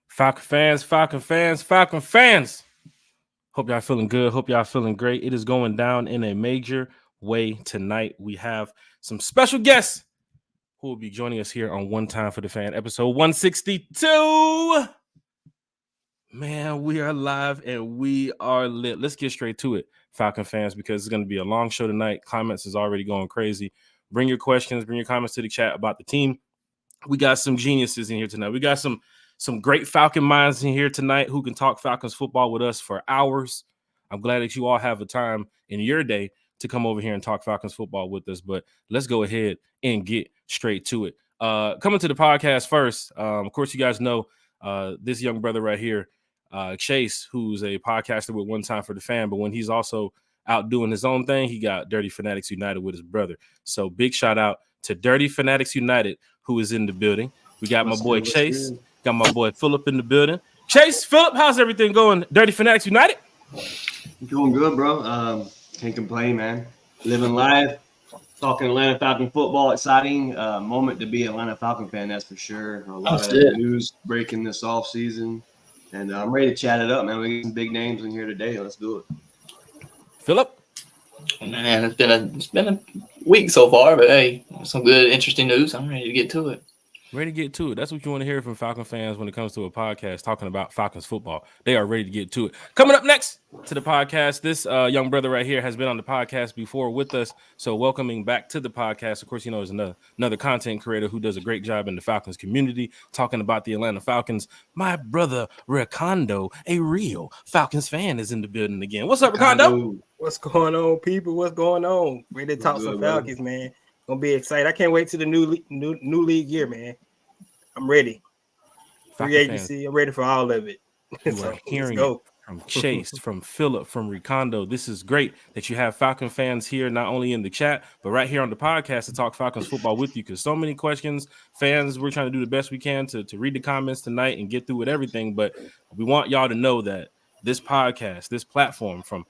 Falcon fans, Falcon fans, Falcon fans. Hope y'all feeling good. Hope y'all feeling great. It is going down in a major way tonight. We have some special guests who will be joining us here on One Time for the Fan, episode 162. Man, we are live and we are lit. Let's get straight to it, Falcon fans, because it's going to be a long show tonight. Comments is already going crazy. Bring your questions, bring your comments to the chat about the team. We got some geniuses in here tonight. We got some great Falcon minds in here tonight who can talk Falcons football with us for hours. I'm glad that you all have a time in your day to come over here and talk Falcons football with us. But let's go ahead and get straight to it. Coming to the podcast first, of course, you guys know this young brother right here, Chase, who's a podcaster with One Time for the Fan. But when he's also out doing his own thing, he got Dirty Fanatics United with his brother. So big shout out to Dirty Fanatics United, who is in the building. We got my boy Chase, got my boy Philip in the building. Chase, Philip, how's everything going? Dirty Fanatics United? Doing good, bro. Can't complain, man. Living life, talking Atlanta Falcon football. Exciting moment to be an Atlanta Falcon fan, that's for sure. A lot of news breaking this offseason. And I'm ready to chat it up, man. We got some big names in here today. Let's do it. Philip? Man, it's been a week so far, but hey, some good, interesting news. I'm ready to get to it. Ready to get to it. That's what you want to hear from Falcon fans when it comes to a podcast talking about Falcons football. They are ready to get to it. Coming up next to the podcast, this young brother right here has been on the podcast before with us. So welcoming back to the podcast. Of course, you know, is another content creator who does a great job in the Falcons community talking about the Atlanta Falcons. My brother, Ricondo, a real Falcons fan, is in the building again. What's up, Ricondo? What's going on, people? What's going on? Ready to talk some Falcons, man. Gonna be excited. I can't wait till the new league year, man. I'm ready. Free agency. I'm ready for all of it. You are hearing it from Chase, from Philip, from Ricondo. This is great that you have Falcon fans here, not only in the chat, but right here on the podcast to talk Falcons football with you, because so many questions. Fans, we're trying to do the best we can to read the comments tonight and get through with everything. But we want y'all to know that this podcast, this platform, from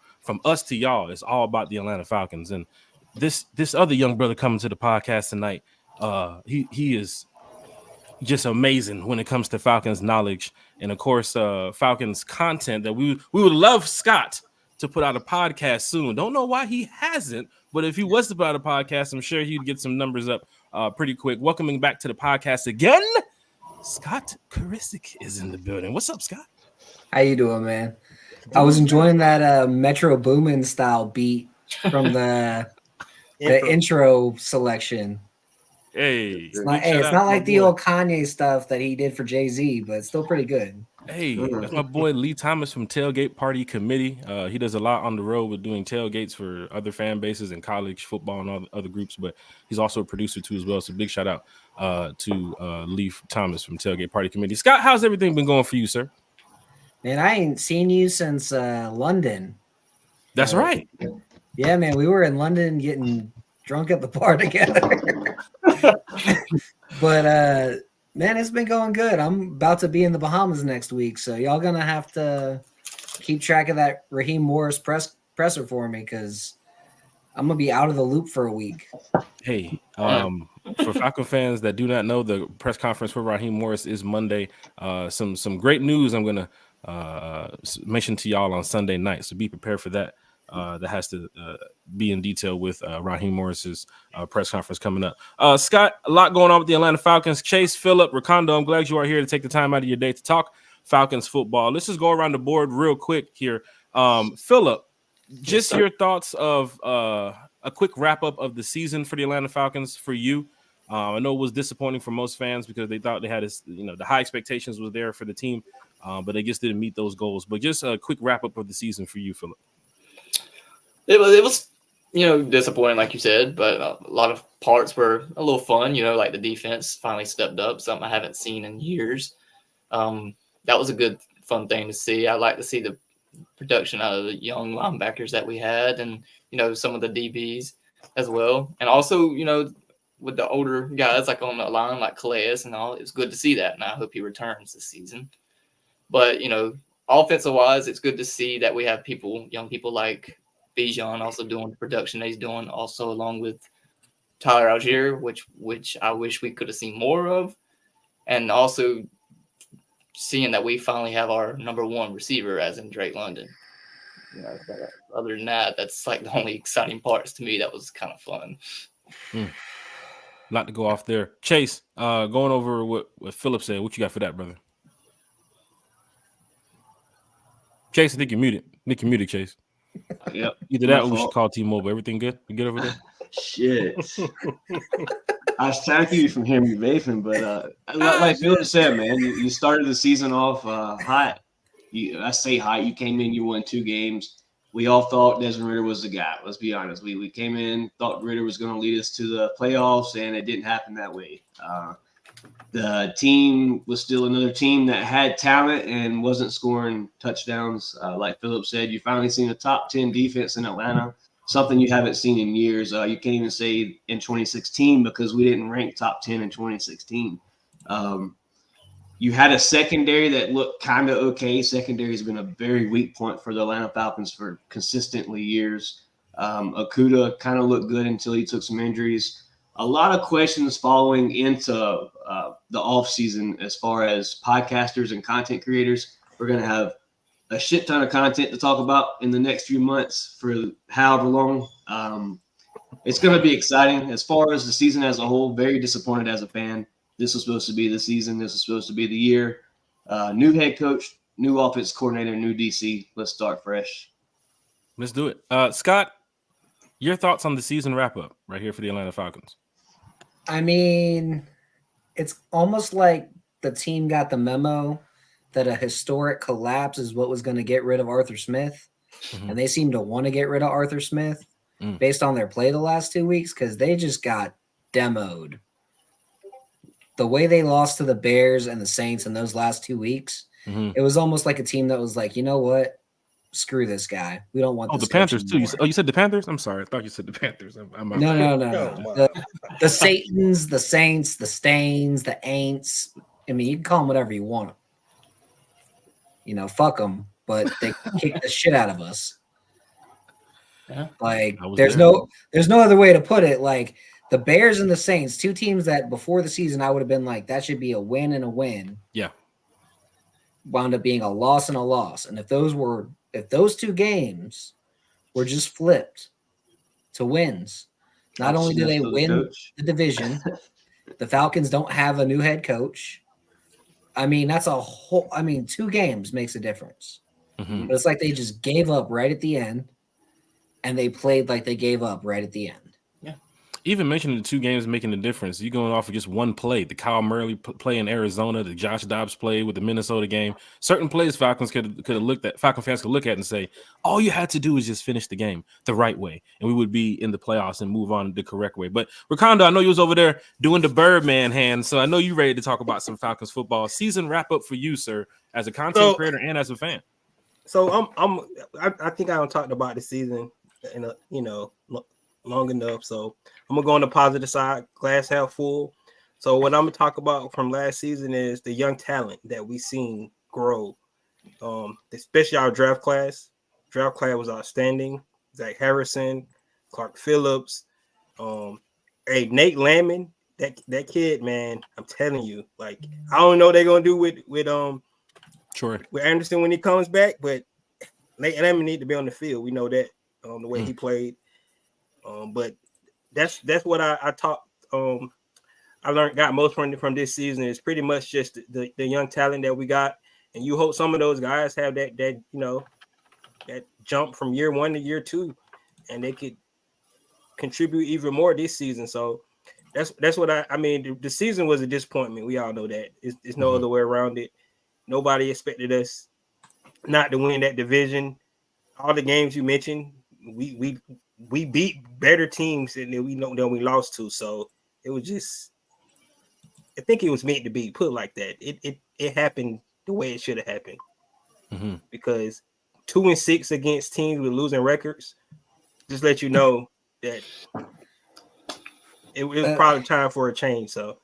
us to y'all, is all about the Atlanta Falcons. And this other young brother coming to the podcast tonight, he is just amazing when it comes to Falcons knowledge and, of course, Falcons content that we would love Scott to put out a podcast soon. Don't know why he hasn't, but if he was to put out a podcast, I'm sure he'd get some numbers up pretty quick. Welcoming back to the podcast again, Scott Karisic is in the building. What's up, Scott? How you doing, man? I was enjoying that Metro Boomin style beat from the intro selection. Hey, it's not like the old Kanye stuff that he did for Jay-Z, but it's still pretty good. Hey, that's my boy Lee Thomas from Tailgate Party Committee. He does a lot on the road with doing tailgates for other fan bases and college football and all the other groups, but he's also a producer too as well. So big shout out to Lee Thomas from Tailgate Party Committee. Scott, how's everything been going for you, sir? Man, I ain't seen you since London. That's right. Yeah, man, we were in London getting drunk at the bar together. But man, it's been going good. I'm about to be in the Bahamas next week, so y'all gonna have to keep track of that Raheem Morris presser for me, because I'm gonna be out of the loop for a week. Hey, for Falcon fans that do not know, the press conference for Raheem Morris is Monday. Some great news I'm gonna mention to y'all on Sunday night, so be prepared for that. That has to be in detail with Raheem Morris's press conference coming up. Scott, a lot going on with the Atlanta Falcons. Chase, Philip, Ricondo, I'm glad you are here to take the time out of your day to talk Falcons football. Let's just go around the board real quick here. Philip, just your thoughts of a quick wrap-up of the season for the Atlanta Falcons for you. I know it was disappointing for most fans because they thought they had the high expectations was there for the team, but they just didn't meet those goals. But just a quick wrap-up of the season for you, Philip. It was disappointing, like you said, but a lot of parts were a little fun, like the defense finally stepped up, something I haven't seen in years. That was a good, fun thing to see. I like to see the production out of the young linebackers that we had and, some of the DBs as well. And also, with the older guys like on the line, like Calais and all, it was good to see that. And I hope he returns this season. But, offensive-wise, it's good to see that we have young people like Bijan also doing the production that he's doing, also along with Tyler Algier, which I wish we could have seen more of. And also seeing that we finally have our number one receiver, as in Drake London. Other than that, that's like the only exciting parts to me. That was kind of fun. Lot to go off there. Chase, going over what Philip said. What you got for that, brother? Chase, I think you're muted. Nick, you're muted, Chase. Yep. Either that or we should call T-Mobile. Everything good? You good over there? Shit. I was trying to keep you from hearing me vaping, but like Philip said, man, you started the season off hot. I say hot. You came in, you won 2 games. We all thought Desmond Ridder was the guy. Let's be honest. We came in, thought Ridder was going to lead us to the playoffs, and it didn't happen that way. The team was still another team that had talent and wasn't scoring touchdowns. Like Philip said, you finally seen a top 10 defense in Atlanta, something you haven't seen in years. You can't even say in 2016 because we didn't rank top 10 in 2016. You had a secondary that looked kind of okay. Secondary has been a very weak point for the Atlanta Falcons for consistently years. Okuda kind of looked good until he took some injuries. A lot of questions following into the offseason as far as podcasters and content creators. We're going to have a shit ton of content to talk about in the next few months for however long. It's going to be exciting. As far as the season as a whole, very disappointed as a fan. This was supposed to be the season. This was supposed to be the year. New head coach, new offense coordinator, new DC. Let's start fresh. Let's do it. Scott, your thoughts on the season wrap-up right here for the Atlanta Falcons? I mean, it's almost like the team got the memo that a historic collapse is what was going to get rid of Arthur Smith. And they seem to want to get rid of Arthur Smith based on their play the last 2 weeks because they just got demoed. The way they lost to the Bears and the Saints in those last 2 weeks, it was almost like a team that was like, you know what? Screw this guy. We don't want. The Panthers too. You said the Panthers? I'm sorry. I thought you said the Panthers. No. The Satans, the Saints, the Stains, the Aints. I mean, you can call them whatever you want. Fuck them. But they kick the shit out of us. Yeah. Like there's no other way to put it. Like the Bears and the Saints, 2 teams that before the season I would have been like, that should be a win and a win. Yeah. Wound up being a loss and a loss. And if those 2 games were just flipped to wins, not only do they win the division, the Falcons don't have a new head coach. I mean, that's 2 games makes a difference. But it's like they just gave up right at the end, and they played like they gave up right at the end. Yeah. Even mentioning the 2 games making a difference, you're going off of just one play. The Kyle Murray play in Arizona, the Josh Dobbs play with the Minnesota game. Certain plays Falcon fans could look at and say, all you had to do is just finish the game the right way, and we would be in the playoffs and move on the correct way. But Ricardo, I know you was over there doing the Birdman hand, so I know you're ready to talk about some Falcons football. Season wrap up for you, sir, as a content creator and as a fan. So I think I haven't talked about the season in long enough. So I'm gonna go on the positive side, glass half full. So what I'm gonna talk about from last season is the young talent that we seen grow. Especially our draft class. Draft class was outstanding. Zach Harrison, Clark Phillips, Nate Landman. That kid, man, I'm telling you, like I don't know what they're gonna do with Anderson when he comes back, but Nate Landman need to be on the field. We know that the way he played. But that's what I taught. I got most from this season is pretty much just the young talent that we got, and you hope some of those guys have that jump from year 1 to year 2, and they could contribute even more this season. So that's what I mean. The season was a disappointment. We all know that. It's no other way around it. Nobody expected us not to win that division. All the games you mentioned, we beat better teams than we lost to. So it was just, I think it was meant to be put like that. It happened the way it should have happened. Because 2-6 against teams with losing records, just let you know that it was probably time for a change. So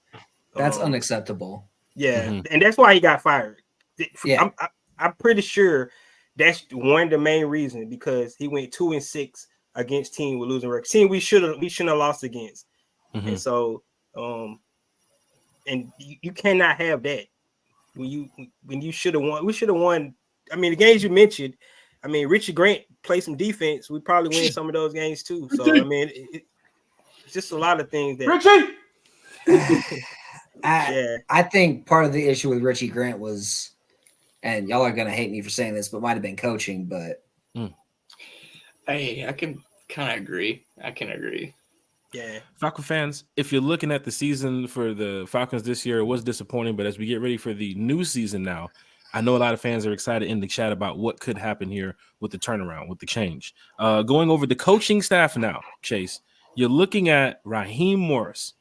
that's unacceptable. Yeah, and that's why he got fired. Yeah, I'm pretty sure that's one of the main reasons, because he went 2-6 against team with losing records. Team we shouldn't have lost against. And so and you cannot have that. when you should have won. We should have won. I mean, the games you mentioned. I mean, Richie Grant played some defense. We probably win some of those games too. So I mean, it's just a lot of things that. Richie. I think part of the issue with Richie Grant was, and y'all are gonna hate me for saying this, but might have been coaching. But hey, I can kind of agree. I can agree. Yeah, Falcon fans, if you're looking at the season for the Falcons this year, it was disappointing. But as we get ready for the new season now, I know a lot of fans are excited in the chat about what could happen here with the turnaround, with the change. Going over the coaching staff now, Chase, you're looking at Raheem Morris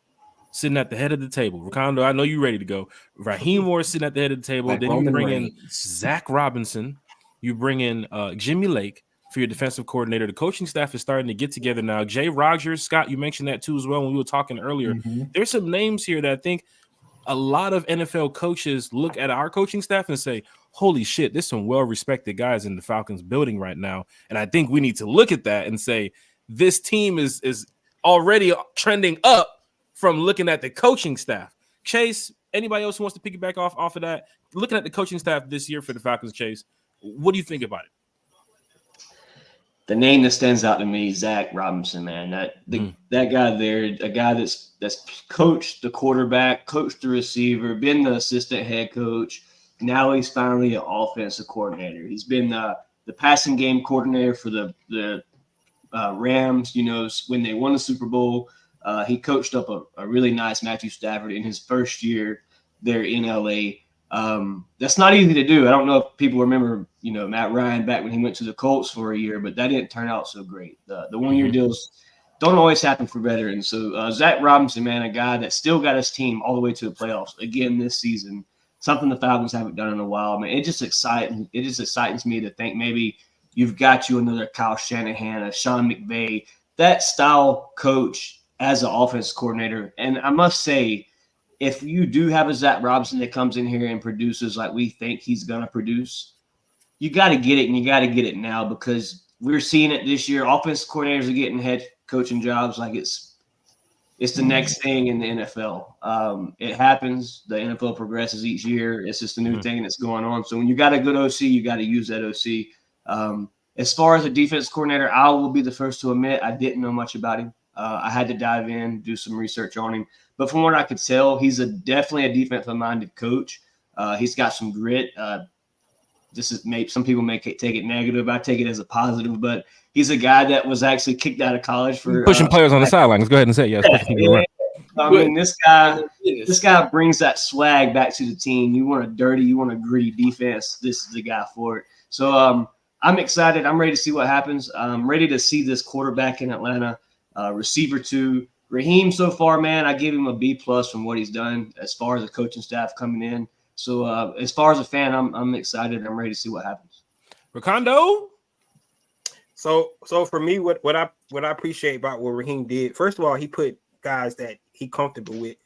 sitting at the head of the table. Ricardo, I know you're ready to go. Raheem Morris sitting at the head of the table. Like then Roman you bring Reigns. in Zach Robinson. You bring in Jimmy Lake for your defensive coordinator. The coaching staff is starting to get together now. Jay Rogers, Scott, you mentioned that too as well when we were talking earlier. There's some names here that I think a lot of NFL coaches look at our coaching staff and say, holy shit, there's some well-respected guys in the Falcons building right now. And I think we need to look at that and say, this team is already trending up from looking at the coaching staff. Chase, anybody else who wants to piggyback off of that? Looking at the coaching staff this year for the Falcons, Chase, what do you think about it? The name that stands out to me is Zach Robinson, man. That guy there, a guy that's coached the quarterback, coached the receiver, been the assistant head coach. Now he's finally an offensive coordinator. He's been the passing game coordinator for the Rams. You know, when they won the Super Bowl, he coached up a really nice Matthew Stafford in his first year there in LA. That's not easy to do. I don't know if people remember, you know, Matt Ryan back when he went to the Colts for a year, but that didn't turn out so great. The one-year deals don't always happen for veterans. So Zach Robinson, man, a guy that still got his team all the way to the playoffs again this season, something the Falcons haven't done in a while. Man, it just excites me to think maybe you've got you another Kyle Shanahan, a Sean McVay, that style coach as an offense coordinator. And I must say, if you do have a Zach Robinson that comes in here and produces like we think he's going to produce, you got to get it, and you got to get it now, because we're seeing it this year. Offensive coordinators are getting head coaching jobs like it's the next thing in the NFL. It happens. The NFL progresses each year. It's just a new thing that's going on. So when you got a good OC, you got to use that OC. As far as a defense coordinator, I will be the first to admit I didn't know much about him. I had to dive in, do some research on him. But from what I could tell, he's definitely a defensive-minded coach. He's got some grit. Some people may take it negative. I take it as a positive. But he's a guy that was actually kicked out of college for pushing players on the sidelines. Go ahead and say it. Yeah. I mean, this guy brings that swag back to the team. You want a gritty defense. This is the guy for it. So I'm excited. I'm ready to see what happens. I'm ready to see this quarterback in Atlanta. Receiver 2. Raheem, so far, man, I give him a B+ from what he's done as far as the coaching staff coming in. So as far as a fan, I'm excited. I'm ready to see what happens. Ricardo? So for me, what I appreciate about what Raheem did, first of all, he put guys that he comfortable with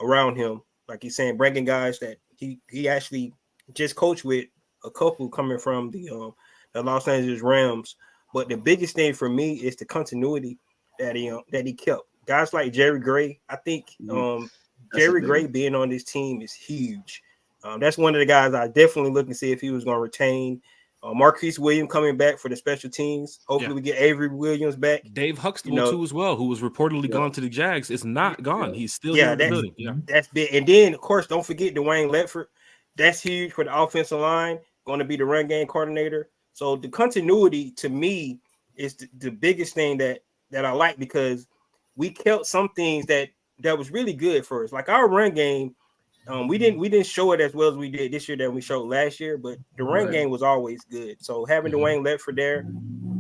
around him. Like he's saying, bringing guys that he actually just coached with, a couple coming from the Los Angeles Rams. But the biggest thing for me is the continuity that he kept. Guys like Jerry Gray, I think Jerry Gray being on this team is huge. That's one of the guys I definitely look and see if he was going to retain. Marquise Williams coming back for the special teams. Hopefully we get Avery Williams back. Dave Huxtable too as well, who was reportedly gone to the Jags. Is not gone. He's still in the building. Yeah, that's big. And then, of course, don't forget Dwayne Ledford. That's huge for the offensive line. Going to be the run game coordinator. So the continuity to me is the biggest thing that I like, because we kept some things that was really good for us. Like our run game, we didn't show it as well as we did this year that we showed last year, but the run game was always good. So having Dwayne Ledford there,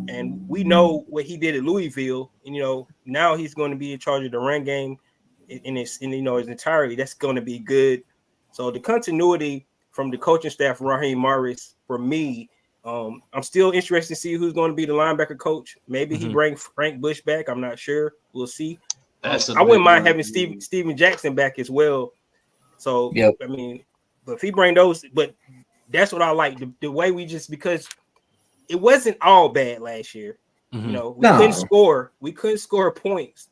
and we know what he did at Louisville, and now he's going to be in charge of the run game in its entirety. That's going to be good. So the continuity from the coaching staff, Raheem Morris, for me, I'm still interested to see who's going to be the linebacker coach. Maybe he bring Frank Bush back. I'm not sure. We'll see. I wouldn't mind having Steven Jackson back as well. So, I mean, but if he bring those, but that's what I like. The way because it wasn't all bad last year. Couldn't score. We couldn't score points.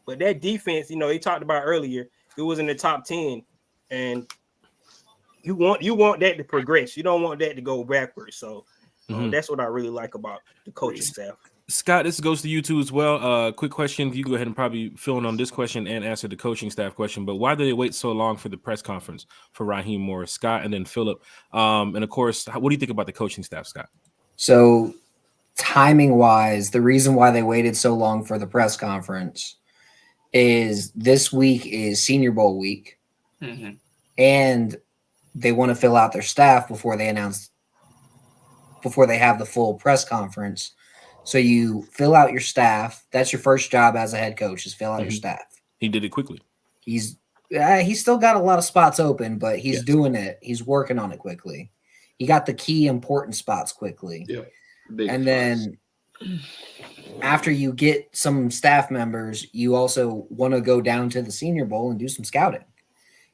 But that defense, he talked about earlier, it was in the top 10. And you want that to progress. You don't want that to go backwards. So Mhm. that's what I really like about the coaching staff. Scott, this goes to you too as well. Quick question. You go ahead and probably fill in on this question and answer the coaching staff question. But why did they wait so long for the press conference for Raheem Morris? Scott, and then Philip. And of course, what do you think about the coaching staff, Scott? So timing wise, the reason why they waited so long for the press conference is this week is Senior Bowl week. Mm-hmm. And they want to fill out their staff before they have the full press conference. So you fill out your staff. That's your first job as a head coach, is fill out your staff. He did it quickly. He's still got a lot of spots open, but he's doing it. He's working on it quickly. He got the key important spots quickly. Yeah. And then after you get some staff members, you also want to go down to the Senior Bowl and do some scouting.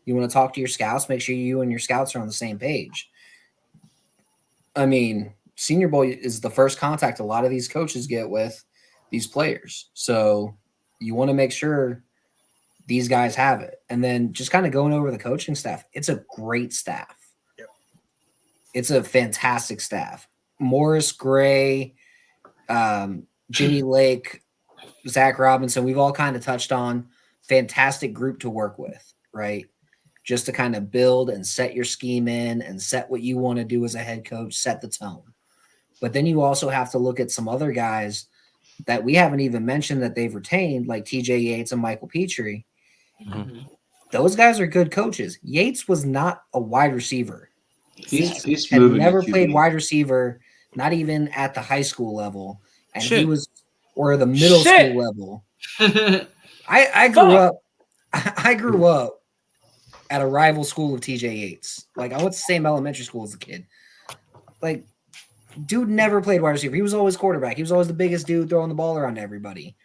You want to talk to your scouts, make sure you and your scouts are on the same page. I mean, Senior Bowl is the first contact a lot of these coaches get with these players. So you want to make sure these guys have it. And then just kind of going over the coaching staff, it's a great staff. Yep. It's a fantastic staff. Morris, Gray, Jimmy Lake, Zach Robinson, we've all kind of touched on. Fantastic group to work with, right? Just to kind of build and set your scheme in and set what you want to do as a head coach, set the tone. But then you also have to look at some other guys that we haven't even mentioned that they've retained, like TJ Yates and Michael Petrie. Mm-hmm. Those guys are good coaches. Yates was not a wide receiver. He's Had moving never to played QB. wide receiver, not even at the high school level. And Shit. he was, or the middle Shit. school level. I grew up at a rival school of TJ Yates. Like, I went to the same elementary school as a kid. Like, dude never played wide receiver. He was always quarterback. He was always the biggest dude throwing the ball around to everybody.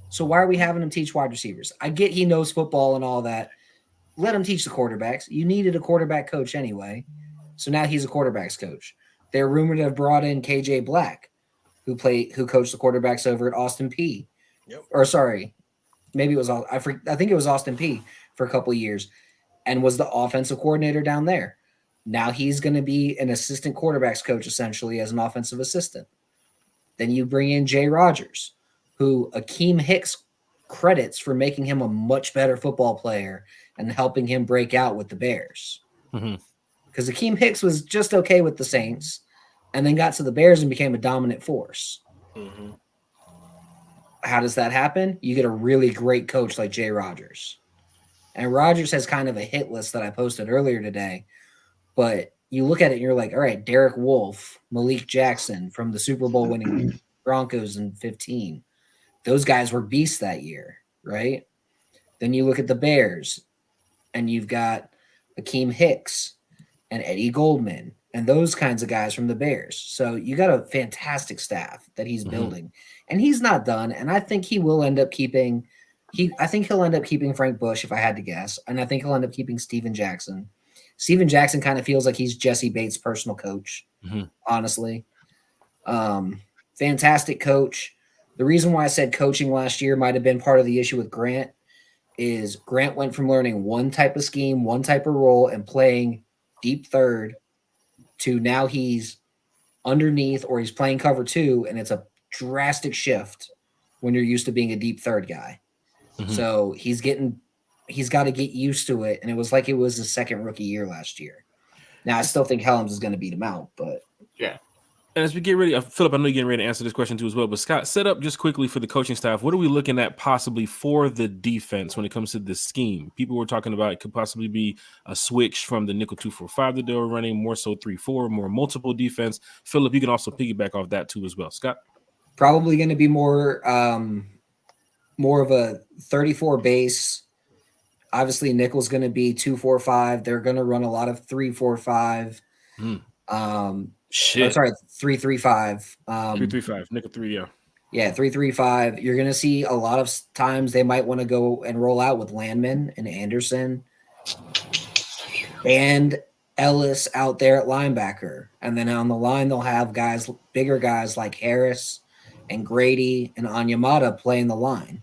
So why are we having him teach wide receivers? I get he knows football and all that. Let him teach the quarterbacks. You needed a quarterback coach anyway. So now he's a quarterbacks coach. They're rumored to have brought in KJ Black, who coached the quarterbacks over at Austin P. Yep. Or sorry, maybe it was I think it was Austin P for a couple of years, and was the offensive coordinator down there. Now he's going to be an assistant quarterbacks coach essentially as an offensive assistant. Then you bring in Jay Rogers, who Akeem Hicks credits for making him a much better football player and helping him break out with the Bears. Because Akeem Hicks was just okay with the Saints and then got to the Bears and became a dominant force. Mm-hmm. How does that happen? You get a really great coach like Jay Rogers. And Rogers has kind of a hit list that I posted earlier today. But you look at it and you're like, all right, Derek Wolfe, Malik Jackson from the Super Bowl winning Broncos in 2015. Those guys were beasts that year, right? Then you look at the Bears and you've got Akeem Hicks and Eddie Goldman and those kinds of guys from the Bears. So you got a fantastic staff that he's building. And he's not done. And I think he will end up keeping he'll end up keeping Frank Bush if I had to guess. And I think he'll end up keeping Steven Jackson. Steven Jackson kind of feels like he's Jesse Bates' personal coach, honestly. Fantastic coach. The reason why I said coaching last year might have been part of the issue with Grant is Grant went from learning one type of scheme, one type of role, and playing deep third to now he's underneath or he's playing cover two, and it's a drastic shift when you're used to being a deep third guy. So he's got to get used to it, and it was like it was his second rookie year last year. Now, I still think Helms is going to beat him out, but Yeah. And as we get ready, Philip, I know you're getting ready to answer this question too as well, but Scott, set up just quickly for the coaching staff. What are we looking at possibly for the defense when it comes to the scheme? People were talking about it could possibly be a switch from the nickel 2-4-5 that they were running, more so 3-4, more multiple defense. Philip, you can also piggyback off that too as well. Scott? probably going to be more of a 34 base. Obviously, nickel's going to be 2-4-5. They're going to run a lot of 3-4-5. 3-3-5. 3-3-5. Nickel 3, yeah. Yeah, 3-3-5. You're going to see a lot of times they might want to go and roll out with Landman and Anderson and Ellis out there at linebacker. And then on the line, they'll have bigger guys like Harris and Grady and Onyemata playing the line.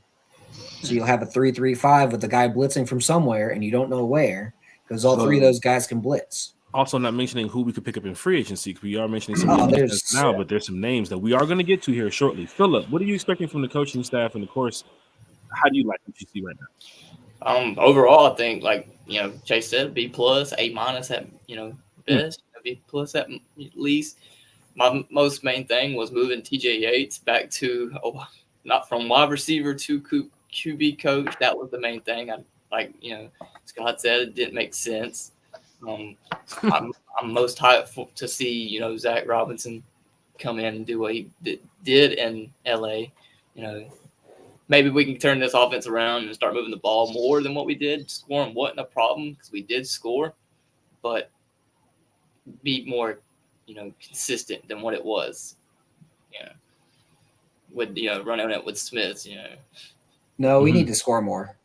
So you'll have a 3-3-5 with the guy blitzing from somewhere, and you don't know where, because all three of those guys can blitz. Also, not mentioning who we could pick up in free agency, because we are mentioning some names now, but there's some names that we are going to get to here shortly. Philip, what are you expecting from the coaching staff? And of course, how do you like what you see right now? Overall, I think, like, Chase said, B+, A- at, best, B+ at least. My most main thing was moving TJ Yates back to, not from wide receiver to QB coach. That was the main thing. Scott said, it didn't make sense. I'm most hyped to see, Zach Robinson come in and do what he did in LA. Maybe we can turn this offense around and start moving the ball more than what we did. Scoring wasn't a problem because we did score, but be more, consistent than what it was. With running it with Smith. No, we need to score more.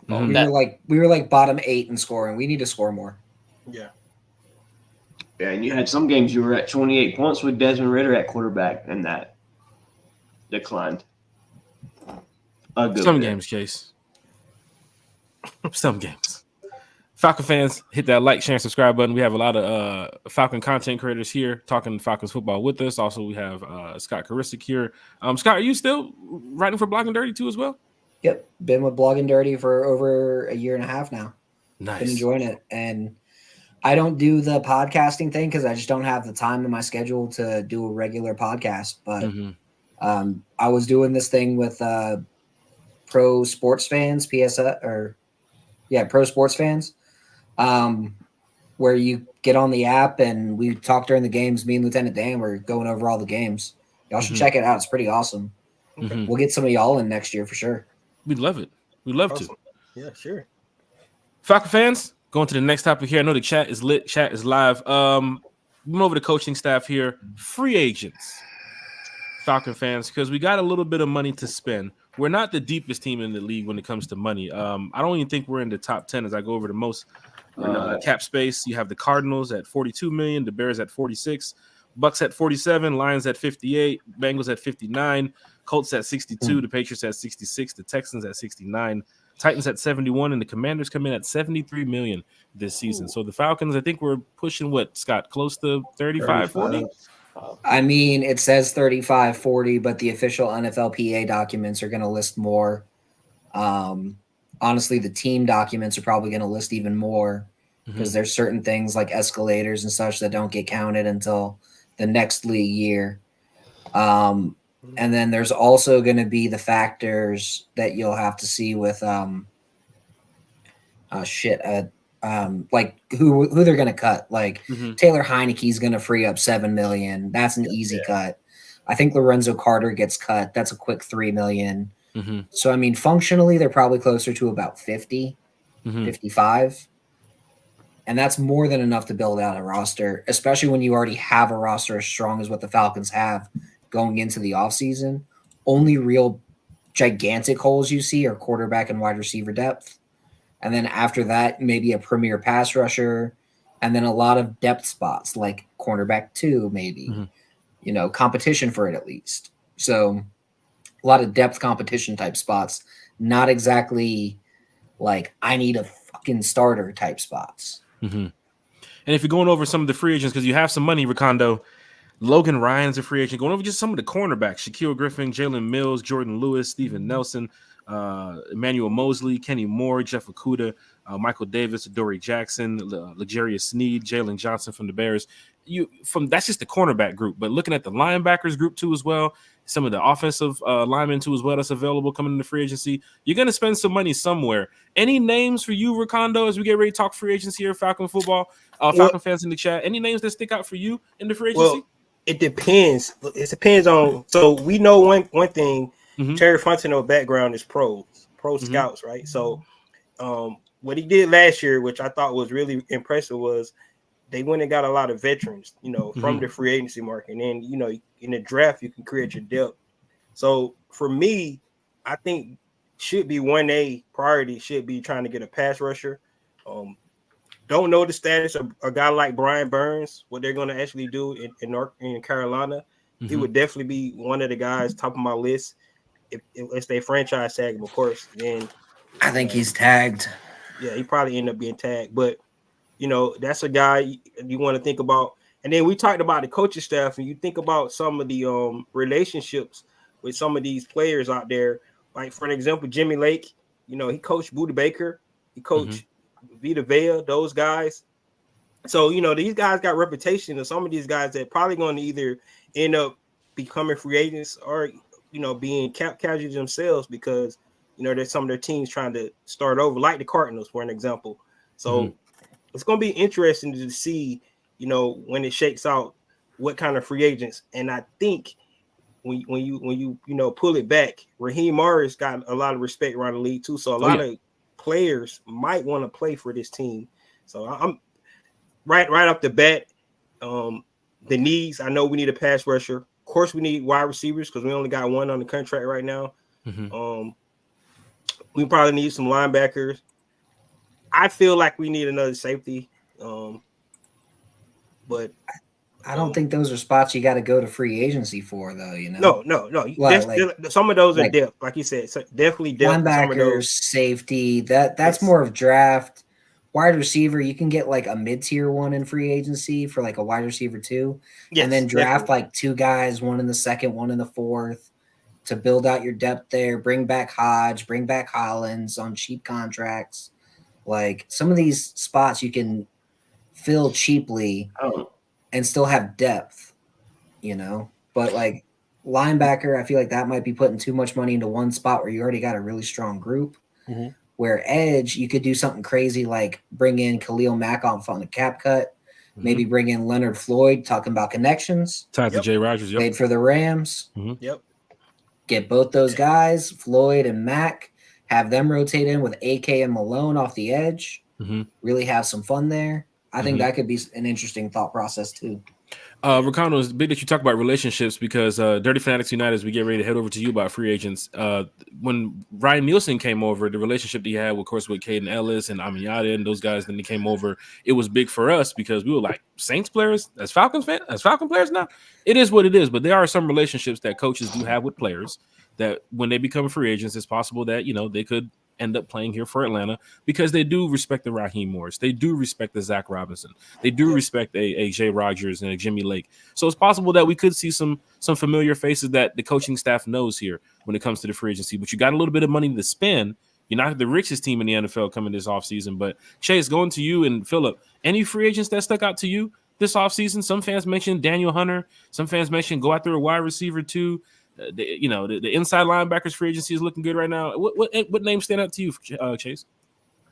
Mm-hmm. We were like bottom 8 in scoring. We need to score more. Yeah. Yeah, and you had some games you were at 28 points with Desmond Ridder at quarterback, and that declined. Some games, Chase. Some games. Falcon fans, hit that like, share, and subscribe button. We have a lot of Falcon content creators here talking Falcons football with us. Also, we have Scott Karisic here. Scott, are you still writing for Blogging Dirty too as well? Yep. Been with Blogging Dirty for over a year and a half now. Nice. Been enjoying it. And I don't do the podcasting thing because I just don't have the time in my schedule to do a regular podcast. But I was doing this thing with pro sports fans, pro sports fans, where you get on the app and we talk during the games. Me and Lieutenant Dan were going over all the games. Y'all should check it out. It's pretty awesome. We'll get some of y'all in next year for sure. We'd love it. We'd love to. Yeah, sure. Falcon fans, going to the next topic here. I know the chat is lit. Chat is live. Moving over the coaching staff here. Free agents. Falcon fans, because we got a little bit of money to spend. We're not the deepest team in the league when it comes to money. I don't even think we're in the top 10 as I go over the most cap space. You have the Cardinals at $42 million, the Bears at $46, Bucks at $47, Lions at $58, Bengals at $59, Colts at $62, the Patriots at $66, the Texans at $69, Titans at $71, and the Commanders come in at $73 million this season. So the Falcons, I think we're pushing Scott, close to 35, 40? I mean, it says 35, 40, but the official NFLPA documents are going to list more. Honestly, the team documents are probably going to list even more because there's certain things like escalators and such that don't get counted until the next league year. And then there's also going to be the factors that you'll have to see with like who they're going to cut. Like Taylor Heineke's going to free up $7 million. That's an easy cut. I think Lorenzo Carter gets cut. That's a quick $3 million. So, I mean, functionally, they're probably closer to about 50, 55. And that's more than enough to build out a roster, especially when you already have a roster as strong as what the Falcons have going into the offseason. Only real gigantic holes you see are quarterback and wide receiver depth. And then after that, maybe a premier pass rusher, and then a lot of depth spots like cornerback 2, maybe, competition for it at least. So a lot of depth competition type spots, not exactly like I need a fucking starter type spots. And if you're going over some of the free agents, because you have some money, Ricondo, Logan Ryan's a free agent. Going over just some of the cornerbacks, Shaquille Griffin, Jalen Mills, Jordan Lewis, Steven Nelson, Emmanuel Mosley, Kenny Moore, Jeff Okudah, Michael Davis, Dory Jackson, L'Jarius Sneed, Jalen Johnson from the Bears. That's just the cornerback group, but looking at the linebackers group too as well, some of the offensive linemen too as well that's available coming into free agency. You're going to spend some money somewhere. Any names for you, Ricondo, as we get ready to talk free agency here, Falcon football, Falcon fans in the chat? Any names that stick out for you in the free agency? Well, it depends. It depends on. So we know one thing. Terry Fontenot background is pro scouts, right? So what he did last year, which I thought was really impressive, was they went and got a lot of veterans, from the free agency market. And then, in the draft, you can create your depth. So for me, I think should be 1A priority should be trying to get a pass rusher. Don't know the status of a guy like Brian Burns, what they're going to actually do in Carolina. He would definitely be one of the guys top of my list. If they franchise tag him, of course, then I think he's tagged. Yeah, he probably ended up being tagged. But, that's a guy you want to think about. And then we talked about the coaching staff, and you think about some of the relationships with some of these players out there. Like, for example, Jimmy Lake, he coached Budda Baker. He coached Vita Vea, those guys. So, these guys got reputation, and some of these guys that probably going to either end up becoming free agents or, being casualties themselves because, there's some of their teams trying to start over, like the Cardinals, for an example. So it's going to be interesting to see, when it shakes out, what kind of free agents. And I think when you pull it back, Raheem Morris got a lot of respect around the league too. So a lot of players might want to play for this team. So I'm right off the bat, the needs. I know we need a pass rusher. Of course, we need wide receivers because we only got one on the contract right now. We probably need some linebackers. I feel like we need another safety. But I don't think those are spots you got to go to free agency for, though. No. Some of those are depth, like you said. So definitely depth. Linebackers, safety. That's more of draft. Wide receiver, you can get like a mid-tier one in free agency for like a wide receiver 2, and then draft like 2 guys, one in the second, one in the fourth, to build out your depth there. Bring back Hodge, bring back Hollins on cheap contracts. Like some of these spots you can fill cheaply and still have depth, But like linebacker, I feel like that might be putting too much money into one spot where you already got a really strong group. Where edge, you could do something crazy like bring in Khalil Mack on the cap cut, maybe bring in Leonard Floyd, talking about connections. Tied to Jay Rogers, Played for the Rams. Get both those guys, Floyd and Mack, have them rotate in with AK and Malone off the edge. Really have some fun there. I think that could be an interesting thought process too. Ricardo, it's big that you talk about relationships because Dirty Fanatics United, as we get ready to head over to you about free agents. When Ryan Nielsen came over, the relationship that he had, of course, with Caden Ellis and Amiata and those guys, then he came over. It was big for us because we were like Saints players as Falcon players now. It is what it is, but there are some relationships that coaches do have with players that when they become free agents, it's possible that they could end up playing here for Atlanta because they do respect the Raheem Morris. They do respect the Zach Robinson. They do respect a Jay Rogers and a Jimmy Lake. So it's possible that we could see some familiar faces that the coaching staff knows here when it comes to the free agency. But you got a little bit of money to spend. You're not the richest team in the NFL coming this offseason. But Chase, going to you and Phillip, any free agents that stuck out to you this offseason? Some fans mentioned Daniel Hunter. Some fans mentioned go after a wide receiver too. The inside linebackers free agency is looking good right now. What names stand out to you, Chase?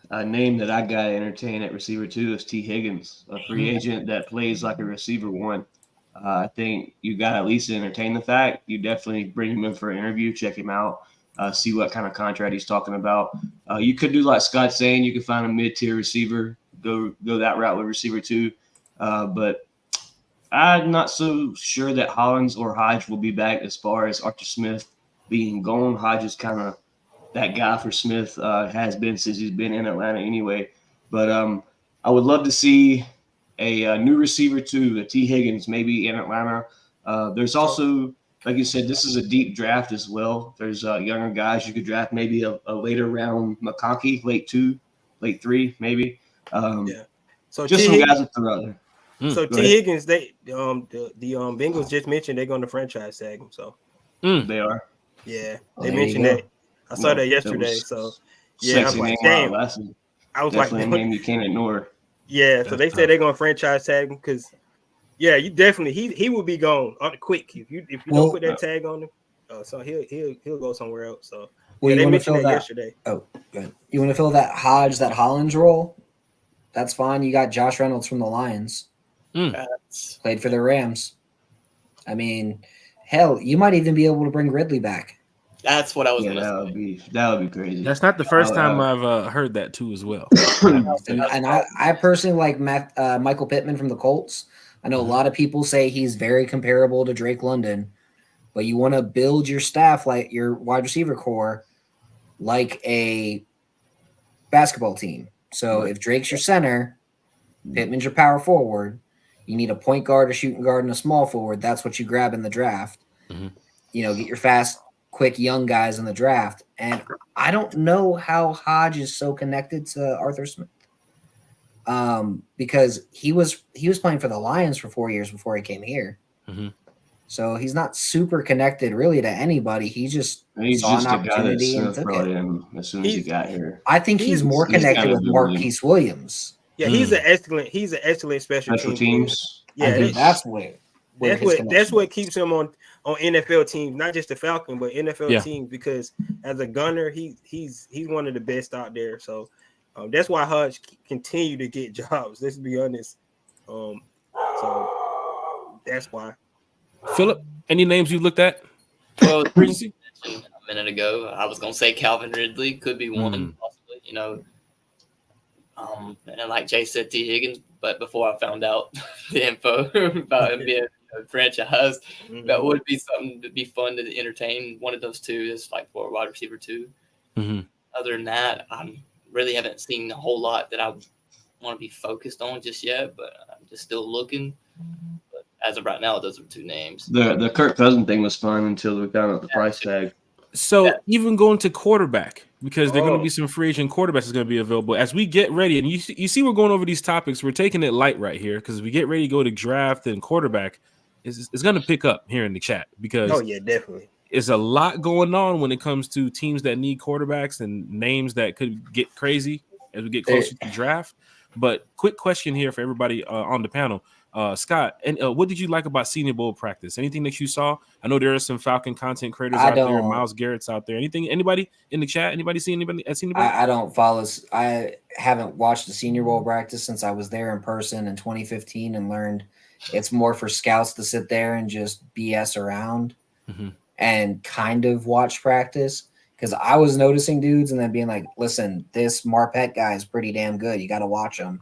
A name that I got to entertain at receiver 2 is T. Higgins, a free agent that plays like a receiver 1. I think you got to at least entertain the fact. You definitely bring him in for an interview, check him out, see what kind of contract he's talking about. You could do like Scott's saying, you could find a mid-tier receiver, go that route with receiver 2. But I'm not so sure that Hollins or Hodge will be back as far as Arthur Smith being gone. Hodge is kind of that guy for Smith, has been since he's been in Atlanta anyway. But I would love to see a new receiver too, a T. Higgins, maybe in Atlanta. There's also, like you said, this is a deep draft as well. There's younger guys you could draft, maybe a later round McConkey, late 2, late 3, maybe. So just some guys to throw out there. So T. Higgins, the Bengals just mentioned they're going to franchise tag him. So they are. Yeah, they mentioned that. I saw that yesterday. So yeah, I was like, damn. I was like, a name you can't ignore. Yeah, so they said they're going to franchise tag him because, yeah, you definitely he will be gone quick if you don't put that tag on him. So he'll go somewhere else. So they mentioned that yesterday. Oh, good. You want to fill that Hodge, that Hollins role? That's fine. You got Josh Reynolds from the Lions. Played for the Rams. I mean, hell, you might even be able to bring Ridley back. That's what I was going to say. That would be crazy. That's not the first time I've heard that too as well. and I personally like Michael Pittman from the Colts. I know a lot of people say he's very comparable to Drake London, but you want to build your staff like your wide receiver core like a basketball team. So if Drake's your center, Pittman's your power forward, you need a point guard, a shooting guard, and a small forward. That's what you grab in the draft. Get your fast, quick, young guys in the draft. And I don't know how Hodge is so connected to Arthur Smith. Because he was playing for the Lions for 4 years before he came here. Mm-hmm. So he's not super connected really to anybody. He's just He's saw just an a guy that opportunity and Smith took brought it. in as soon as he got here. I think he's more he's connected gotta with be Marquise Williams. Yeah, he's an excellent special Special team. teams. I think that's where that's what keeps him on NFL teams, not just the Falcon, but NFL teams. Because as a gunner, he's one of the best out there. So that's why Hodge continue to get jobs. Let's be honest. So that's why. Philip, any names you looked at? Well, Free agency? a minute ago, I was gonna say Calvin Ridley could be one, possibly. And like Jay said, T. Higgins. But before I found out the info about him being franchised, that would be something to be fun to entertain. One of those two is like for a wide receiver too. Other than that, I really haven't seen a whole lot that I want to be focused on just yet. But I'm just still looking. But as of right now, those are two names. The Kirk Cousins thing was fun until we found out the price tag. So even going to quarterback, because there are going to be some free agent quarterbacks that's going to be available as we get ready. And you see, we're going over these topics. We're taking it light right here because we get ready to go to draft and quarterback. It's going to pick up here in the chat because definitely. There's a lot going on when it comes to teams that need quarterbacks and names that could get crazy as we get closer to draft. But quick question here for everybody on the panel. Scott, and what did you like about Senior Bowl practice? Anything that you saw? I know there are some Falcon content creators out there, Miles Garrett's out there. Anybody in the chat? Anybody see anybody at Senior Bowl? I don't follow. I haven't watched the Senior Bowl practice since I was there in person in 2015 and learned it's more for scouts to sit there and just BS around and kind of watch practice. Because I was noticing dudes and then being like, listen, this Marpet guy is pretty damn good. You got to watch him.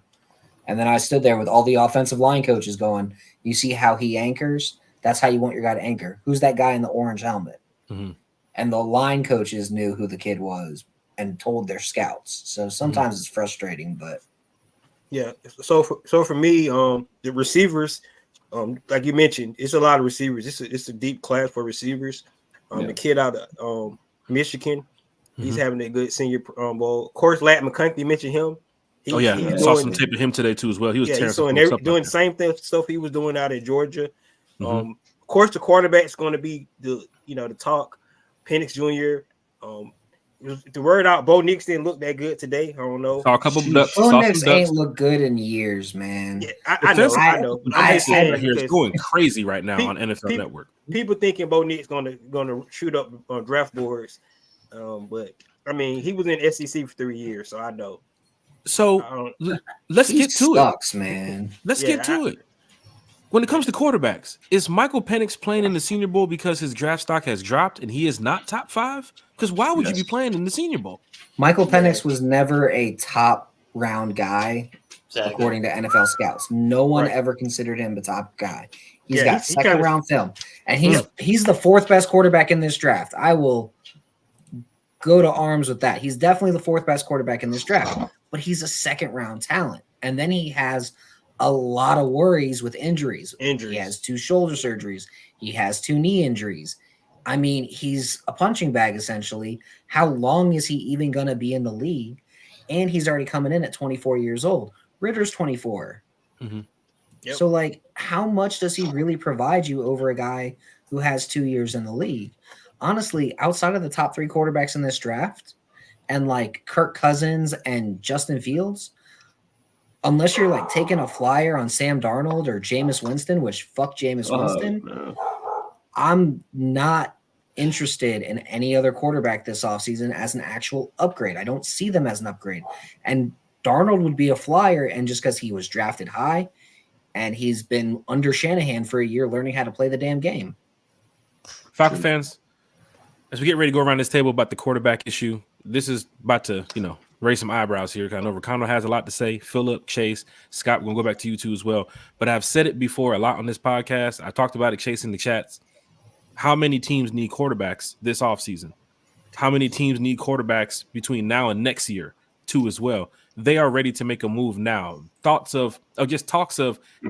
And then I stood there with all the offensive line coaches going, you see how he anchors? That's how you want your guy to anchor. Who's that guy in the orange helmet? And the line coaches knew who the kid was and told their scouts. So sometimes it's frustrating, but. Yeah. So for me, the receivers, like you mentioned, it's a lot of receivers. It's a deep class for receivers. The kid out of Michigan, he's having a good Senior Bowl. Of course, Lat McConkey, mentioned him. I saw some tape of him today too as well. He was he's doing the same stuff he was doing out in Georgia. Of course, the quarterback's going to be the talk. Penix Jr. The word out, Bo Nix didn't look that good today. I don't know. Saw a couple of ducks. Bo Nix ain't look good in years, man. Yeah, I know. It's going crazy right now on NFL Network. People thinking Bo Nix going to shoot up on draft boards, but I mean he was in SEC for 3 years, so I know. So let's get to it, man. Let's get to it. When it comes to quarterbacks, is Michael Penix playing in the Senior Bowl because his draft stock has dropped and he is not top 5? Because why would you be playing in the Senior Bowl? Michael Penix was never a top round guy, according to NFL scouts. No one ever considered him the top guy. He's got second round film, and he's the fourth best quarterback in this draft. I will go to arms with that. He's definitely the fourth best quarterback in this draft, but he's a second round talent. And then he has a lot of worries with injuries. He has 2 shoulder surgeries. He has 2 knee injuries. I mean, he's a punching bag, essentially. How long is he even going to be in the league? And he's already coming in at 24 years old. Ritter's 24. So, like, how much does he really provide you over a guy who has 2 years in the league? Honestly, outside of the top 3 quarterbacks in this draft and, like, Kirk Cousins and Justin Fields, unless you're, like, taking a flyer on Sam Darnold or Jameis Winston, which fuck Jameis Winston, I'm not interested in any other quarterback this offseason as an actual upgrade. I don't see them as an upgrade. And Darnold would be a flyer, and just because he was drafted high and he's been under Shanahan for a year learning how to play the damn game. Falcon fans, as we get ready to go around this table about the quarterback issue, this is about to, raise some eyebrows here. I know Ricardo has a lot to say. Philip, Chase, Scott, we're going to go back to you two as well. But I've said it before a lot on this podcast. I talked about it, Chase, in the chats. How many teams need quarterbacks this offseason? How many teams need quarterbacks between now and next year, too, as well? They are ready to make a move now. Talks of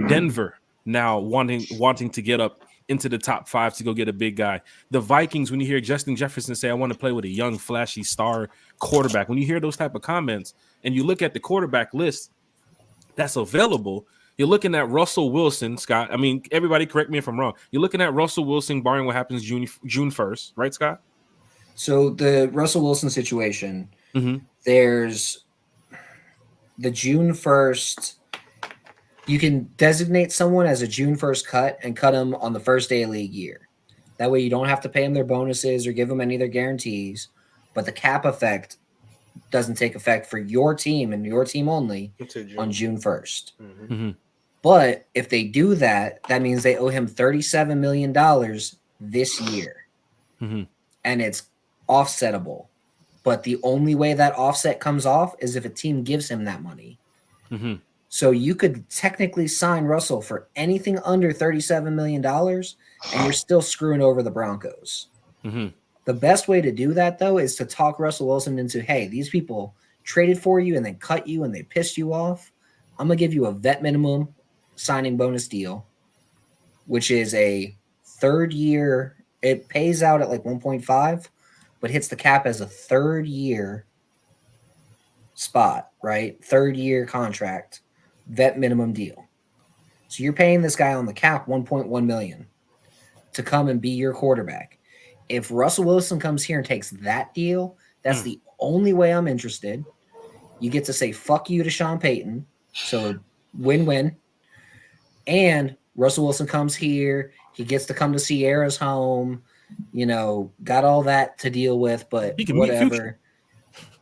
Denver now wanting to get up into the top 5 to go get a big guy. The Vikings, when you hear Justin Jefferson say, I want to play with a young, flashy star quarterback, when you hear those type of comments and you look at the quarterback list that's available, you're looking at Russell Wilson, Scott. I mean, everybody correct me if I'm wrong. You're looking at Russell Wilson, barring what happens June 1st, right, Scott? So the Russell Wilson situation, there's the June 1st. You can designate someone as a June 1st cut and cut them on the first day of league year. That way you don't have to pay them their bonuses or give them any of their guarantees, but the cap effect doesn't take effect for your team and your team only on June 1st. But if they do that, that means they owe him $37 million this year. And it's offsettable. But the only way that offset comes off is if a team gives him that money. So you could technically sign Russell for anything under $37 million, and you're still screwing over the Broncos. The best way to do that, though, is to talk Russell Wilson into, hey, these people traded for you and then cut you and they pissed you off. I'm going to give you a vet minimum signing bonus deal, which is a 3rd year. It pays out at like 1.5, but hits the cap as a 3rd year spot, right? 3rd year contract. Vet minimum deal. So you're paying this guy on the cap $1.1 million to come and be your quarterback. If Russell Wilson comes here and takes that deal, that's the only way I'm interested. You get to say fuck you to Sean Payton. So win-win. And Russell Wilson comes here. He gets to come to Sierra's home. You know, got all that to deal with, but whatever.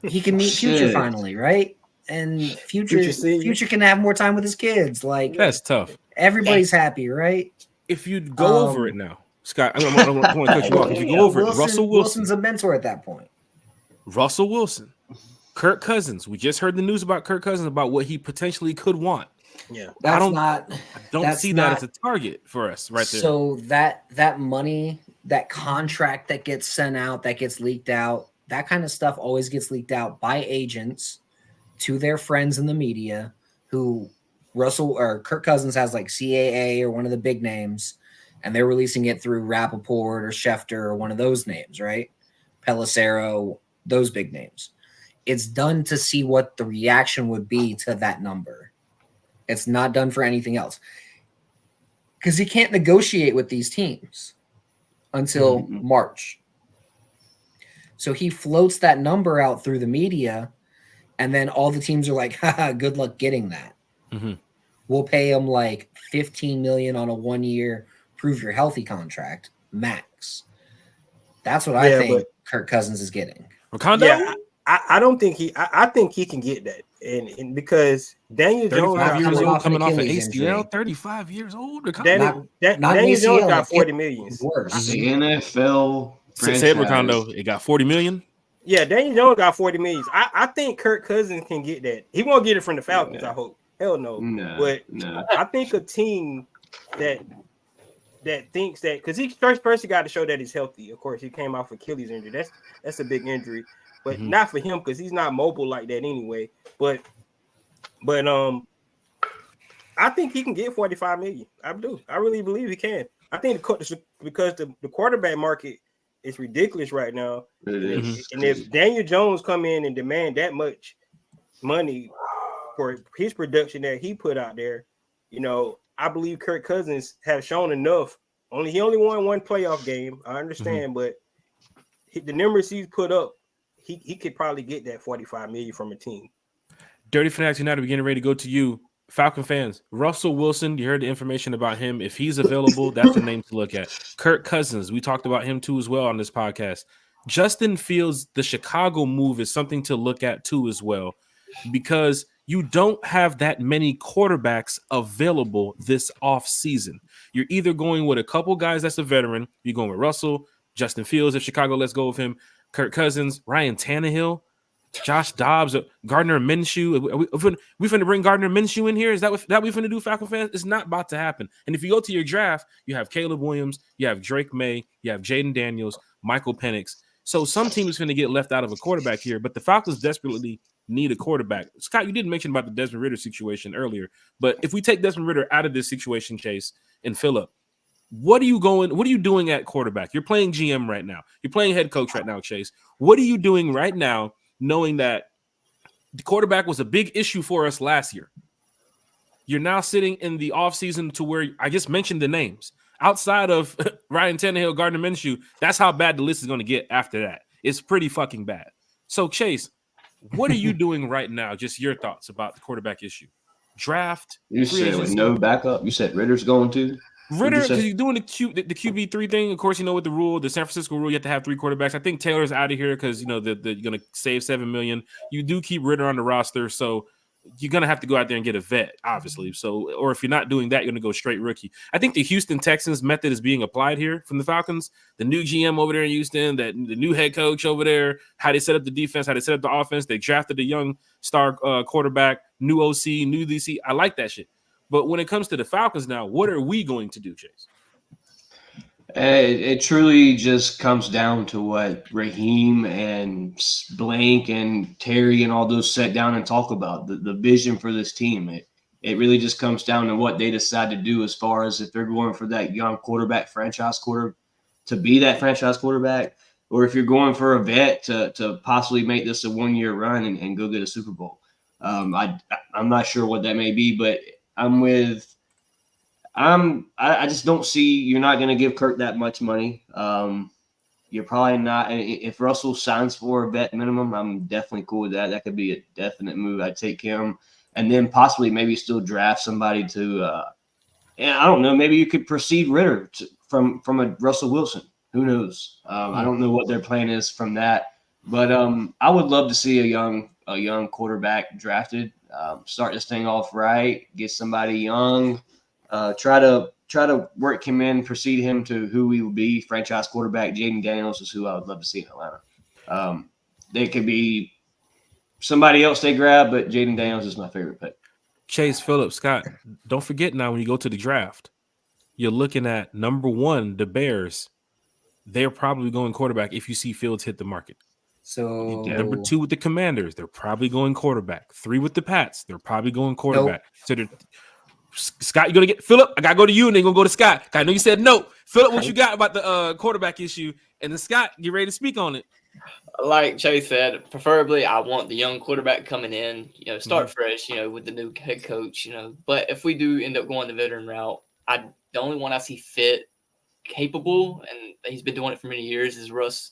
He can meet Future finally, right? And Future can have more time with his kids. Like, that's tough. Everybody's happy, right? If you go over it now, Scott, I don't want to cut you off. If you go over it, Russell Wilson's a mentor at that point. Russell Wilson, Kirk Cousins. We just heard the news about Kirk Cousins about what he potentially could want. Yeah, I don't see that as a target for us right there. So that money, that contract that gets sent out, that gets leaked out, that kind of stuff always gets leaked out by agents to their friends in the media, who Russell or Kirk Cousins has like CAA or one of the big names, and they're releasing it through Rappaport or Schefter or one of those names, right? Pelissero, those big names. It's done to see what the reaction would be to that number. It's not done for anything else. Because he can't negotiate with these teams until March. So he floats that number out through the media, and then all the teams are like, haha, good luck getting that. We'll pay him like $15 million on a 1-year prove you're healthy contract, max. That's what I think Kirk Cousins is getting. Yeah, I don't think I think he can get that. And because Daniel Jones got coming off an ACL, 35 years old. Daniel Jones got $40 million. Worse. The NFL Say it, Ricondo. It got $40 million. Yeah, Daniel Jones got $40 million. I think Kirk Cousins can get that. He won't get it from the Falcons, I hope. Hell no. But I think a team that thinks that, because he first got to show that he's healthy. Of course, he came off Achilles injury. That's a big injury, but not for him because he's not mobile like that anyway. But I think he can get $45 million. I do. I really believe he can. I think because the quarterback market is ridiculous right now. It is. And if Daniel Jones come in and demand that much money for his production that he put out there, you know, I believe Kirk Cousins has shown enough. He only won one playoff game. I understand, but the numbers he's put up, he could probably get that $45 million from a team. Dirty Fanatics United, we're getting ready to go to you. Falcon fans, Russell Wilson, you heard the information about him. If he's available, that's the name to look at. Kirk Cousins, we talked about him too as well on this podcast. Justin Fields, the Chicago move is something to look at too as well, because you don't have that many quarterbacks available this offseason. You're either going with a couple guys that's a veteran. You're going with Russell, Justin Fields, if Chicago lets go of him, Kirk Cousins, Ryan Tannehill, Josh Dobbs, Gardner Minshew. We finna bring Gardner Minshew in here? Is that what we finna do, Falcon fans? It's not about to happen. And if you go to your draft, you have Caleb Williams, you have Drake May, you have Jaden Daniels, Michael Penix. So some teams finna get left out of a quarterback here, but the Falcons desperately need a quarterback. Scott, you didn't mention about the Desmond Ridder situation earlier, but if we take Desmond Ridder out of this situation, Chase and Phillip, what are you doing at quarterback? You're playing GM right now. You're playing head coach right now, Chase. What are you doing right now, knowing that the quarterback was a big issue for us last year? You're now sitting in the offseason to where I just mentioned the names. Outside of Ryan Tannehill, Gardner Minshew, that's how bad the list is going to get after that. It's pretty fucking bad. So, Chase, what are you doing right now? Just your thoughts about the quarterback issue. Draft. You said with no backup. You said Ritter's going to? Ridder, because you're doing the QB3 thing. Of course, with the rule, the San Francisco rule, you have to have 3 quarterbacks. I think Taylor's out of here because you're going to save $7 million. You do keep Ridder on the roster, so you're going to have to go out there and get a vet, obviously. So, or if you're not doing that, you're going to go straight rookie. I think the Houston Texans method is being applied here from the Falcons. The new GM over there in Houston, the new head coach over there, how they set up the defense, how they set up the offense. They drafted a young star quarterback, new OC, new DC. I like that shit. But when it comes to the Falcons now, what are we going to do, Chase? It truly just comes down to what Raheem and Blank and Terry and all those sit down and talk about, the vision for this team. It really just comes down to what they decide to do as far as if they're going for that young quarterback, franchise quarter, to be that franchise quarterback, or if you're going for a vet to possibly make this a one-year run and go get a Super Bowl. I'm not sure what that may be, but I just don't see you're not going to give Kirk that much money. You're probably not. If Russell signs for a vet minimum, I'm definitely cool with that. That could be a definite move. I'd take him, and then possibly maybe still draft somebody to. And I don't know. Maybe you could proceed Ridder from a Russell Wilson. Who knows? I don't know what their plan is from that, but I would love to see a young quarterback drafted. Start this thing off right. Get somebody young. Try to work him in, proceed him to who he will be. Franchise quarterback Jaden Daniels is who I would love to see in Atlanta. They could be somebody else they grab, but Jaden Daniels is my favorite pick. Chase, Phillip, Scott, don't forget now when you go to the draft, you're looking at number 1, the Bears. They're probably going quarterback if you see Fields hit the market. So number 2 with the Commanders, they're probably going quarterback. 3 with the Pats, they're probably going quarterback. Nope. So Scott, you're gonna get Phillip. I gotta go to you, and then gonna go to Scott. I know you said no. Phillip, what you got about the quarterback issue? And then Scott, get ready to speak on it. Like Chase said, preferably I want the young quarterback coming in, start fresh, with the new head coach, But if we do end up going the veteran route, the only one I see fit, capable, and he's been doing it for many years is Russ.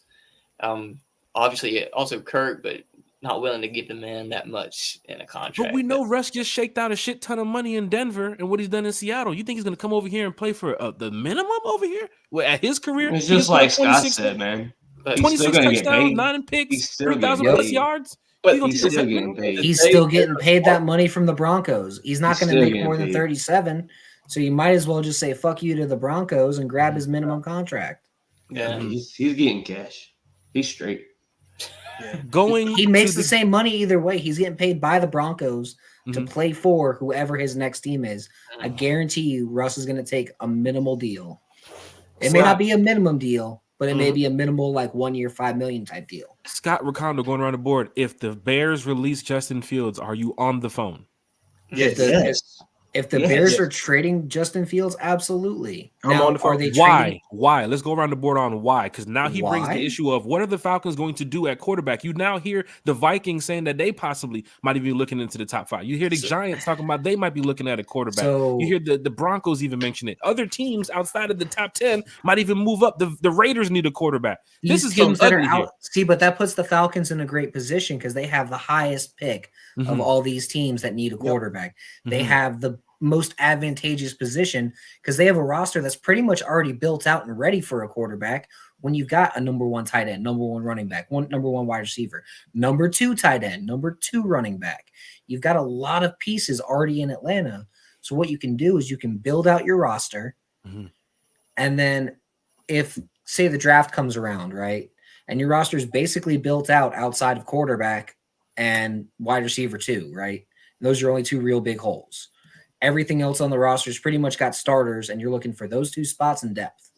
Obviously, also Kirk, but not willing to give the man that much in a contract. But we know Russ just shaked out a shit ton of money in Denver and what he's done in Seattle. You think he's going to come over here and play for the minimum over here? Well, at his career? It's just like Scott said, man. 26 touchdowns, 9 picks, 3,000 plus yards. But he's still getting paid that money from the Broncos. He's not going to make more than 37. So you might as well just say fuck you to the Broncos and grab his minimum contract. Yeah, he's getting cash. He's straight. Yeah. He makes the same money either way. He's getting paid by the Broncos to play for whoever his next team is. I guarantee you Russ is going to take a minimal deal. It may not be a minimum deal, but it may be a minimal 1 year, $5 million type deal. Scott Ricondo going around the board. If the Bears release Justin Fields, are you on the phone? Yes. If the Bears are trading Justin Fields, absolutely. I'm on the phone. Why? Let's go around the board on why. Because now he brings the issue of what are the Falcons going to do at quarterback? You now hear the Vikings saying that they possibly might even be looking into the top 5. You hear the Giants talking about they might be looking at a quarterback. You hear the Broncos even mention it. Other teams outside of the top 10 might even move up. The Raiders need a quarterback. This is teams that are out. See, but that puts the Falcons in a great position because they have the highest pick of all these teams that need a quarterback. They have the most advantageous position because they have a roster that's pretty much already built out and ready for a quarterback when you've got a number 1 tight end, number 1 running back, number 1 wide receiver, number 2 tight end, number 2 running back. You've got a lot of pieces already in Atlanta. So what you can do is you can build out your roster. And then if, say, the draft comes around, right, and your roster is basically built out outside of quarterback and wide receiver 2, right? And those are only 2 real big holes. Everything else on the roster is pretty much got starters, and you're looking for those 2 spots in depth.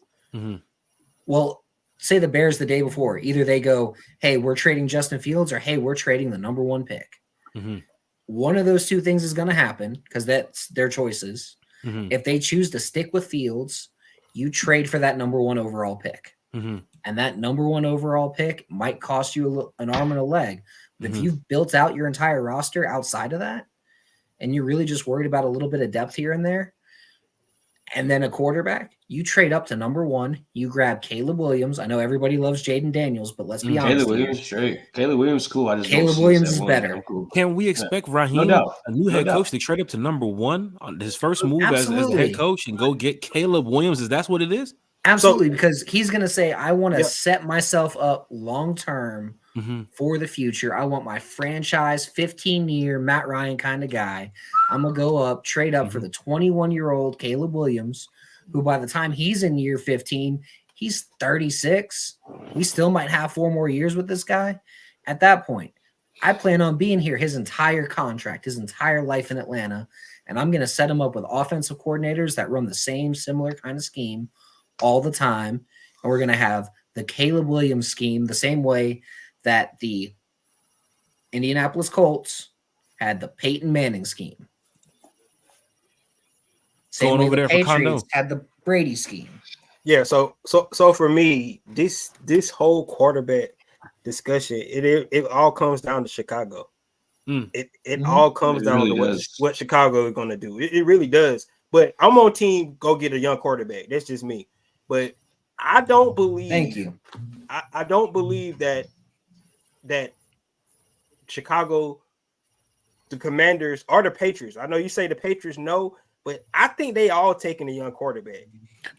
Well, say the Bears the day before. Either they go, hey, we're trading Justin Fields, or hey, we're trading the number 1 pick. Mm-hmm. One of those two things is going to happen because that's their choices. Mm-hmm. If they choose to stick with Fields, you trade for that number 1 overall pick. Mm-hmm. And that number 1 overall pick might cost you an arm and a leg. But Mm-hmm. if you've built out your entire roster outside of that, and you're really just worried about a little bit of depth here and there, and then a quarterback, you trade up to number 1. You grab Caleb Williams. I know everybody loves Jaden Daniels, but let's be honest. Caleb Williams, straight. Caleb Williams, cool. I just Caleb Williams is better. Cool. Can we expect Raheem, doubt. a new No head doubt. coach, to trade up to number 1 on his first move as a Absolutely. head coach and go get Caleb Williams? Is that what it is? Absolutely, because he's going to say, I want to Yeah. set myself up long-term Mm-hmm. for the future. I want my franchise 15-year Matt Ryan kind of guy. I'm going to go up, trade up for the 21-year-old Caleb Williams, who by the time he's in year 15, he's 36. We still might have 4 more years with this guy. At that point, I plan on being here his entire contract, his entire life in Atlanta, and I'm going to set him up with offensive coordinators that run the same similar kind of scheme all the time, and we're going to have the Caleb Williams scheme the same way that the Indianapolis Colts had the Peyton Manning scheme. Same Going way over the there for Condo. Patriots had the Brady scheme. Yeah, so for me, this whole quarterback discussion, it all comes down to Chicago. Mm. It all comes It down really to does. what Chicago is going to do. It really does. But I'm on team go get a young quarterback. That's just me. But I don't believe. Thank you. I don't believe that Chicago, the Commanders, or the Patriots. I know you say the Patriots no, but I think they all taking a young quarterback.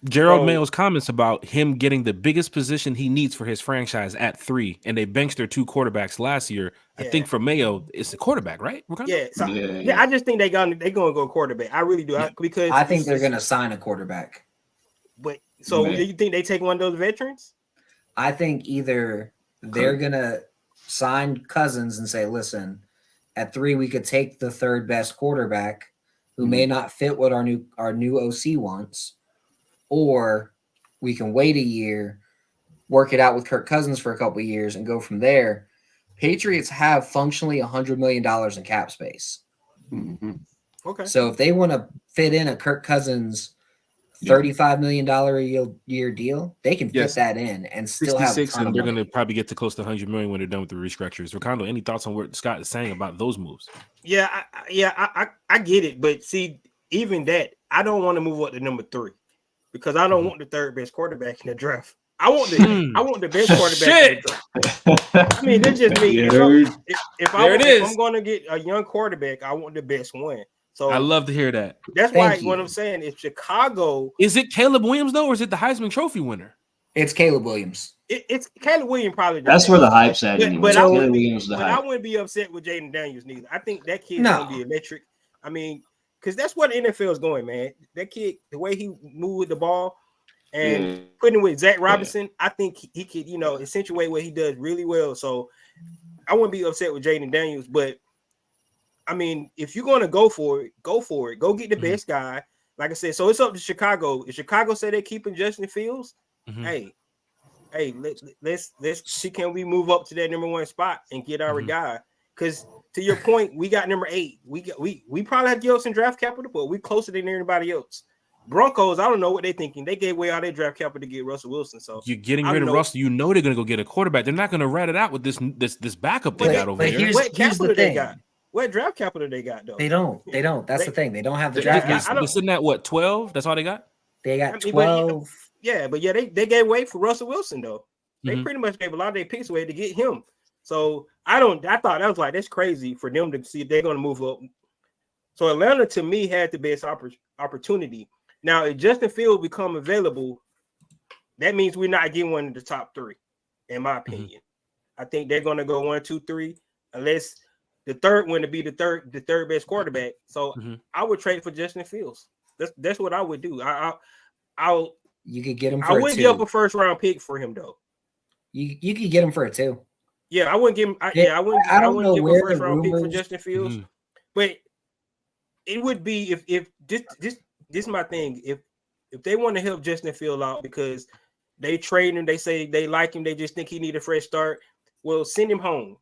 Gerald Bro. Mayo's comments about him getting the biggest position he needs for his franchise at 3, and they benched their 2 quarterbacks last year. I Yeah. think for Mayo, it's the quarterback, right? Yeah, so, Yeah. yeah, I just think they're gonna go quarterback. I really do. Yeah. Because I think they're going to sign a quarterback. But so Man. do you think they take one of those veterans? I think either they're going to sign Cousins and say, listen, at 3, we could take the 3rd best quarterback who may not fit what our new OC wants, or we can wait a year, work it out with Kirk Cousins for a couple of years, and go from there. Patriots have functionally $100 million in cap space. Mm-hmm. Okay. So if they want to fit in a Kirk Cousins $35 million a year deal, they can fit Yes. that in and still have a 66, ton and of they're money. going to probably get to close to 100 million when they're done with the restructures. Ricardo, any thoughts on what Scott is saying about those moves? Yeah, I get it, but see, even that, I don't want to move up to number 3 because I don't want the 3rd best quarterback in the draft. I want the best quarterback in the draft. I mean, that's just me. If I'm going to get a young quarterback, I want the best one. So I love to hear that. that's Thank why what you. I'm saying is Chicago. Is it Caleb Williams, though, or is it the Heisman Trophy winner? It's Caleb Williams. It's Caleb Williams probably. That's where the hype's at. But, Anyway. but, I Caleb wouldn't be, Williams is the but I hype. wouldn't be upset with Jaden Daniels neither. I think that kid's No. gonna be electric. I mean, because that's what the NFL is going, man. That kid, the way he moved with the ball and putting it with Zach Robinson, I think he could, accentuate what he does really well. So I wouldn't be upset with Jaden Daniels, but I mean, if you're gonna go for it, go for it. Go get the best guy. Like I said, so it's up to Chicago. If Chicago say they're keeping Justin Fields, hey, let's see, can we move up to that number 1 spot and get our guy? Because to your point, we got number 8. We probably have to give up some draft capital, but we closer than everybody else. Broncos, I don't know what they're thinking. They gave away all their draft capital to get Russell Wilson. So You're getting rid of Russell. You know they're going to go get a quarterback. They're not going to rat it out with this backup they got over but there. here's what capital the they thing. got? What draft capital they got though? They don't. That's the thing. They don't have the They're draft capital. they're sitting at what, 12? That's all they got? They got I mean, 12. they gave away for Russell Wilson though. They pretty much gave a lot of their picks away to get him. So I thought that was like, that's crazy for them to see if they're going to move up. So Atlanta to me had the best opportunity. Now, if Justin Fields become available, that means we're not getting one of the top 3, in my opinion. I think they're going to go 1, 2, 3, unless the third one to be the third best quarterback. So I would trade for Justin Fields. That's what I would do. You could get him for I a wouldn't 2. give up a first round pick for him though. You could get him for a 2. Yeah, I wouldn't give him. I wouldn't know give where a first the round pick for rumors- Justin Fields. But it would be if this is my thing. If they want to help Justin Fields out because they trade him, they say they like him, they just think he need a fresh start. Well, send him home.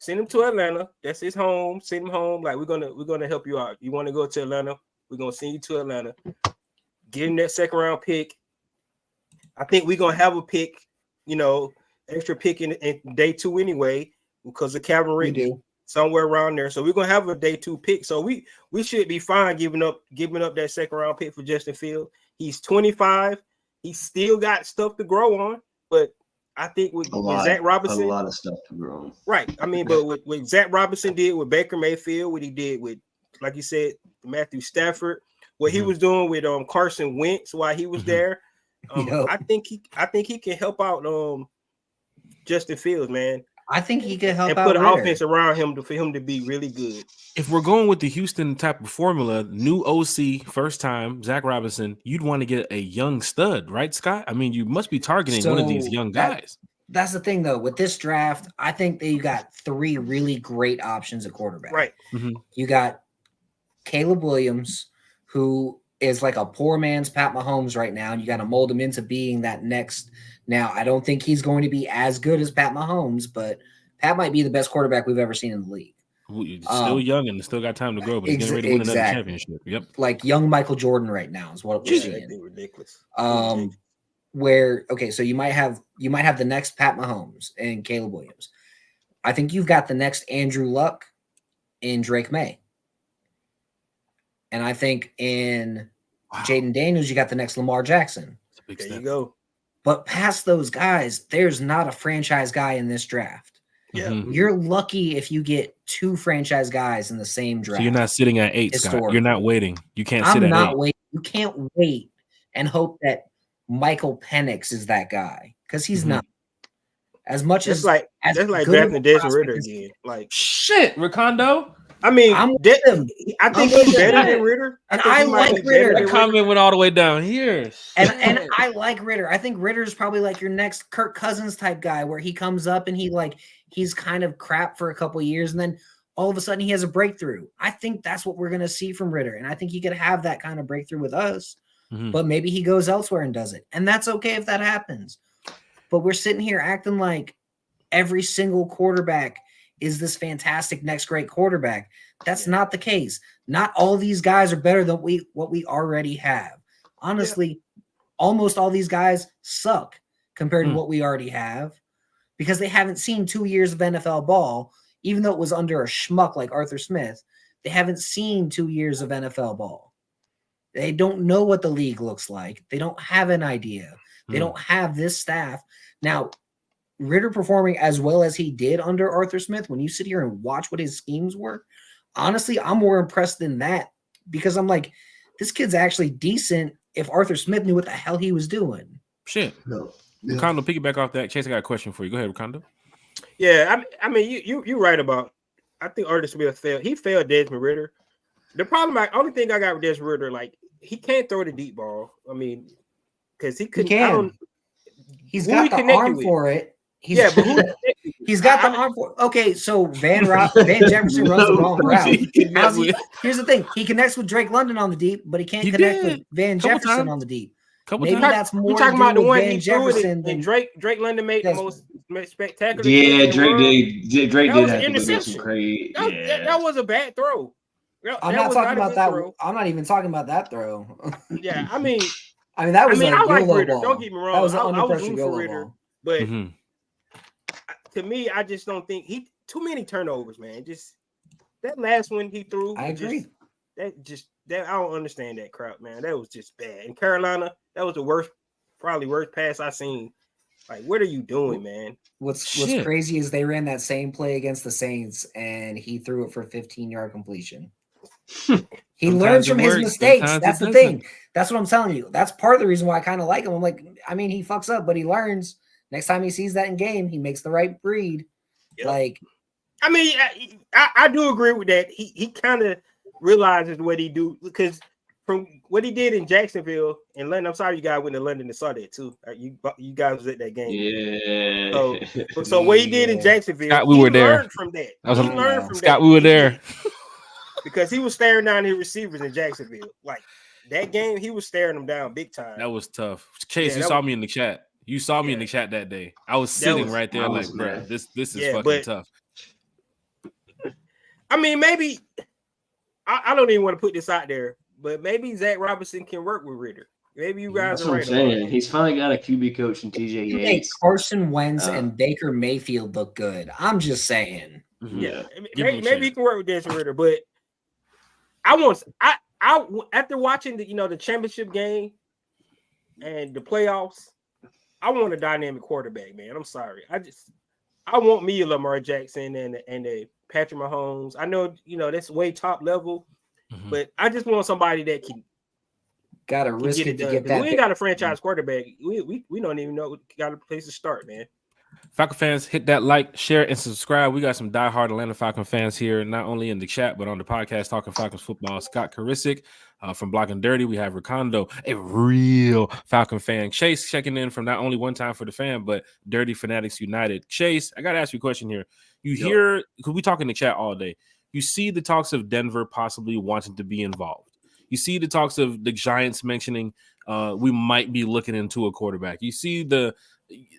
Send him to Atlanta. That's his home. Send him home. Like we're gonna help you out. You want to go to Atlanta? We're gonna send you to Atlanta. Give him that second round pick. I think we're gonna have a pick, extra pick in day 2 anyway, because of Calvin Ridley somewhere around there. So we're gonna have a day 2 pick. So we should be fine giving up that second round pick for Justin Fields. He's 25. He's still got stuff to grow on, but I think with Zach Robinson, a lot of stuff to grow on. Right. I mean, but what Zach Robinson did with Baker Mayfield, what he did with, like you said, Matthew Stafford, what he was doing with Carson Wentz while he was there, I think he can help out Justin Fields, man. I think he can help and out put an Ritter. offense around him for him to be really good. If we're going with the Houston type of formula, new OC, first time, Zach Robinson, you'd want to get a young stud, right, Scott? I mean, you must be targeting one of these young guys. That's the thing, though. With this draft, I think that you got 3 really great options at quarterback. Right. Mm-hmm. You got Caleb Williams, who is like a poor man's Pat Mahomes right now, and you got to mold him into being that next. Now, I don't think he's going to be as good as Pat Mahomes, but Pat might be the best quarterback we've ever seen in the league. He's still young and still got time to grow, but he's getting ready to win another championship. Yep. Like young Michael Jordan right now is what we're seeing. Ridiculous. So you might have the next Pat Mahomes and Caleb Williams. I think you've got the next Andrew Luck in Drake May. And I think in Jaden Daniels, you got the next Lamar Jackson. There you go. But past those guys, there's not a franchise guy in this draft. Yeah. Mm-hmm. You're lucky if you get 2 franchise guys in the same draft. So you're not sitting at 8, Scott. You're not waiting. You can't sit at 8. I'm not waiting. You can't wait and hope that Michael Penix is that guy, because he's not. As much that's as like drafting Desmond Ritter again. Like shit, Ricondo. I mean, I'm with him. I think he's better than Ritter. And I like Ritter. The comment went all the way down here. And I like Ritter. I think Ritter's probably like your next Kirk Cousins type guy, where he comes up and he's kind of crap for a couple of years, and then all of a sudden he has a breakthrough. I think that's what we're going to see from Ritter, and I think he could have that kind of breakthrough with us. But maybe he goes elsewhere and does it, and that's okay if that happens. But we're sitting here acting like every single quarterback is this fantastic next great quarterback. That's not the case. Not all these guys are better than what we already have. Honestly, almost all these guys suck compared to what we already have, because they haven't seen 2 years of NFL ball, even though it was under a schmuck like Arthur Smith. They haven't seen 2 years of NFL ball. They don't know what the league looks like. They don't have an idea. They don't have this staff. Now, Ritter performing as well as he did under Arthur Smith, when you sit here and watch what his schemes were, honestly, I'm more impressed than that, because I'm like, this kid's actually decent if Arthur Smith knew what the hell he was doing. Shit. No. Ricondo, piggyback off that. Chase, I got a question for you. Go ahead, Ricondo. Yeah, I mean, you're right about. I think Arthur Smith failed. He failed Desmond Ritter. The only thing I got with Desmond Ritter, like, he can't throw the deep ball. I mean, because he couldn't. He's got the arm for it. But he's got the arm for it. Okay, so Van Jefferson runs the wrong route. Here's the thing: he connects with Drake London on the deep, but he can't connect with Van Jefferson on the deep. Maybe that's more. We're talking about the one Van Jefferson than Drake London made the most spectacular. Yeah, Drake did have to do some crazy. That was a bad throw. I'm not talking about that. I'm not even talking about that throw. Yeah, I mean that was I like Ritter. ball. Don't get me wrong. That was I was rooting for Ritter, but to me, I just don't think too many turnovers, man. Just that last one he threw. I agree. I don't understand that crap, man. That was just bad. In Carolina, that was the probably worst pass I seen. Like, what are you doing, man? What's crazy is they ran that same play against the Saints, and he threw it for 15-yard completion. He learns from his mistakes. That's the thing. That's what I'm telling you. That's part of the reason why I kind of like him. I'm like, I mean, he fucks up, but he learns. Next time he sees that in game, he makes the right read. Yep. Like, I mean, I do agree with that. He kind of realizes what he do, because from what he did in Jacksonville and London. I'm sorry you guys went to London and saw that too. You guys was at that game. Yeah. So what he did in Jacksonville, Scott, we were there. Learned from that. Scott, we were there. Because he was staring down his receivers in Jacksonville. Like, that game, he was staring them down big time. That was tough. Chase, you saw me in the chat. You saw me in the chat that day. I was sitting right there like, bro, this is fucking tough. I mean, maybe I don't even want to put this out there, but maybe Zach Robinson can work with Ritter. Maybe you guys That's are what I'm right. saying. He's finally got a QB coach in TJ You make Yates. Carson Wentz and Baker Mayfield look good. I'm just saying. Yeah, Give him a maybe he can work with Desmond Ritter, but I after watching the championship game and the playoffs, I want a dynamic quarterback, man. I'm sorry. I want me a Lamar Jackson and a Patrick Mahomes. I know, that's way top level, but I just want somebody that can risk get it to done. get that. We ain't got a franchise quarterback. We don't even know got a place to start, man. Falcon fans, hit that like, share, and subscribe. We got some diehard Atlanta Falcon fans here, not only in the chat, but on the podcast, Talking Falcons Football. Scott Karisic from Block and Dirty. We have Ricondo, a real Falcon fan. Chase checking in from not only One Time for the Fan, but Dirty Fanatics United. Chase, I got to ask you a question here. You hear, because we talk in the chat all day, you see the talks of Denver possibly wanting to be involved. You see the talks of the Giants mentioning we might be looking into a quarterback. You see the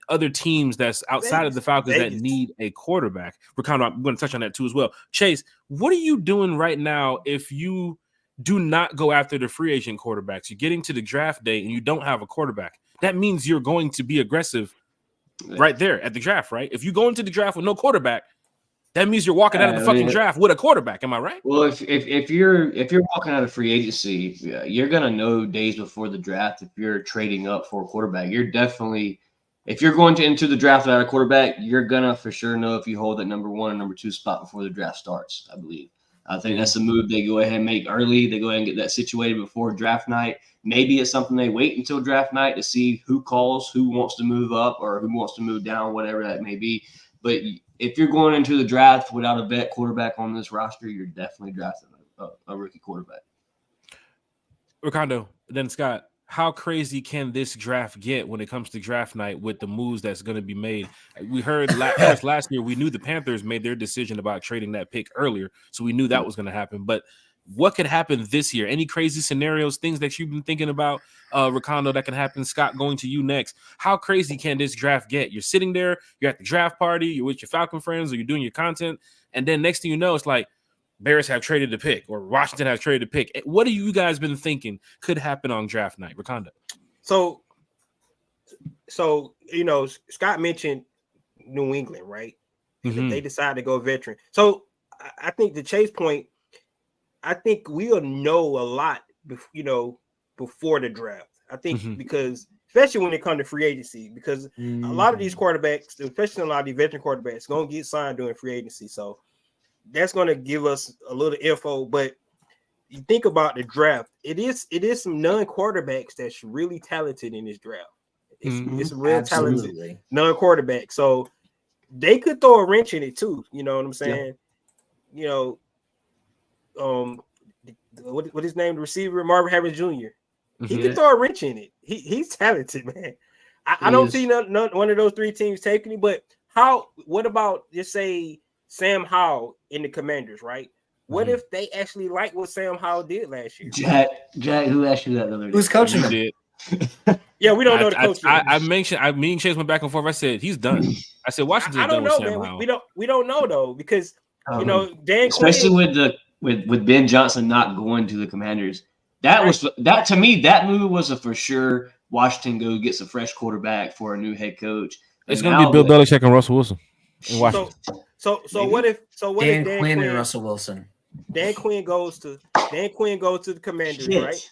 other teams that's outside of the Falcons that need a quarterback. I'm going to touch on that too as well. Chase, what are you doing right now if you do not go after the free agent quarterbacks? You're getting to the draft day and you don't have a quarterback. That means you're going to be aggressive right there at the draft, right? If you go into the draft with no quarterback, that means you're walking out of the fucking draft with a quarterback. Am I right? Well, if you're walking out of free agency, you're gonna know days before the draft if you're trading up for a quarterback. You're definitely, if you're going to enter the draft without a quarterback, you're gonna for sure know if you hold that number 1 and number 2 spot before the draft starts. I believe. I think that's the move they go ahead and make early. They go ahead and get that situated before draft night. Maybe it's something they wait until draft night to see who calls, who wants to move up or who wants to move down, whatever that may be. But if you're going into the draft without a vet quarterback on this roster, you're definitely drafting a rookie quarterback. Ricardo, then Scott, how crazy can this draft get when it comes to draft night with the moves that's going to be made? We heard last year, we knew the Panthers made their decision about trading that pick earlier, so we knew that was going to happen. But what could happen this year? Any crazy scenarios, things that you've been thinking about, Ricondo, that can happen? Scott, going to you next. How crazy can this draft get? You're sitting there, you're at the draft party, you're with your Falcon friends, or you're doing your content, and then next thing you know, it's like Bears have traded the pick, or Washington has traded the pick. What have you guys been thinking could happen on draft night, Ricondo? So Scott mentioned New England, right? And they decided to go veteran. So I think the Chase point, I think we'll know a lot, before the draft. I think because, especially when it comes to free agency, because a lot of these quarterbacks, especially a lot of these veteran quarterbacks, going to get signed during free agency. So that's going to give us a little info. But you think about the draft, it is some non-quarterbacks that's really talented in this draft. It's a real talented non-quarterback. So they could throw a wrench in it too. You know what I'm saying? Yeah. What his name, the receiver, Marvin Harris Jr. He could throw a wrench in it. He's talented, man. I don't see none one of those 3 teams taking him. But what about, just say, Sam Howell in the Commanders, right? What if they actually like what Sam Howell did last year? Jack, who asked you that the other day? Who's coaching him? Did. Yeah, we don't know the coach. Me and Chase went back and forth. I said he's done. I said Washington's I don't know, man. We don't know though, because Dan, especially with Ben Johnson not going to the Commanders, that to me, that move was a for sure. Washington go gets a fresh quarterback for a new head coach. It's going to be Bill Belichick and Russell Wilson in Washington. So what if Dan Quinn and Russell Wilson? Dan Quinn goes to the Commanders, right?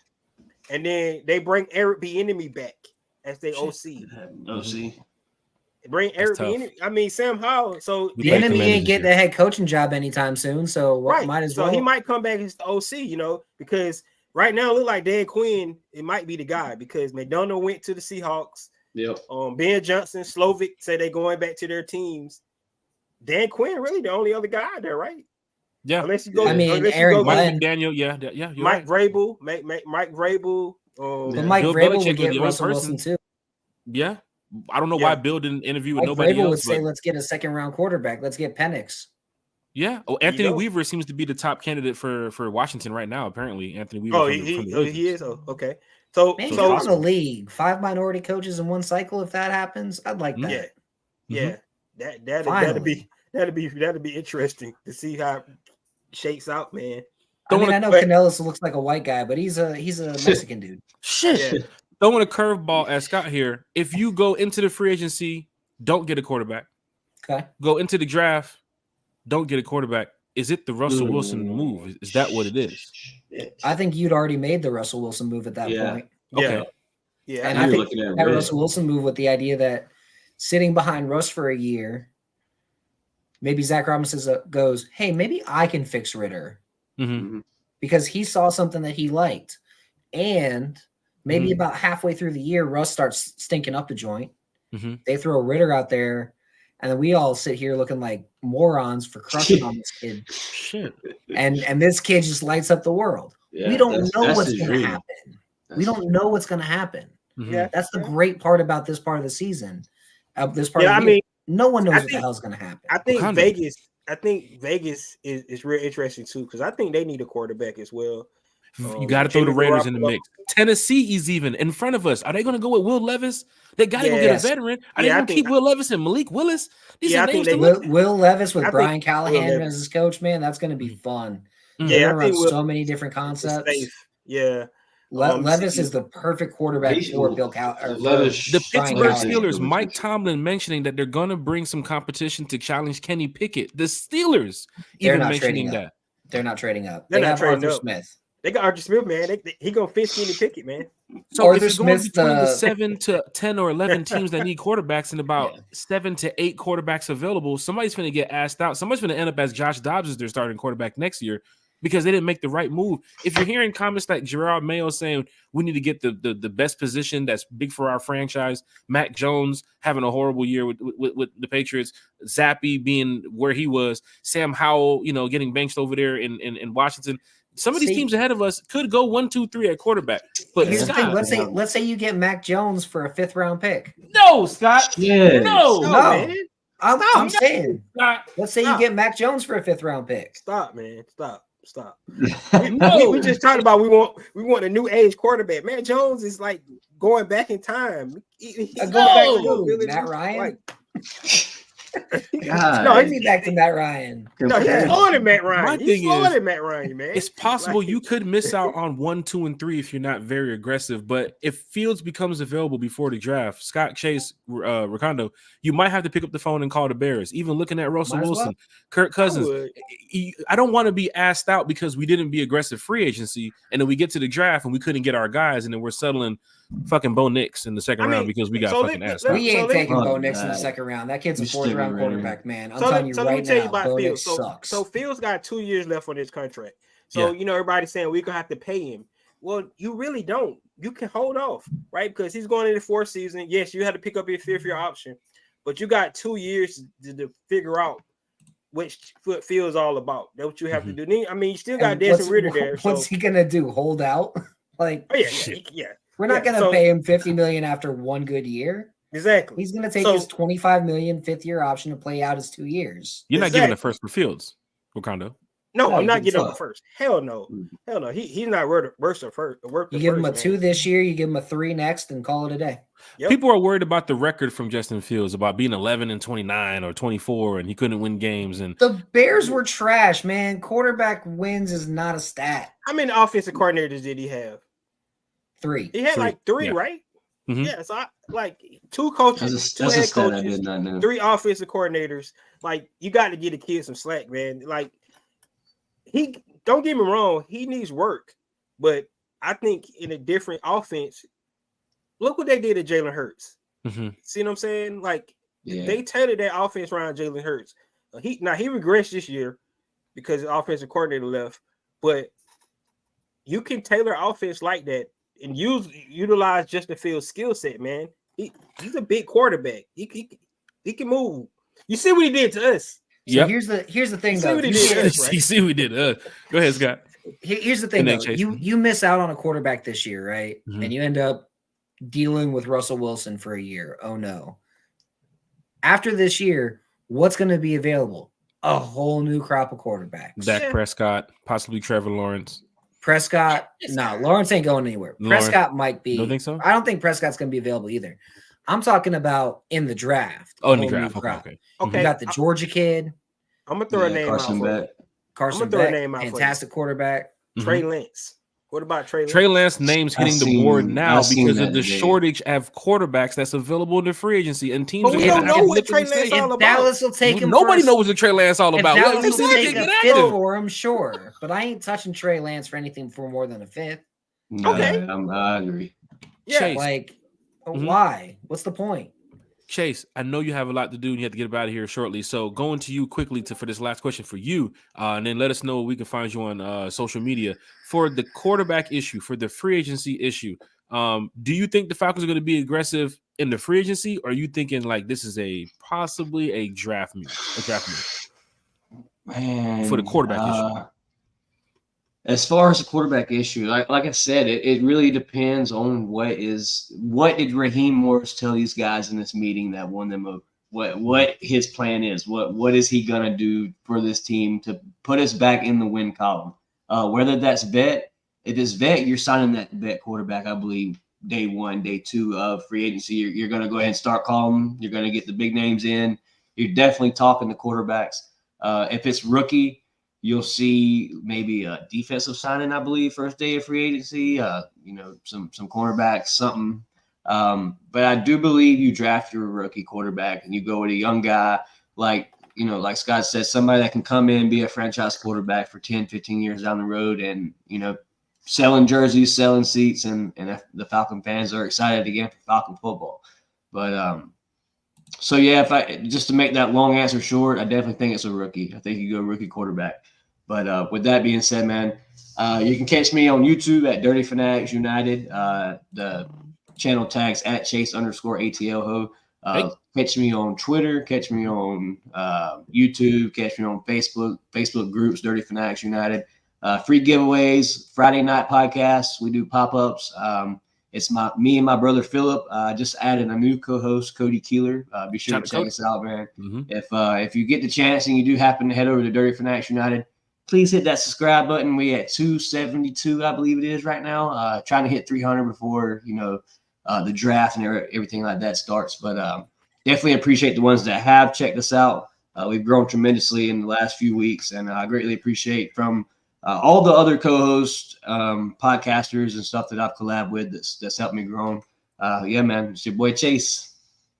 And then they bring Eric Bieniemy back as their OC. Bring Eric Bieniemy. I mean, Sam Howell. So Bieniemy ain't getting the head coaching job anytime soon. So might as well. So he might come back as the OC, because right now it looks like Dan Quinn, it might be the guy, because McDonough went to the Seahawks. Yep. Ben Johnson, Slovic say they're going back to their teams. Dan Quinn really the only other guy out there, right? Yeah. Unless you go, Aaron Glenn, Daniel, Mike Vrabel, Mike Vrabel. But Mike Vrabel would get Russell Wilson too. Yeah. I don't know why Bill didn't interview with Mike nobody Vrabel else. Would say, let's get a second-round quarterback. Let's get Penix. Yeah. Oh, Anthony Weaver seems to be the top candidate for Washington right now. Apparently, Anthony Weaver. Oh, he is. Oh, okay. So in the league, 5 minority coaches in one cycle. If that happens, I'd like that. Yeah. That'd be interesting to see how shakes out, man. I mean, I know Canellis looks like a white guy, but he's a Mexican dude. Shit. Yeah. Throwing a curveball at Scott here. If you go into the free agency, don't get a quarterback. Okay. Go into the draft, don't get a quarterback. Is it the Russell Wilson move? Is that what it is? I think you'd already made the Russell Wilson move at that point. Okay. Yeah. And I think that Russell Wilson move with the idea that sitting behind Russ for a year, maybe Zach Robinson goes, hey, maybe I can fix Ritter. Because he saw something that he liked. And maybe about halfway through the year, Russ starts stinking up the joint. They throw Ritter out there, and then we all sit here looking like morons for crushing on this kid. Shit. And this kid just lights up the world. Yeah, we don't know what's going to happen. We don't know what's going to happen. Yeah, that's the great part about this part of the season. This part I mean, no one knows what the hell's going to happen. I think Vegas is real interesting too, because I think they need a quarterback as well. You got to throw the Raiders in the mix. Tennessee is even in front of us. Are they going to go with Will Levis? They got to go get a veteran. Are they going to keep Will Levis and Malik Willis? These are names Will Levis with Brian Callahan as his coach, man, that's going to be fun. Yeah, I think so many different concepts. Yeah. Levis is the perfect quarterback for Bill Callahan. The Pittsburgh Steelers, Mike Tomlin mentioning that they're going to bring some competition to challenge Kenny Pickett. The Steelers even mentioning that. They're not trading up. They have trading Arthur up. Smith. They got Arthur Smith, man. He gonna fix Kenny Pickett, man. So Arthur if you're going Smith's between the 7 to 10 or 11 teams that need quarterbacks and about 7 to 8 quarterbacks available, somebody's going to get asked out. Somebody's going to end up as Josh Dobbs as their starting quarterback next year because they didn't make the right move. If you're hearing comments like Gerard Mayo saying we need to get the best position that's big for our franchise, Mac Jones having a horrible year with the Patriots, Zappy being where he was, Sam Howell, getting benched over there in Washington. Some of these teams ahead of us could go 1, 2, 3 at quarterback. But here's the thing. Let's say you get Mac Jones for a 5th round pick. No, Scott. Yes. No. Man. I'm saying. Scott. Let's say you get Mac Jones for a 5th round pick. Stop, man. Stop. We just talked about we want a new age quarterback. Mac Jones is like going back in time. Matt Ryan. No, he'd be back to Matt Ryan. No, he's slower than Matt Ryan. He's slower than Matt Ryan, man. It's possible you could miss out on 1, 2, and 3 if you're not very aggressive. But if Fields becomes available before the draft, Scott, Chase, Ricardo, you might have to pick up the phone and call the Bears. Even looking at Russell Wilson, Kirk Cousins. I don't want to be asked out because we didn't be aggressive free agency, and then we get to the draft and we couldn't get our guys, and then we're settling fucking Bo Nix in the second round because we got fucking asked out. We ain't taking Bo Nix in the second round. That kid's a 4th round quarterback, man. I'm telling you right now, Bo Nix sucks. So Fields got 2 years left on his contract. So, everybody's saying we're going to have to pay him. Well, you really don't. You can hold off, right? Because he's going into the 4th season. Yes, you had to pick up your 5th-year option, but you got 2 years to figure out which Fields all about. That's what you have to do. I mean, you still got Desmond Ritter there. What's he going to do? Hold out? Yeah. We're not going to pay him $50 million after 1 good year. Exactly. He's going to take his $25 million 5th-year option to play out his 2 years. You're not giving a first for Fields, Wakanda. No, I'm not getting him a first. Hell no. He's not worth a first. You give him a 2 this year, you give him a 3 next, and call it a day. Yep. People are worried about the record from Justin Fields about being 11-29 or 24, and he couldn't win games. And the Bears were trash, man. Quarterback wins is not a stat. How many offensive coordinators did he have? 3. He had like 3, right? Mm-hmm. Yeah, so 2 coaches, 2 head coaches, I did not know. 3 offensive coordinators. Like, you got to give the kid some slack, man. Like, he don't get me wrong, he needs work, but I think in a different offense, look what they did to Jalen Hurts. Mm-hmm. See what I'm saying? Like, they tailored that offense around Jalen Hurts. He regressed this year because the offensive coordinator left, but you can tailor offense like that and utilize Justin Fields' skill set, man. He's a big quarterback. He can move. You see what he did to us. So here's the thing, though. You see what we did. Go ahead, Scott. Here's the thing, though. You miss out on a quarterback this year, right? Mm-hmm. And you end up dealing with Russell Wilson for a year. Oh, no. After this year, what's going to be available? A whole new crop of quarterbacks. Dak Prescott, possibly Trevor Lawrence. Prescott, no, Lawrence ain't going anywhere. Prescott might be. Don't think so? I don't think Prescott's going to be available either. I'm talking about in the draft. Oh, in the draft. Okay. You got the Georgia kid. I'm gonna throw a name Carson out. Carson throw a Beck, name out for you. fantastic quarterback. Trey Lance. What about Trey Lance? Trey Lance names hitting the board now because of the today. shortage of quarterbacks that's available in the free agency, and teams But are we gonna don't have know to what nip Trey and Lance stay. all If about. Dallas will take him, Nobody for knows what Trey Lance all If about. Dallas will Exactly. take a Get fifth active. for him, sure, but I ain't touching Trey Lance for anything for more than a fifth. Okay. I agree. Yeah. Chase. Like, Mhm. why? What's the point? Chase, I know you have a lot to do and you have to get up out of here shortly. So going to you quickly for this last question for you, and then let us know where we can find you on social media for the quarterback issue, for the free agency issue. Do you think the Falcons are going to be aggressive in the free agency, or are you thinking like this is possibly a draft move? Man, For the quarterback issue. As far as the quarterback issue, like I said, it really depends on what did Raheem Morris tell these guys in this meeting that won them over? What his plan is? What is he gonna do for this team to put us back in the win column? Whether that's vet, if it's vet, you're signing that vet quarterback, I believe, day 1, day 2 of free agency. You're gonna go ahead and start calling. You're gonna get the big names in. You're definitely talking to quarterbacks. If it's rookie, you'll see maybe a defensive signing, I believe, first day of free agency. Some cornerbacks, something. But I do believe you draft your rookie quarterback and you go with a young guy like Scott said, somebody that can come in, be a franchise quarterback for 10, 15 years down the road, and selling jerseys, selling seats, and the Falcon fans are excited again for Falcon football. But so yeah, just to make that long answer short, I definitely think it's a rookie. I think you go rookie quarterback. But with that being said, man, you can catch me on YouTube at Dirty Fanatics United. The channel tags at Chase_ATL ho. Catch me on Twitter. Catch me on YouTube. Catch me on Facebook groups, Dirty Fanatics United. Free giveaways, Friday night podcasts. We do pop-ups. It's me and my brother Philip. Just added a new co-host, Cody Keeler. Be sure to check us out, man. Mm-hmm. If you get the chance and you do happen to head over to Dirty Fanatics United, please hit that subscribe button. We at 272, I believe it is right now. Trying to hit 300 before the draft and everything like that starts. But definitely appreciate the ones that have checked us out. We've grown tremendously in the last few weeks, and I greatly appreciate from all the other co-hosts, podcasters, and stuff that I've collabed with that's helped me grow. Yeah, man, it's your boy Chase.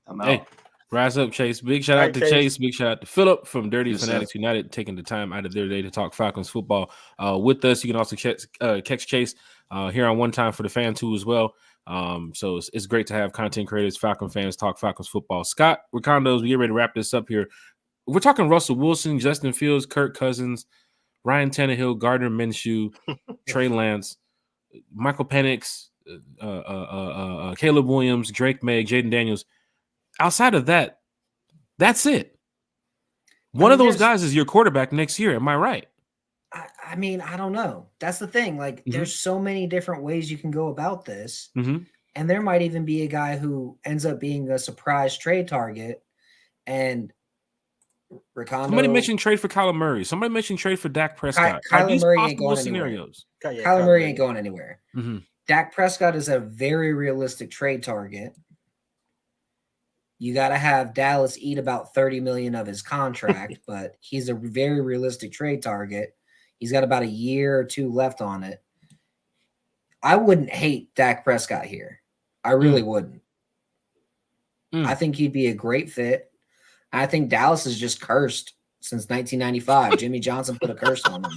I'm out. Hey, rise up, Chase. Big shout out to Chase. Big shout out to Philip from Dirty Fanatics United, taking the time out of their day to talk Falcons football with us. You can also catch Chase here on One Time for the Fan too as well. So it's great to have content creators, Falcon fans talk Falcons football. Scott Ricondos, we get ready to wrap this up here. We're talking Russell Wilson, Justin Fields, Kirk Cousins, Ryan Tannehill, Gardner Minshew, Trey Lance, Michael Penix, Caleb Williams, Drake May, Jaden Daniels. Outside of that, that's it. One of those guys is your quarterback next year. Am I right? I mean, I don't know. That's the thing. Like, there's so many different ways you can go about this. Mm-hmm. And there might even be a guy who ends up being a surprise trade target. And Ricondo, somebody mentioned trade for Kyler Murray. Somebody mentioned trade for Dak Prescott. Kyler Murray ain't going scenarios. Anywhere. Kyler Murray ain't going anywhere. Mm-hmm. Dak Prescott is a very realistic trade target. You got to have Dallas eat about $30 million of his contract, but he's a very realistic trade target. He's got about a year or two left on it. I wouldn't hate Dak Prescott here. I really wouldn't. I think he'd be a great fit. I think Dallas is just cursed since 1995. Jimmy Johnson put a curse on him.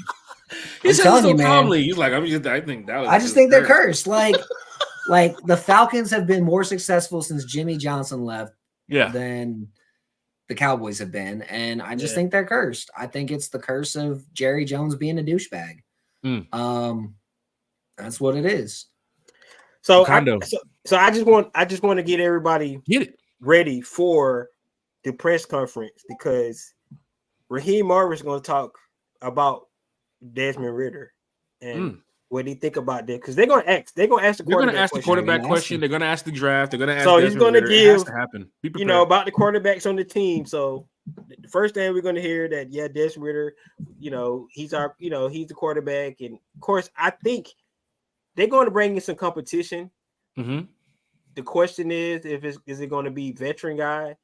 He's telling you, man. Calmly. He's like, I think Dallas. I just think they're cursed. Like the Falcons have been more successful since Jimmy Johnson left than the Cowboys have been. And I just think they're cursed. I think it's the curse of Jerry Jones being a douchebag. That's what it is. So I just want to get everybody ready for the press conference because Raheem Morris is going to talk about Desmond Ridder and what do you think about that? Because they're going to ask the quarterback question. They're going to ask the draft. They're going to ask. So he's going to give happen. About the quarterbacks on the team. So the first thing we're going to hear that Desmond Ridder, he's the quarterback, and of course I think they're going to bring in some competition. Mm-hmm. The question is is it going to be veteran guy?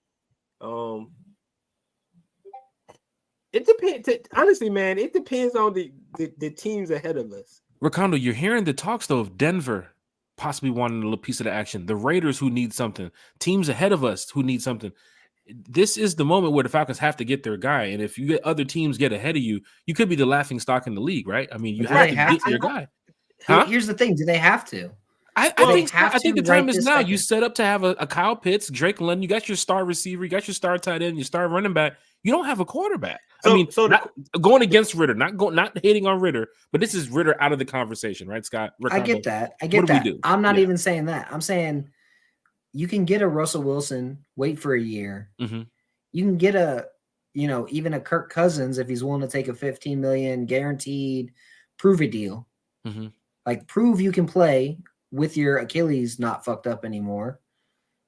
It depends. Honestly, man, it depends on the teams ahead of us. Ricardo, you're hearing the talks though of Denver possibly wanting a little piece of the action. The Raiders who need something. Teams ahead of us who need something. This is the moment where the Falcons have to get their guy. And if you get other teams get ahead of you, you could be the laughing stock in the league, right? I mean, you have to get your guy. Huh? Here's the thing: do they have to? I think the time is now. You set up to have a Kyle Pitts, Drake London. You got your star receiver. You got your star tight end. Your star running back. You don't have a quarterback. Going against Ritter, not hating on Ritter, but this is Ritter out of the conversation, right, Scott? Ricardo, I get that. What do we do? I'm not even saying that. I'm saying you can get a Russell Wilson, wait for a year. Mm-hmm. You can get even a Kirk Cousins if he's willing to take a $15 million guaranteed prove it deal. Mm-hmm. Like prove you can play with your Achilles not fucked up anymore.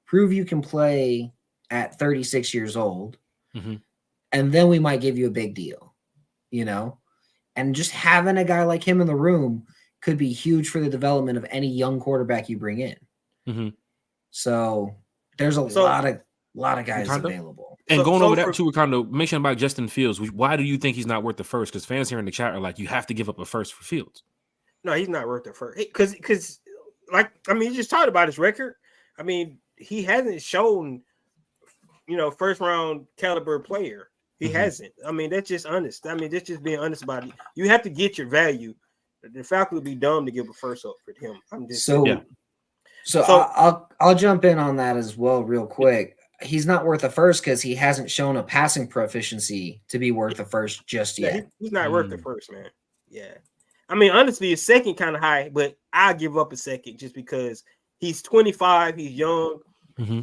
Prove you can play at 36 years old. Mm-hmm. And then we might give you a big deal, and just having a guy like him in the room could be huge for the development of any young quarterback you bring in. Mm-hmm. So there's a lot of guys available. And going over that too, Ricardo, mention about Justin Fields. Why do you think he's not worth the first? Because fans here in the chat are like, you have to give up a first for Fields. No, he's not worth the first. Because you just talked about his record. I mean, he hasn't shown, first round caliber player. He hasn't. I mean, that's just honest. I mean, that's just being honest about it. You have to get your value. The Falcons would be dumb to give a first up for him. I'm just I'll jump in on that as well, real quick. He's not worth the first because he hasn't shown a passing proficiency to be worth the first just yet. He's not worth the first, man. Yeah. I mean, honestly, a second kind of high, but I'll give up a second just because he's 25, he's young. Mm-hmm.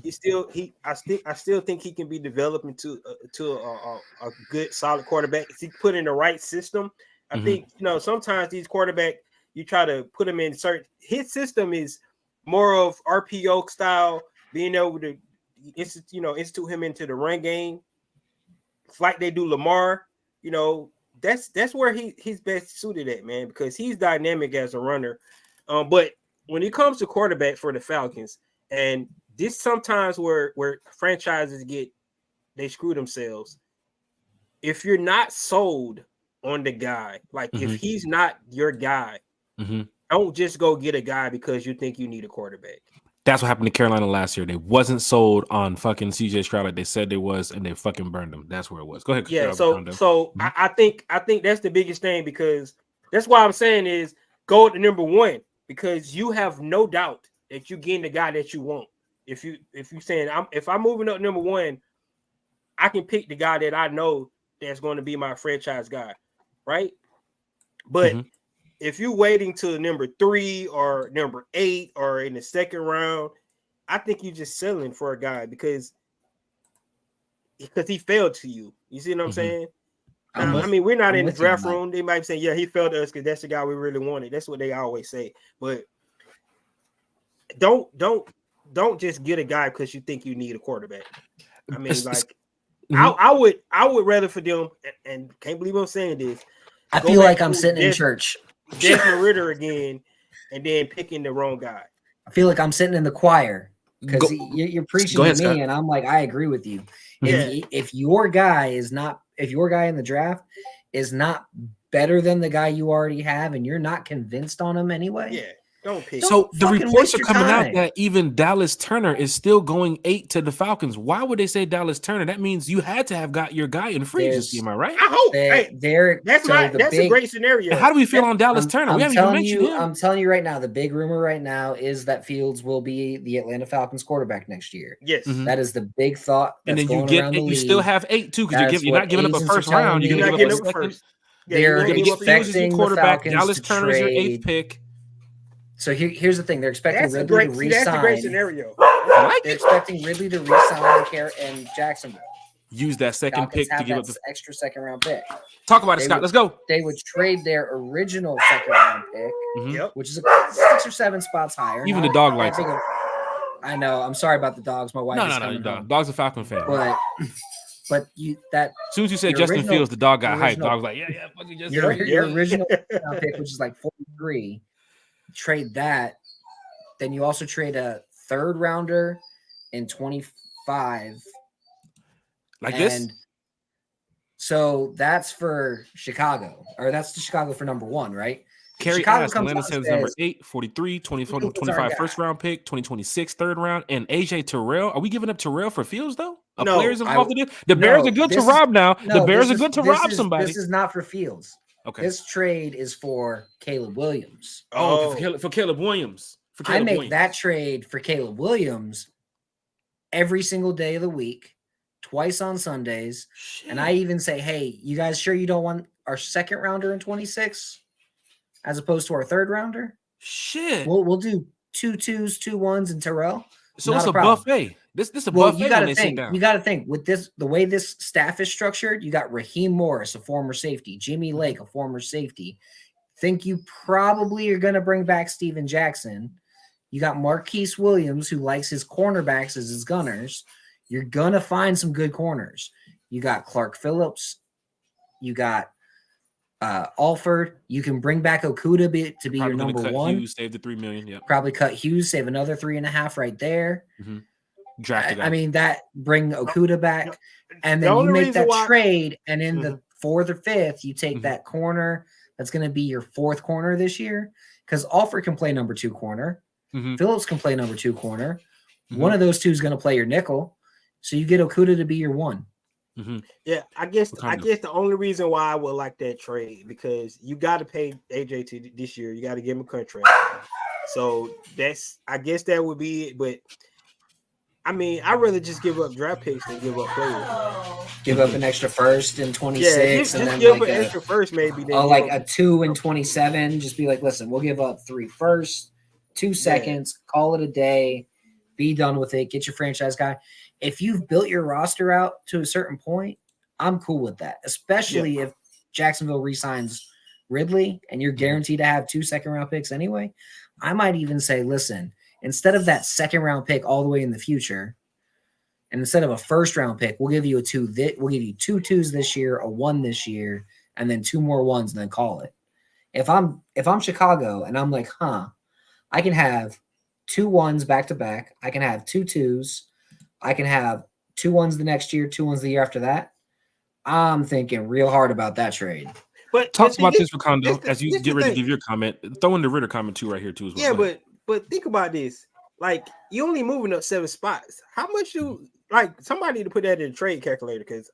I still think he can be developed into a good solid quarterback if he put in the right system. I think sometimes these quarterbacks you try to put him in certain. His system is more of RPO style, being able to institute him into the run game, like they do Lamar. That's where he's best suited at, man, because he's dynamic as a runner. But when it comes to quarterback for the Falcons, and this sometimes where franchises they screw themselves. If you're not sold on the guy, like if he's not your guy, don't just go get a guy because you think you need a quarterback. That's what happened to Carolina last year. They wasn't sold on fucking CJ Stroud like they said they was, and they fucking burned them. That's where it was. Go ahead. Yeah. I think that's the biggest thing, because that's why I'm saying is go to number one, because you have no doubt that you're getting the guy that you want. If you're saying if I'm moving up number one, I can pick the guy that I know that's going to be my franchise guy, right? But if you're waiting till number 3 or number 8 or in the second round, I think you're just selling for a guy because he failed to you. You see what I'm saying? I mean, we're not in the draft room. They might say, yeah, he failed to us because that's the guy we really wanted. That's what they always say. But don't just get a guy because you think you need a quarterback. I mean, I would rather for them, and can't believe I'm saying this. I feel like I'm sitting in church. Desmond Ritter again, and then picking the wrong guy. I feel like I'm sitting in the choir because you're preaching to me, Scott. And I'm like, I agree with you. Yeah. If your guy in the draft is not better than the guy you already have, and you're not convinced on him anyway, yeah. Don't pick. So the reports are coming out that even Dallas Turner is still going 8 to the Falcons. Why would they say Dallas Turner? That means you had to have got your guy in free agency. Am I right? I hope. That's a great scenario. How do we feel on Dallas Turner? We haven't even mentioned him. I'm telling you right now, the big rumor right now is that Fields will be the Atlanta Falcons quarterback next year. Yes, that is the big thought. And then you still have 8 too, because you're not giving up a first round. You're going to give up a second. They're expecting the Falcons Dallas Turner is your 8th pick. So here's the thing: they're expecting Ridley to re-sign. That's a great scenario. They're expecting Ridley to re-sign in Jacksonville. Use that second pick to give up the extra second round pick. Talk about it, Scott. Let's go. They would trade their original second round pick, which is 6 or 7 spots higher. Even the dog likes it. I know. I'm sorry about the dogs. My wife is coming home. Dog's a Falcon fan. But as soon as you said Justin Fields, the dog got hyped. Dog was like, yeah, fuck you, Justin. Your original pick, which is like 43. Trade that, then you also trade a 3rd rounder in 25. Like this? So that's for Chicago, or that's the Chicago for number 1, right? Kerry Chicago asked, comes Atlanta out and sends number says, 8, 43, who's our 2025 guy? first round pick, 2026 third round, and AJ Terrell. Are we giving up Terrell for Fields though? Are No, players involved in this? The no, Bears are good to this is- rob now. The No, Bears this are is- good to this rob is- somebody. This is not for Fields. Okay. This trade is for Caleb Williams. For Caleb Williams. For I Caleb make Williams. that trade for Caleb Williams every single day of the week, twice on Sundays. Shit. And I even say, hey, you guys sure you don't want our second rounder in 26 as opposed to our third rounder? Shit. We'll do 2 2s, 2 1s, and Terrell. So Not it's a a problem. buffet. This a Well, buffet you got when to they sit think. down. You got to think with this, the way this staff is structured. You got Raheem Morris, a former safety, Jimmy Lake, a former safety. Think you probably are going to bring back Steven Jackson. You got Marquise Williams, who likes his cornerbacks as his gunners. You're going to find some good corners. You got Clark Phillips. You got Alford. You can bring back Okuda to be Probably your gonna number cut 1. Hughes, save the $3 million. Yep. Probably cut Hughes, save another 3.5 right there. Draft a guy. I mean, that bring Okuda back, and The then you only make reason that why- trade, and in the 4th or 5th, you take Mhm. that corner that's going to be your 4th corner this year, because Alford can play number 2 corner, Mhm. Phillips can play number 2 corner. Mhm. One of those two is going to play your nickel, so you get Okuda to be your 1. Yeah, I guess Wakanda. the only reason why I would like that trade, because you got to pay AJ to this year. You got to give him a contract. So I guess that would be it. But I mean, I'd rather just give up draft picks than give up players. Give up an extra first in 26, Yeah, just and then give like an extra first maybe. Then like give a up- 2 and 27. Just be like, listen, we'll give up 3 firsts, 2 seconds, call it a day, be done with it, get your franchise guy. If you've built your roster out to a certain point, I'm cool with that, especially if Jacksonville re-signs Ridley and you're guaranteed to have 2 second-round picks anyway. I might even say, listen, instead of that second-round pick all the way in the future, and instead of a first-round pick, we'll give you a 2. We'll give you 2 2s this year, a 1 this year, and then 2 more 1s, and then call it. If I'm Chicago and I'm like, I can have 2 1s back to back. I can have 2 2s. I can have 2 1s the next year, 2 1s the year after that. I'm thinking real hard about that trade. But Talk see, about this, Wakanda, this as you the get ready to thing. give your comment. Throw in the Ritter comment too right here too as well. Yeah, Go ahead. but think about this. Like, you only moving up 7 spots. How much you like? Somebody need to put that in the trade calculator, because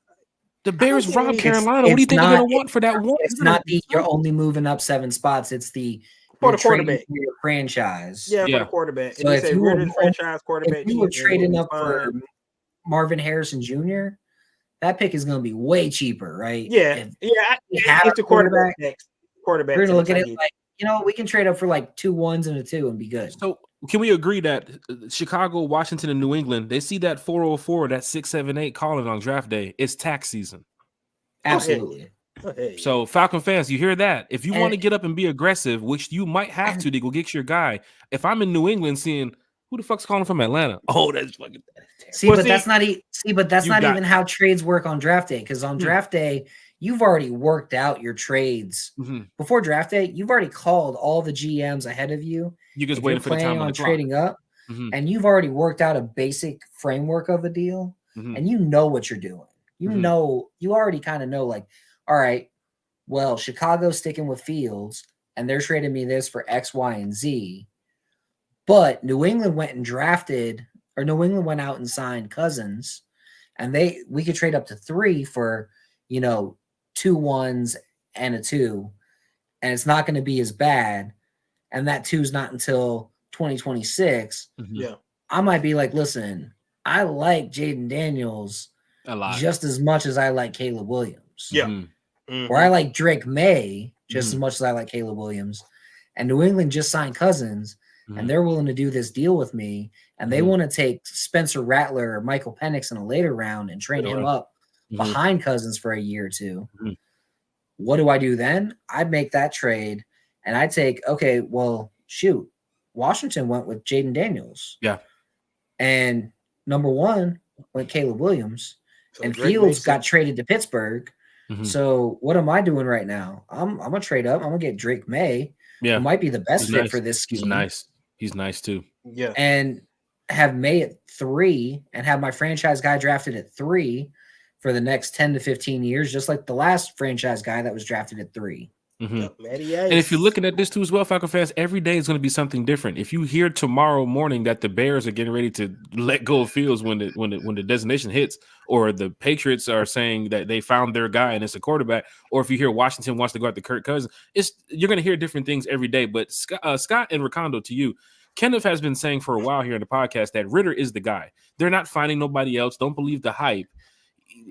The Bears think robbed it's- Carolina. What do you it's think they're not- going to want for that one? It's not you're only moving up 7 spots. It's the For you're the trading quarterback. for your franchise. Yeah, Yeah. for the quarterback. So And they if say you we're were- the franchise quarterback. If you were cheap, trading then up for Marvin Harrison Jr., that pick is going to be way cheaper, right? yeah, If we have it's a the quarterback. we're Quarterback. going to look to at the it target. like, we can trade up for like 2 1s and a 2 and be good. So can we agree that Chicago, Washington, and New England, they see that 404, that 678 calling on draft day? It's tax season. Absolutely. Oh, hey. So Falcon fans, you hear that? If you want to And- get up and be aggressive, which you might have to go get your guy. If I'm in New England seeing who the fuck's calling from Atlanta? Oh, that's fucking See, Well, but see- that's not You got- even how trades work on draft day. Because on draft day, you've already worked out your trades before draft day. You've already called all the GMs ahead of you. You just If waiting you're for the time planning on on the clock. trading up, Mhm. and you've already worked out a basic framework of a deal, Mhm. and you know what you're doing. You Mhm. know, you already kind of know, like, all right, well, Chicago's sticking with Fields, and they're trading me this for X, Y, and Z. But New England went out and signed Cousins, and we could trade up to 3 for 2 1s and a 2, and it's not going to be as bad. And that 2 is not until 2026. Yeah. I might be like, listen, I like Jaden Daniels A lot. just as much as I like Caleb Williams. Yeah. Mhm. Mhm. Or I like Drake May just Mhm. as much as I like Caleb Williams. And New England just signed Cousins, Mhm. and they're willing to do this deal with me. And they Mhm. want to take Spencer Rattler or Michael Penix in a later round and train Later him round. up Mhm. behind Cousins for a year or 2. Mhm. What do I do then? I'd make that trade, and I'd take, okay, well, shoot, Washington went with Jaden Daniels. Yeah. And number 1 went Caleb Williams. So And Drake Fields Mason- got traded to Pittsburgh. Mhm. So what am I doing right now? I'm gonna trade up. I'm gonna get Drake May, Yeah. who might be the best He's fit nice. for this scheme. He's nice. He's nice too. Yeah. And have May at 3 and have my franchise guy drafted at 3 for the next 10 to 15 years, just like the last franchise guy that was drafted at 3. And if you're looking at this too as well, Falcon fans, every day is going to be something different. If you hear tomorrow morning that the Bears are getting ready to let go of Fields when the designation hits, or the Patriots are saying that they found their guy and it's a quarterback, or if you hear Washington wants to go after Kirk Cousins, you're going to hear different things every day. But Scott and Ricondo, to you, Kenneth has been saying for a while here in the podcast that Ridder is the guy. They're not finding nobody else. Don't believe the hype.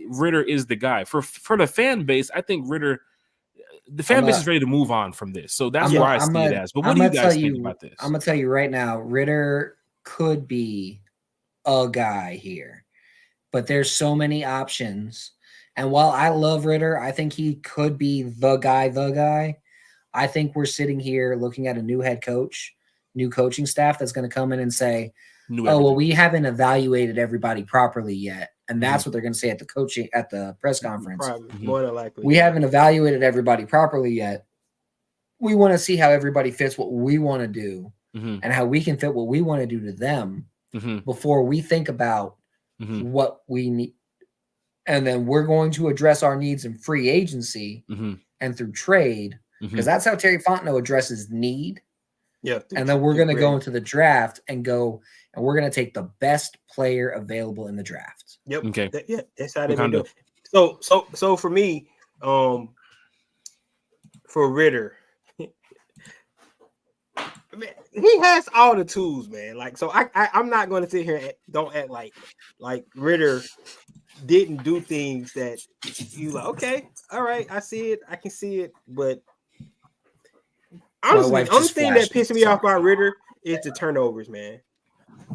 Ridder is the guy. For the fan base, I think Ridder. The fan base is ready to move on from this, so that's why I see it as. But what do you guys think about this? I'm gonna tell you right now, Ridder could be a guy here, but there's so many options. And while I love Ridder, I think he could be the guy. I think we're sitting here looking at a new head coach, new coaching staff that's going to come in and say, we haven't evaluated everybody properly yet. And that's what they're going to say at the press conference. Probably, more than likely. We haven't evaluated everybody properly yet. We want to see how everybody fits what we want to do and how we can fit what we want to do to them before we think about what we need. And then we're going to address our needs in free agency and through trade, because that's how Terry Fontenot addresses need. Yeah. And then we're going to go into the draft and we're going to take the best player available in the draft. Yep. Okay. That's how they do it. So for me, for Ridder, man, he has all the tools, man. Like, so I'm not going to sit here and don't act like Ridder didn't do things that you like. Okay, all right, I see it, I can see it, but honestly, the only thing that pissed me off about Ridder is the turnovers, man.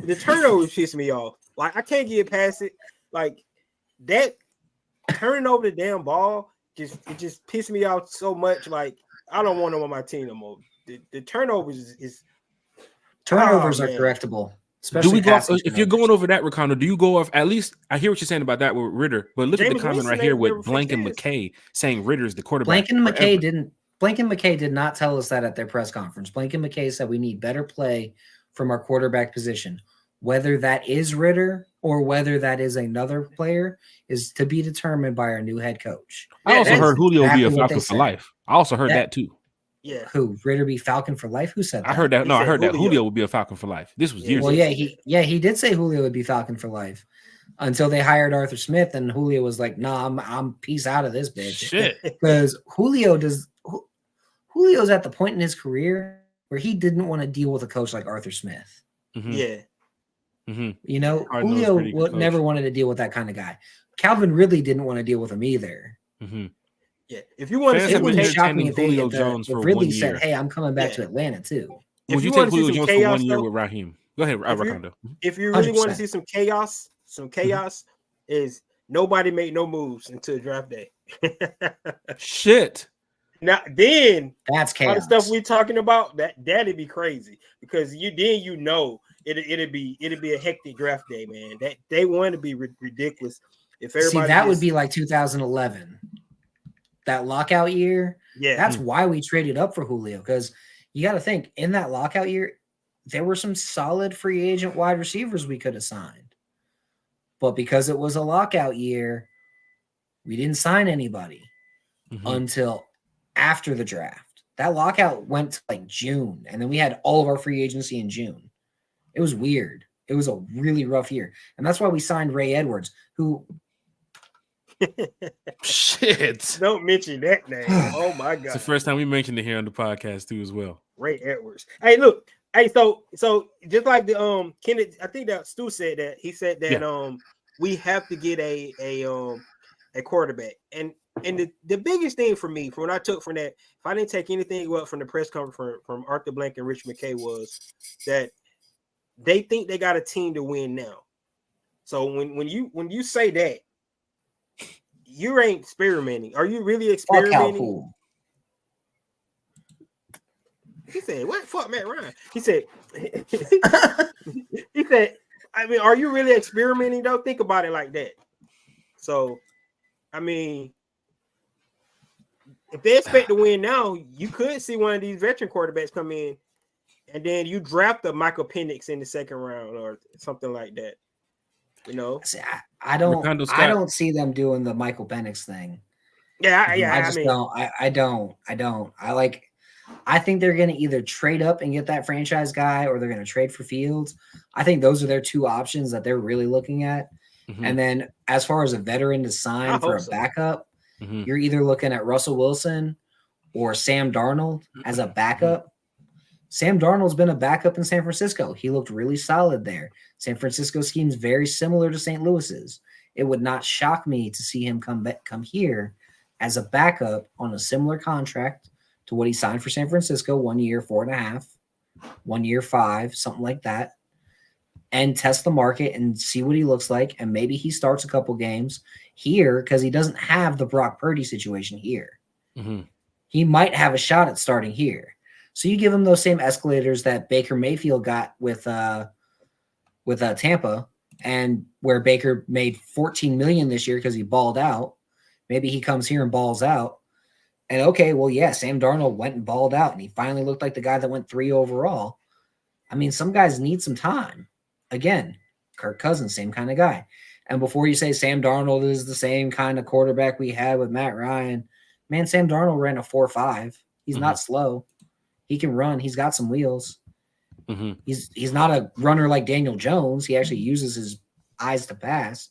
The turnovers piss me off. Like, I can't get past it. Like, that turning over the damn ball just pissed me off so much. Like, I don't want him on my team no more. The turnovers is turnovers are correctable. Do we go off, if you're going over that, Ricondo, do you go off at least? I hear what you're saying about that with Ridder, but look at the comment right here with Blank and McKay saying Ridder's the quarterback. Blank and McKay did not tell us that at their press conference. Blank and McKay said we need better play from our quarterback position. Whether that is Ridder or whether that is another player is to be determined by our new head coach. I also heard Julio be a Falcon for life. I also heard that too. Yeah. Who? Ridder be Falcon for life? Who said that? I heard that. No, I heard that Julio would be a Falcon for life. This was years ago. Well, he did say Julio would be Falcon for life until they hired Arthur Smith, and Julio was like, "Nah, I'm peace out of this bitch." Shit. Because Julio's at the point in his career where he didn't want to deal with a coach like Arthur Smith. Yeah. You know, Julio never wanted to deal with that kind of guy. Calvin Ridley didn't want to deal with him either. Yeah, if you want to see, it wouldn't shock me if Ridley said, "Hey, I'm coming back to Atlanta too." Would you take Julio Jones for 1 year with Raheem? Go ahead, Ricondo. If you really want to see some chaos, is nobody make no moves until draft day. Shit. Now then, that's chaos. All the stuff we talking about, that'd be crazy, because it'd be a hectic draft day, man. That day one to be ridiculous. If everybody would be like 2011. That lockout year, that's why we traded up for Julio, because you got to think in that lockout year, there were some solid free agent wide receivers we could have signed. But because it was a lockout year, we didn't sign anybody until after the draft. That lockout went to like June, and then we had all of our free agency in June. It was weird. It was a really rough year. And that's why we signed Ray Edwards, who shit. Don't mention that name. Oh my god. It's the first time we mentioned it here on the podcast too as well. Ray Edwards. Hey, look. Hey, so just like the Kenneth, I think that Stu said that. He said that we have to get a quarterback. And the biggest thing for me, from what I took from that, if I didn't take anything well from the press conference from Arthur Blank and Rich McKay, was that they think they got a team to win now. So when you say that, you ain't experimenting. Are you really experimenting? He said, "What? Fuck Matt Ryan." He said, I mean, are you really experimenting? Don't think about it like that. So, I mean, if they expect to win now, you could see one of these veteran quarterbacks come in, and then you draft a Michael Penix in the second round or something like that. You know, See, I don't Ricardo I Scott. don't see them doing the Michael Penix thing. yeah, Mhm. I just don't. I don't. I think they're going to either trade up and get that franchise guy, or they're going to trade for Fields. I think those are their two options that they're really looking at. Mhm. And then, as far as a veteran to I sign for hope a so. backup, Mhm. you're either looking at Russell Wilson or Sam Darnold as a backup. Sam Darnold's been a backup in San Francisco. He looked really solid there. San Francisco scheme's very similar to St. Louis's. It would not shock me to see him come here as a backup on a similar contract to what he signed for San Francisco, 1 year, 4.5, 1 year, 5, something like that, and test the market and see what he looks like. And maybe he starts a couple games here because he doesn't have the Brock Purdy situation here. Mhm. He might have a shot at starting here. So you give him those same escalators that Baker Mayfield got with Tampa, and where Baker made $14 million this year because he balled out. Maybe he comes here and balls out. And okay, well, yeah, Sam Darnold went and balled out, and he finally looked like the guy that went 3 overall. I mean, some guys need some time. Again, Kirk Cousins, same kind of guy. And before you say Sam Darnold is the same kind of quarterback we had with Matt Ryan, man, Sam Darnold ran a 4.5. He's not slow. He can run. He's got some wheels. Mhm. He's not a runner like Daniel Jones. He actually uses his eyes to pass,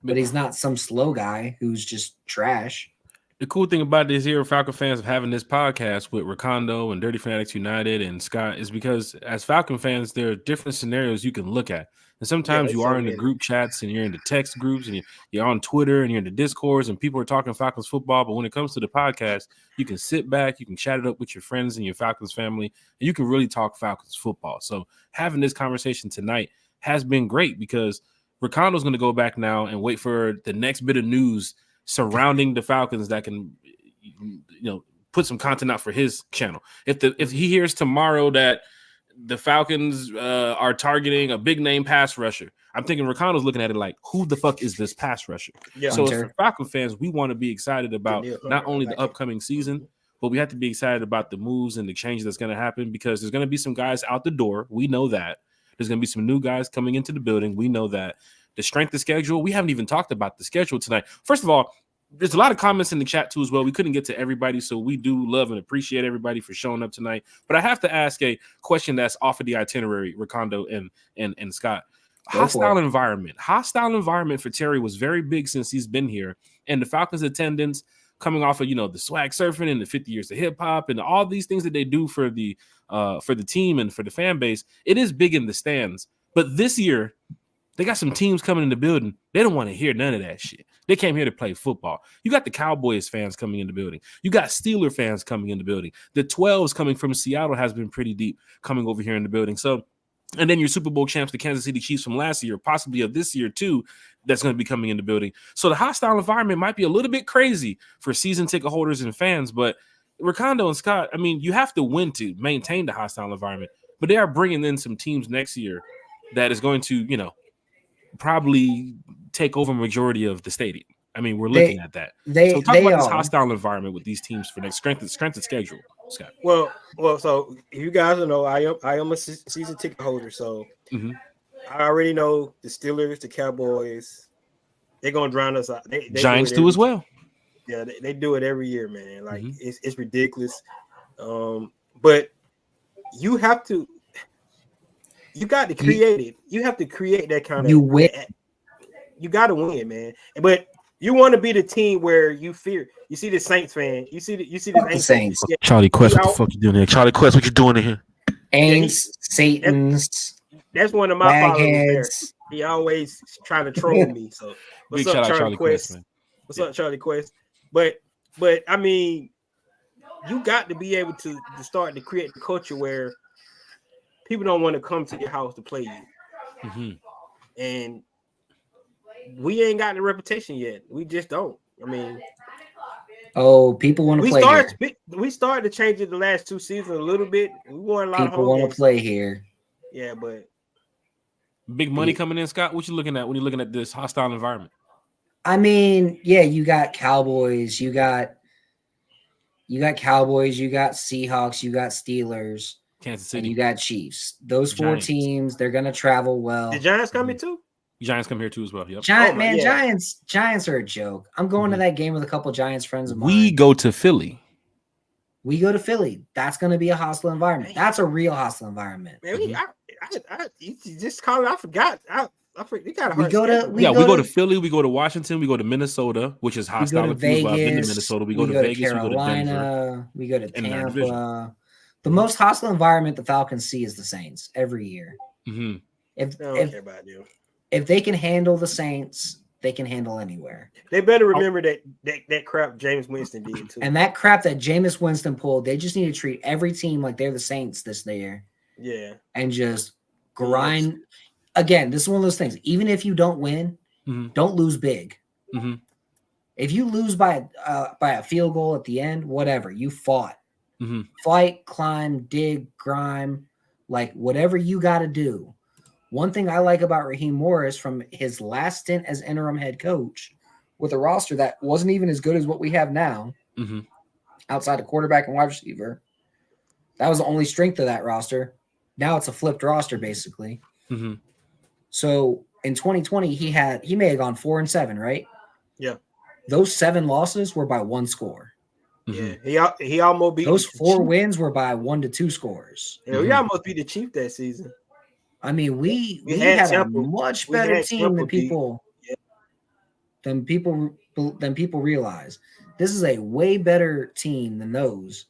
but he's not some slow guy who's just trash. The cool thing about this here, Falcon fans, of having this podcast with Ricondo and Dirty Fanatics United and Scott, is because as Falcon fans, there are different scenarios you can look at. And sometimes you are in the group chats and you're in the text groups and you're on Twitter and you're in the Discords and people are talking Falcons football. But when it comes to the podcast, you can sit back, you can chat it up with your friends and your Falcons family, and you can really talk Falcons football. So having this conversation tonight has been great because Ricondo's going to go back now and wait for the next bit of news surrounding the Falcons that can, put some content out for his channel. If he hears tomorrow that the Falcons are targeting a big name pass rusher, I'm thinking Ricondo's looking at it like, who the fuck is this pass rusher? Yeah. So for Falcon fans, we want to be excited about not only the upcoming season, but we have to be excited about the moves and the changes that's going to happen because there's going to be some guys out the door. We know that. There's going to be some new guys coming into the building. We know that. The strength of schedule, we haven't even talked about the schedule tonight. First of all, there's a lot of comments in the chat too as well. We couldn't get to everybody, so we do love and appreciate everybody for showing up tonight. But I have to ask a question that's off of the itinerary, Ricondo and Scott. Hostile environment for Terry was very big since he's been here, and the Falcons attendance coming off of the swag surfing and the 50 years of hip hop and all these things that they do for the team and for the fan base. It is big in the stands, but this year they got some teams coming in the building. They don't want to hear none of that shit. They came here to play football. You got the Cowboys fans coming in the building. You got Steeler fans coming in the building. The 12s coming from Seattle has been pretty deep coming over here in the building. So, and then your Super Bowl champs, the Kansas City Chiefs from last year, possibly of this year too, that's going to be coming in the building. So the hostile environment might be a little bit crazy for season ticket holders and fans. But Ricondo and Scott, I mean, you have to win to maintain the hostile environment. But they are bringing in some teams next year that is going to, probably take over majority of the stadium. I mean, we're looking at that. So talk about this hostile environment with these teams for next strength and schedule, Scott. Well, so you guys know I am a season ticket holder, so I already know the Steelers, the Cowboys, they're gonna drown us out. They Giants do as well. Yeah, they do it every year, man. Like it's ridiculous. But you got to create it. You have to create that kind of. You win. You got to win, man. But you want to be the team where you fear. You see the Saints fan. You see the Saints. Yeah. Charlie Quest, what the fuck you doing here? Charlie Quest, what you doing in here? Aints, Satans. That's one of my followers there. Bagheads. He always trying to troll me. So what's Big up, shout out Charlie Quest? man. What's up, Charlie Quest? But I mean, you got to be able to start to create the culture where people don't want to come to your house to play you. And we ain't got the reputation yet. We just don't. I mean, people want to play here. We started to change it the last 2 seasons a little bit. We won a lot of people want to play here. Yeah, but big money coming in, Scott. What you looking at when you're looking at this hostile environment? I mean, yeah, you got Cowboys, you got Cowboys, you got Seahawks, you got Steelers, Kansas City, and you got Chiefs. Those 4 teams, they're gonna travel well. The Giants coming too? Giants come here too as well. Yep. Giants are a joke. I'm going to that game with a couple Giants friends of mine. We go to Philly. That's going to be a hostile environment. That's a real hostile environment. Man, you just call it. I forgot. You got we go to Philly. We go to Washington. We go to Minnesota, which is hostile. We go to Vegas. I've been to Minnesota. We go to Vegas. Carolina. We go to Tampa. The most hostile environment the Falcons see is the Saints every year. Mm-hmm. If they can handle the Saints, they can handle anywhere. They better remember that crap Jameis Winston did too. And that crap that Jameis Winston pulled, they just need to treat every team like they're the Saints this year. Yeah. And just grind. Again, this is one of those things. Even if you don't win, don't lose big. Mm-hmm. If you lose by a field goal at the end, whatever, you fought. Mm-hmm. Fight, climb, dig, grime, like whatever you got to do. One thing I like about Raheem Morris from his last stint as interim head coach with a roster that wasn't even as good as what we have now, outside of quarterback and wide receiver, that was the only strength of that roster. Now it's a flipped roster, basically. Mm-hmm. So in 2020, he may have gone 4-7, right? Yeah. Those 7 losses were by 1 score. Yeah, he almost beat those 4 wins were by 1 to 2 scores. Yeah, we almost beat the Chiefs that season. I mean, we had a much better team than people realize. This is a way better team than those.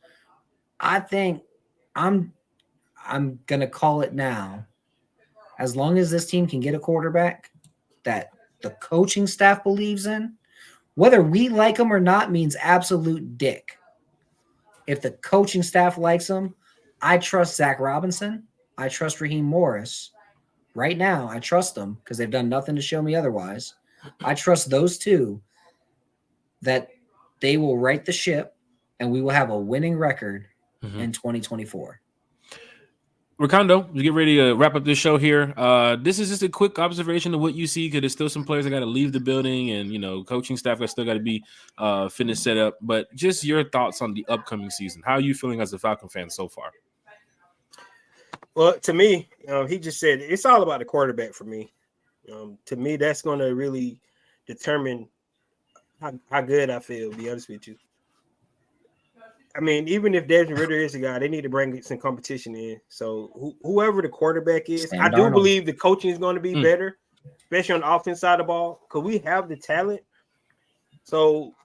I think I'm gonna call it now. As long as this team can get a quarterback that the coaching staff believes in, whether we like him or not means absolute dick. If the coaching staff likes him, I trust Zach Robinson. I trust Raheem Morris. Right now, I trust them because they've done nothing to show me otherwise. I trust those two that they will right the ship and we will have a winning record in 2024. Ricardo, we get ready to wrap up this show here. This is just a quick observation of what you see because there's still some players that got to leave the building and, coaching staff that still got to be finished set up. But just your thoughts on the upcoming season. How are you feeling as a Falcon fan so far? Well, to me, he just said it's all about the quarterback for me. To me, that's going to really determine how good I feel, to be honest with you. I mean, even if Desmond Ridder is a guy, they need to bring some competition in. So whoever the quarterback is, I do believe the coaching is going to be better, especially on the offense side of the ball, because we have the talent. So,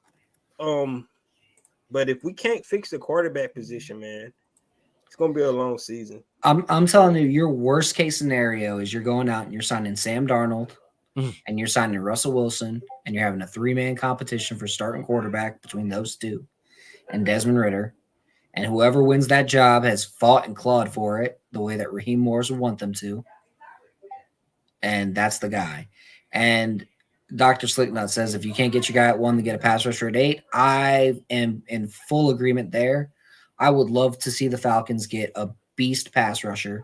but if we can't fix the quarterback position, man, it's going to be a long season. I'm telling you, your worst case scenario is you're going out and you're signing Sam Darnold and you're signing Russell Wilson and you're having a 3-man competition for starting quarterback between those two and Desmond Ridder. And whoever wins that job has fought and clawed for it the way that Raheem Morris would want them to. And that's the guy. And Dr. Slicknut says if you can't get your guy at 1 to get a pass rusher at 8, I am in full agreement there. I would love to see the Falcons get a beast pass rusher.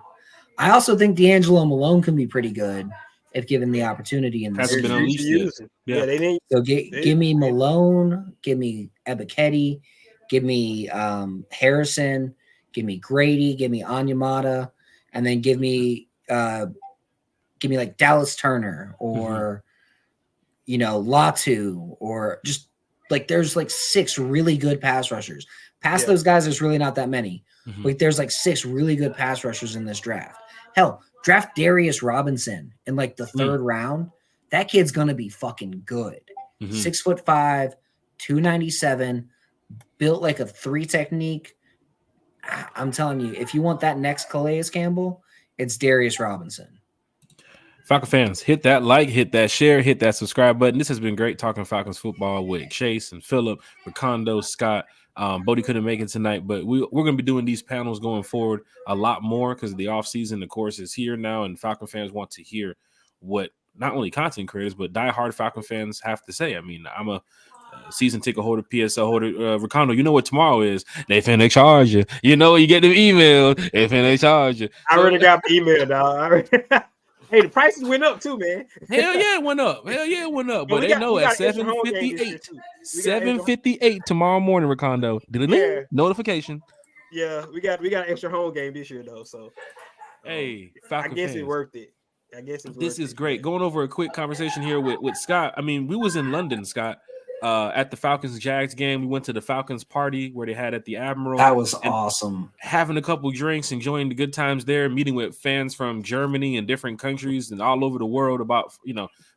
I also think D'Angelo Malone can be pretty good if given the opportunity in this. Hasn't been unleashed yet. They didn't. So give me Malone, give me Ebiketie, give me Harrison, give me Grady, give me Onyemata, and then give me like Dallas Turner or Latu, or just like there's like 6 really good pass rushers. Past those guys, there's really not that many. Like there's like 6 really good pass rushers in this draft. Hell, draft Darius Robinson in like the 3rd round. That kid's gonna be fucking good. 6'5", 297, built like a 3 technique. I'm telling you, if you want that next Calais Campbell, it's Darius Robinson. Falcon fans, hit that like, hit that share, hit that subscribe button. This has been great talking Falcons football with Chase and Phillip, Ricardo, Scott. Bodie couldn't make it tonight, but we're going to be doing these panels going forward a lot more because the offseason, of course, is here now, and Falcon fans want to hear what not only content creators, but diehard Falcon fans have to say. I mean, I'm a season ticket holder, PSL holder. Ricardo, you know what tomorrow is. They finna charge you. You know, you get them email. They finna charge you. I already got the email, dog. Hey, the prices went up too, man. Hell yeah, it went up. But they know at 7:58. 7:58 tomorrow morning, Ricardo. Yeah. Notification. Yeah, we got an extra home game this year though. So hey, I guess it's worth it. I guess it's This worth is it, great. but Going over a quick conversation here with Scott. I mean, we was in London, Scott, at the Falcons Jags game. We went to the Falcons party where they had at the Admiral. That was and awesome. having a couple drinks, enjoying the good times there, meeting with fans from Germany and different countries and all over the world about,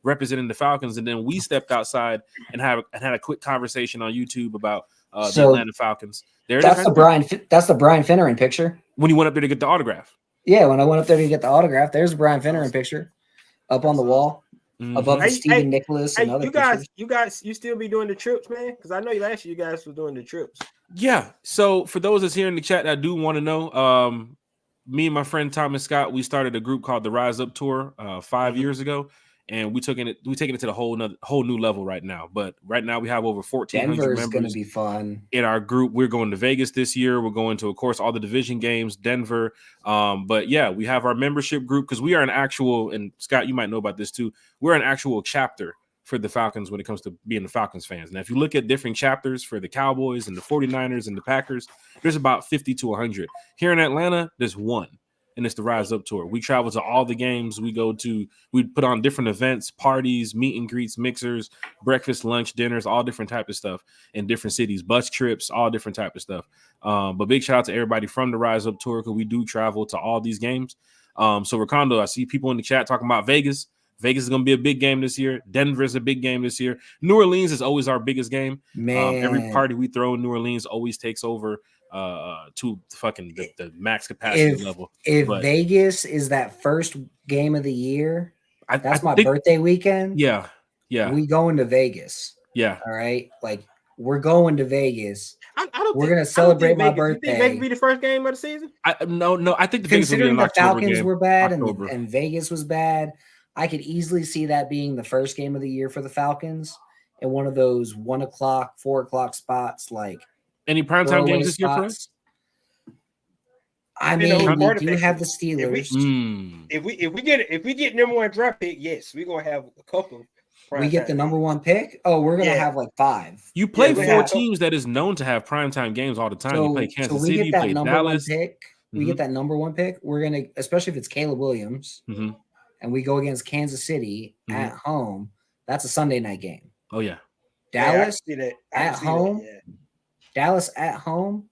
representing the Falcons. And then we stepped outside and had a quick conversation on YouTube about the So, Atlanta Falcons. That's the Brian Finneran picture. when you went up there to get the autograph. Yeah, when I went up there to get the autograph, there's a Brian Finneran picture up on the wall above the Stephen Nicholas and other pictures. You still be doing the trips, man? Because I know last year you guys were doing the trips. Yeah. So for those that's here in the chat, I do want to know. Me and my friend Thomas Scott, we started a group called the Rise Up Tour 5 years ago, and we're taking it to the whole new level right now. But right now we have over 1,400 Denver is members. going to be fun In our group. We're going to Vegas this year. We're going to, of course, all the division games, Denver. But yeah, we have our membership group because we are an actual, and Scott, you might know about this too. We're an actual chapter for the Falcons when it comes to being the Falcons fans. Now, if you look at different chapters for the Cowboys and the 49ers and the Packers, there's about 50 to 100. Here in Atlanta, there's one, and it's the Rise Up Tour. We travel to all the games. We put on different events, parties, meet and greets, mixers, breakfast, lunch, dinners, all different type of stuff in different cities, bus trips, all different type of stuff. But big shout out to everybody from the Rise Up Tour because we do travel to all these games. So Ricardo, I see people in the chat talking about Vegas. Vegas is going to be a big game this year. Denver is a big game this year. New Orleans is always our biggest game. Man. Every party we throw in New Orleans always takes over to fucking the max capacity level. If Vegas is that first game of the year, that's my birthday weekend. Yeah. We going to Vegas. Yeah. All right. Like we're going to Vegas. We're gonna celebrate my birthday. You think Vegas be the first game of the season? No. I think Considering the Falcons game. were bad and Vegas was bad, I could easily see that being the first game of the year for the Falcons in one of those 1 o'clock, 4 o'clock spots. Like any primetime games this year for us? I mean, we do have the Steelers. If we get number one draft pick, yes, we're gonna have a couple. We get the number one pick. Oh, we're gonna have like 5. You play 4 teams that is known to have primetime games all the time. You play Kansas City, you play Dallas. We get that number one pick. We're gonna, especially if it's Caleb Williams, and we go against Kansas City at home. That's a Sunday night game. Oh yeah, Dallas at home. Dallas at home,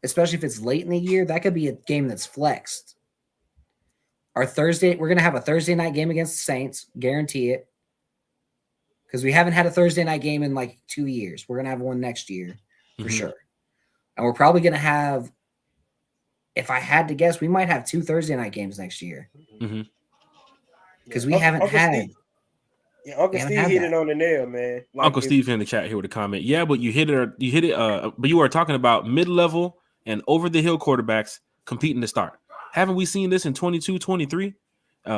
especially if it's late in the year, that could be a game that's flexed. Our Thursday, we're gonna have a Thursday night game against the Saints, guarantee it. Because we haven't had a Thursday night game in like 2 years. We're going to have one next year for sure. And we're probably going to have, if I had to guess, we might have 2 Thursday night games next year. Because we haven't had. Uncle Steve hit it on the nail, man. Like Uncle Steve in the chat here with a comment. Yeah, but you hit it. But you are talking about mid-level and over-the-hill quarterbacks competing to start. Haven't we seen this in 22, 23?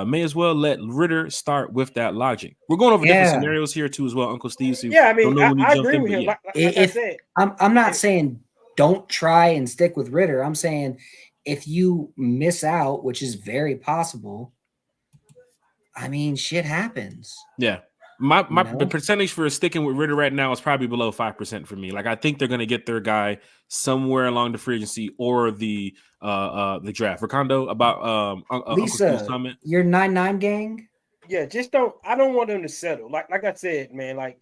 May as well let Ritter start with that logic. We're going over different scenarios here too as well, Uncle Steve. So I mean, I agree with him. Like I said, I'm not saying don't try and stick with Ritter. I'm saying if you miss out, which is very possible, I mean, shit happens. Yeah. The percentage for sticking with Ritter right now is probably below 5% for me. Like I think they're going to get their guy somewhere along the free agency or the draft. Ricardo, about Lisa, your 9-9 gang. Yeah, I don't want them to settle. Like I said, man. Like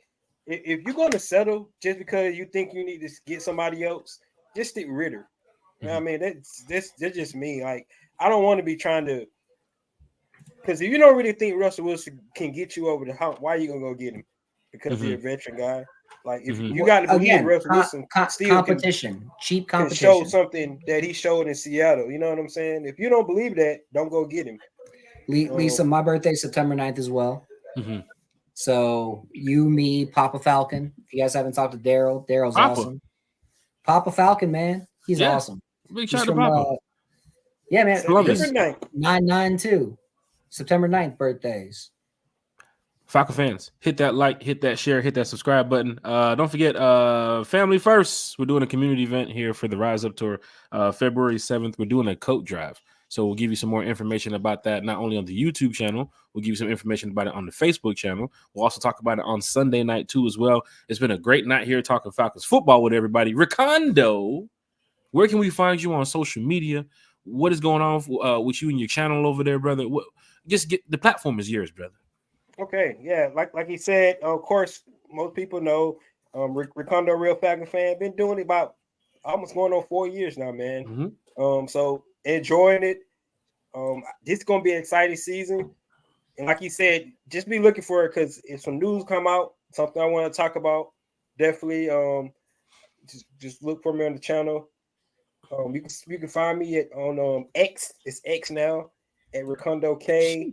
if you're going to settle just because you think you need to get somebody else, just stick Ritter. You know what I mean, that's just me. Like I don't want to be trying to. Because if you don't really think Russell Wilson can get you over the hump, why are you gonna go get him? Because he's a veteran guy. Like if you got to believe Russell Wilson, cheap competition, show something that he showed in Seattle. You know what I'm saying? If you don't believe that, don't go get him. Lisa, my birthday's September 9th as well. So you, me, Papa Falcon. If you guys haven't talked to Daryl's awesome. Papa Falcon, man, he's awesome. Big shout out to Papa. Yeah, man. 9-9 too. September 9th birthdays. Falcon fans, hit that like, hit that share, hit that subscribe button. Don't forget, Family First. We're doing a community event here for the Rise Up Tour, February 7th. We're doing a coat drive. So we'll give you some more information about that, not only on the YouTube channel, we'll give you some information about it on the Facebook channel. We'll also talk about it on Sunday night too as well. It's been a great night here talking Falcons football with everybody. Ricardo, where can we find you on social media? What is going on with you and your channel over there, brother? just get the platform is yours, brother. Okay, yeah, like he said, of course, most people know Ricondo, real Falcon fan, been doing it about almost going on 4 years now, man. So enjoying it. This is gonna be an exciting season, and like he said, just be looking for it because if some news come out, something I want to talk about, definitely just look for me on the channel. You can find me on X. It's X now at Ricondo K.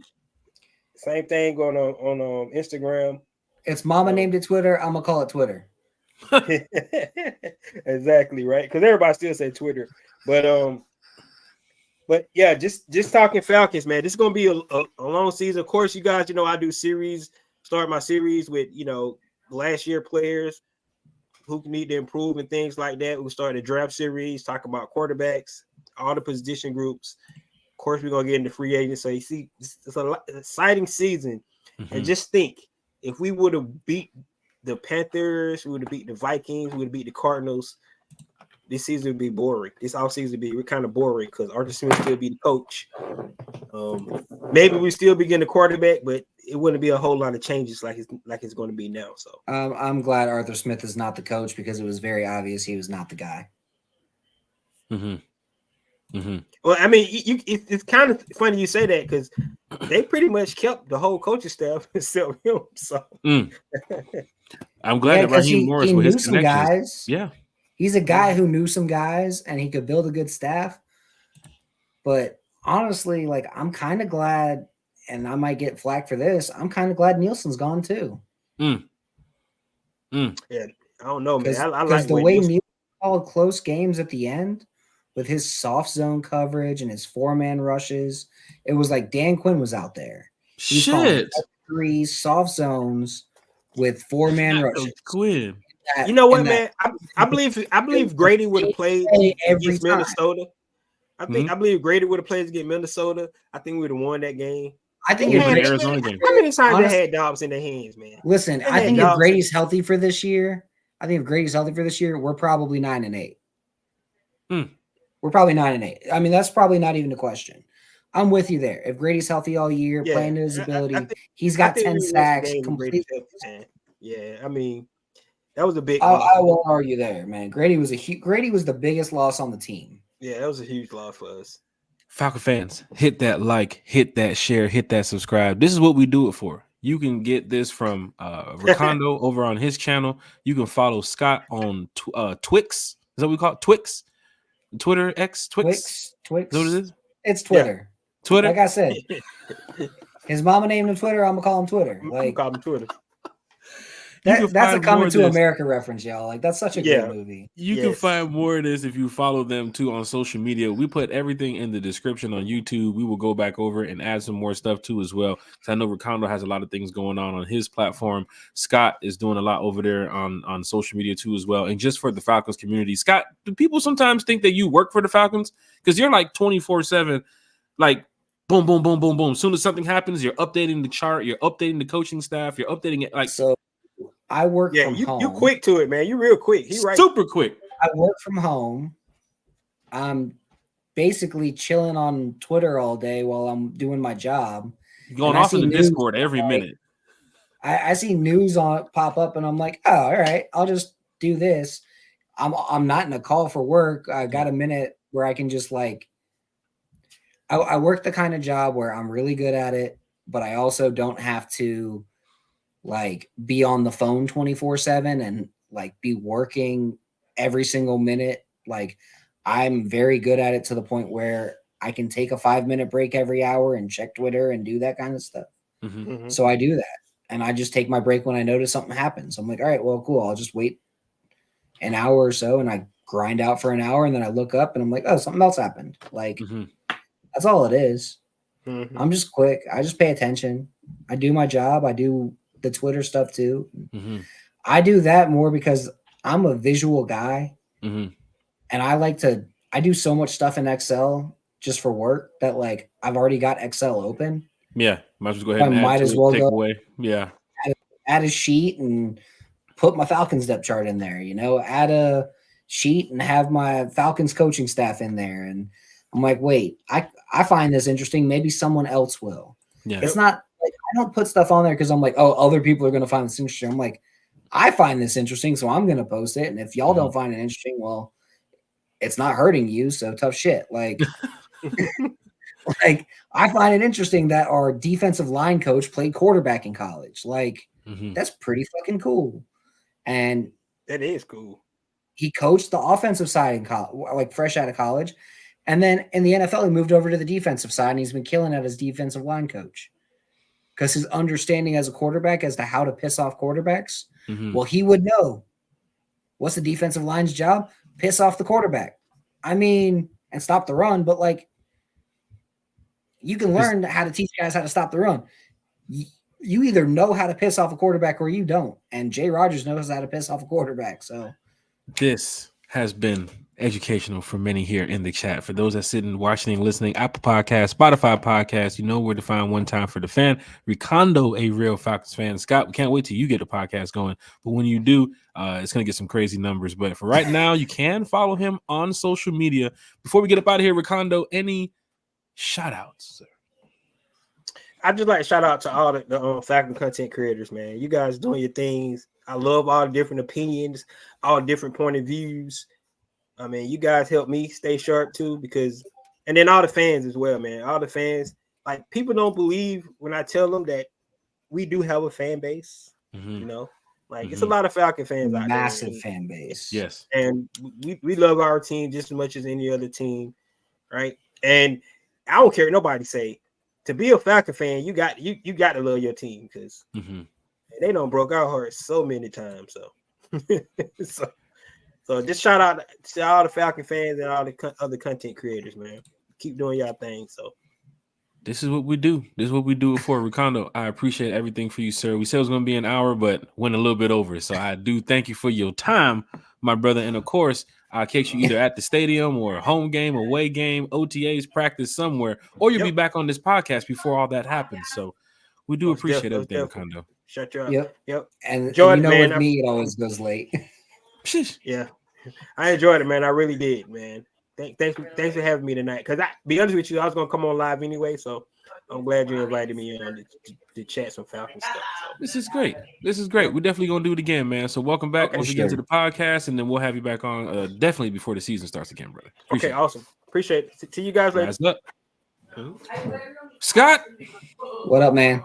Same thing on Instagram. It's Mama named it Twitter. I'm gonna call it Twitter. Exactly right, because everybody still say Twitter, but yeah, just talking Falcons, man. This is gonna be a long season. Of course, you guys, I do start my series with last year players who need to improve and things like that. We start a draft series, talk about quarterbacks, all the position groups. Of course, we're gonna get into free agents. So you see, it's an exciting season. And just think, if we would have beat the Panthers, we would have beat the Vikings, we would have beat the Cardinals, this season would be boring. This offseason would be kind of boring because Arthur Smith still be the coach. Maybe we still be getting the quarterback, but it wouldn't be a whole lot of changes like it's going to be now. So I'm glad Arthur Smith is not the coach because it was very obvious he was not the guy. Well, I mean, it's kind of funny you say that because they pretty much kept the whole coaching staff except him. So I'm glad that Raheem Morris with his connections. Guys. Yeah, he's a guy who knew some guys and he could build a good staff. But honestly, like I'm kind of glad, and I might get flack for this. I'm kind of glad Nielsen's gone too. Yeah, I don't know, man. I like the way Nielsen called close games at the end. With his soft zone coverage and his 4-man rushes, it was like Dan Quinn was out there. Shit, 3 soft zones with 4-man rushes. Quinn, you know what, man? I believe Grady would have played against Minnesota. I believe Grady would have played against Minnesota. I think we would have won that game. I think it was an Arizona game. How many times they had Dobbs in their hands, man? Listen, I think if Grady's healthy for this year, we're probably 9-8. We're probably 9-8. I mean, that's probably not even a question. I'm with you there. If Grady's healthy all year, playing to his ability, he's got 10 sacks. Completely. Yeah, I mean, that was a big. I won't argue there, man. Grady was the biggest loss on the team. Yeah, that was a huge loss for us. Falcon fans, hit that like, hit that share, hit that subscribe. This is what we do it for. You can get this from Ricondo over on his channel. You can follow Scott on Twix. Is that what we call it? Twix? Twitter, X, Twix. Is that what it is? It's Twitter. Yeah. Twitter? Like I said. His mama named him Twitter. I'm going to call him Twitter. I'm call him Twitter. That's a Coming to America reference, y'all. Like that's such a good movie. You can find more of this if you follow them too on social media. We put everything in the description on YouTube. We will go back over and add some more stuff too as well. Because I know Ricondo has a lot of things going on his platform. Scott is doing a lot over there on social media too as well. And just for the Falcons community, Scott, do people sometimes think that you work for the Falcons? Because you're like 24/7, like boom, boom, boom, boom, boom. As soon as something happens, you're updating the chart, you're updating the coaching staff, you're updating it like so. I work from home. You quick to it, man. You real quick. He right. Super quick. I work from home. I'm basically chilling on Twitter all day while I'm doing my job. You're going off in the Discord every minute. I see news pop up and I'm like, oh, all right, I'll just do this. I'm not in a call for work. I got a minute where I can just like I work the kind of job where I'm really good at it, but I also don't have to like be on the phone 24/7 and like be working every single minute. Like I'm very good at it to the point where I can take a 5-minute break every hour and check Twitter and do that kind of stuff. So I do that. And I just take my break when I notice something happens. I'm like, all right, well, cool. I'll just wait an hour or so and I grind out for an hour and then I look up and I'm like, oh, something else happened. Like that's all it is. I'm just quick. I just pay attention. I do my job. I do the Twitter stuff too. I do that more because I'm a visual guy and I do so much stuff in Excel just for work that like I've already got Excel open. Yeah. Might as well go ahead and might as well go away. Yeah. Add a sheet and put my Falcons depth chart in there, add a sheet and have my Falcons coaching staff in there. And I'm like, wait, I find this interesting. Maybe someone else will. Yeah. It's not like I don't put stuff on there because I'm like, oh, other people are going to find this interesting. I'm like, I find this interesting, so I'm going to post it. And if y'all don't find it interesting, well, it's not hurting you. So tough shit. Like, like I find it interesting that our defensive line coach played quarterback in college. Like, that's pretty fucking cool. And that is cool. He coached the offensive side in college, like fresh out of college. And then in the NFL, he moved over to the defensive side, and he's been killing it as defensive line coach. Because his understanding as a quarterback as to how to piss off quarterbacks, well, he would know. What's the defensive line's job? Piss off the quarterback. I mean, and stop the run, but like, you can learn how to teach guys how to stop the run. You either know how to piss off a quarterback or you don't. And Jay Rodgers knows how to piss off a quarterback. So this has been educational for many here in the chat. For those that sitting, watching, and listening, Apple Podcast, Spotify Podcast, you know where to find One Time for the Fan. Ricondo, a real Falcons fan. Scott, we can't wait till you get the podcast going. But when you do, it's going to get some crazy numbers. But for right now, you can follow him on social media. Before we get up out of here, Ricondo, any shout outs, sir? I'd just like to shout out to all the Falcon content creators, man. You guys doing your things. I love all the different opinions, all different point of views. I mean, you guys help me stay sharp too, and then all the fans as well, man. All the fans, like, people don't believe when I tell them that we do have a fan base. You know, like it's a lot of Falcon fans out there. Massive fan base. Yes. And we love our team just as much as any other team, right? And I don't care what nobody say. To be a Falcon fan, you got to love your team because they don't broke our hearts so many times. So, so just shout out to all the Falcon fans and all the other content creators, man. Keep doing y'all thing. So this is what we do. This is what we do it for. Ricondo, I appreciate everything for you, sir. We said it was going to be an hour, but went a little bit over. So I do thank you for your time, my brother. And of course, I'll catch you either at the stadium or a home game, away game, OTAs, practice somewhere, or you'll be back on this podcast before all that happens. So we do appreciate everything, Ricondo. Shut you up. Yep. And enjoyed you know, man, with me, it always goes late. Yeah, I enjoyed it, man. I really did, man. Thanks for having me tonight. Because I be honest with you, I was gonna come on live anyway, so I'm glad you invited me on to chat some Falcon stuff. So. This is great. We're definitely gonna do it again, man. So welcome back once again to the podcast, and then we'll have you back on definitely before the season starts again, brother. Appreciate it. Awesome. Appreciate it. See you guys later. Up. Scott, what up, man?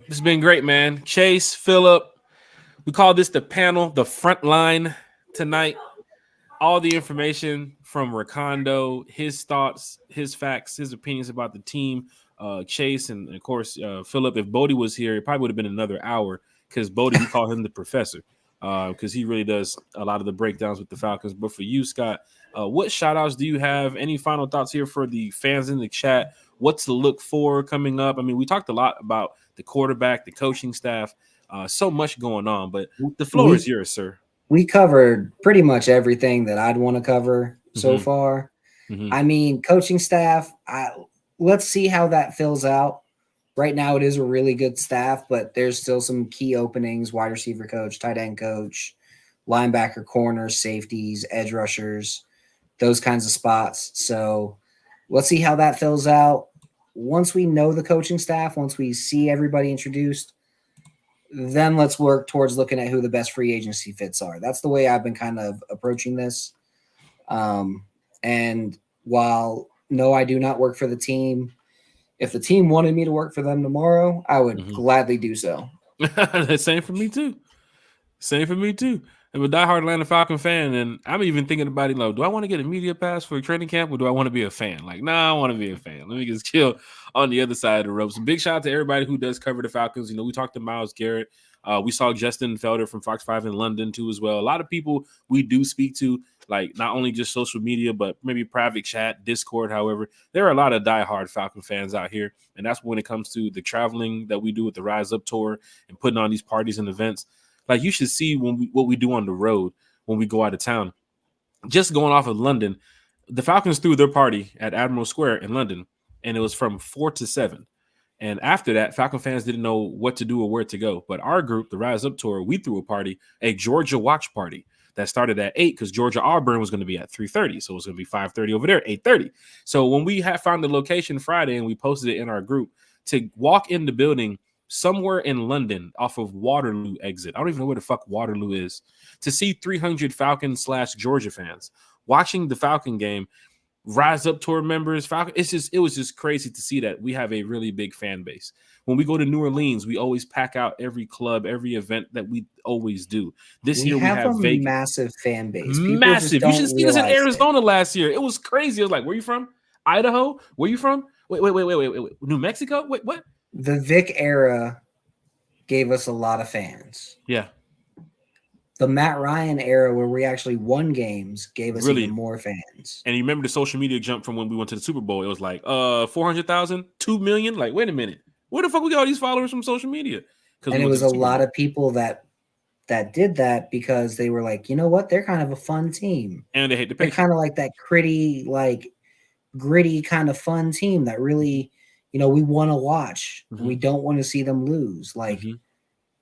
It's been great, man. Chase, Phillip, we call this the panel, the front line tonight. All the information from Ricondo, his thoughts, his facts, his opinions about the team. Chase and of course Phillip. If Bodie was here, it probably would have been another hour because Bodie, we call him the professor because he really does a lot of the breakdowns with the Falcons. But for you, Scott, what shout outs do you have? Any final thoughts here for the fans in the chat? What's to look for coming up? I mean, we talked a lot about the quarterback, the coaching staff, so much going on, but the floor is yours, sir. We covered pretty much everything that I'd want to cover so far. I mean, coaching staff, let's see how that fills out. Right now, it is a really good staff, but there's still some key openings: wide receiver coach, tight end coach, linebacker, corners, safeties, edge rushers, those kinds of spots. So let's see how that fills out. Once we know the coaching staff, once we see everybody introduced, then let's work towards looking at who the best free agency fits are. That's the way I've been kind of approaching this. And while no, I do not work for the team. If the team wanted me to work for them tomorrow, I would gladly do so. Same for me too. I'm a diehard Atlanta Falcon fan, and I'm even thinking about it like, do I want to get a media pass for a training camp, or do I want to be a fan? Like, nah, I want to be a fan. Let me just chill on the other side of the ropes. Big shout out to everybody who does cover the Falcons. You know, we talked to Myles Garrett. We saw Justin Felder from Fox 5 in London too as well. A lot of people we do speak to, like not only just social media, but maybe private chat, Discord. However, there are a lot of diehard Falcon fans out here, and that's when it comes to the traveling that we do with the Rise Up Tour and putting on these parties and events. Like you should see what we do on the road when we go out of town. Just going off of London, the Falcons threw their party at Admiral Square in London, and it was from 4 to 7. And after that, Falcon fans didn't know what to do or where to go. But our group, the Rise Up Tour, we threw a party, a Georgia watch party that started at 8 because Georgia Auburn was going to be at 3:30. So it was going to be 5:30 over there, 8:30. So when we found the location Friday and we posted it in our group, to walk in the building somewhere in London off of Waterloo exit. I don't even know where the fuck Waterloo is. To see 300 Falcons / Georgia fans watching the Falcon game, rise up tour members, Falcon. It was just crazy to see that we have a really big fan base. When we go to New Orleans, we always pack out every club, every event that we always do. This year we have a Vegas. Massive fan base. Massive. You should see this in Arizona last year. It was crazy. I was like, where you from? Idaho? Where you from? Wait. New Mexico? Wait, what? The Vic era gave us a lot of fans. Yeah. The Matt Ryan era, where we actually won games, gave us even more fans. And you remember the social media jump from when we went to the Super Bowl? It was like 400,000, 2 million. Like, wait a minute, where the fuck we got all these followers from social media? And it was a lot of people that did that because they were like, you know what, they're kind of a fun team, and they hate the pay. They're kind of like that gritty kind of fun team that really, we want to watch. Mm-hmm. We don't want to see them lose,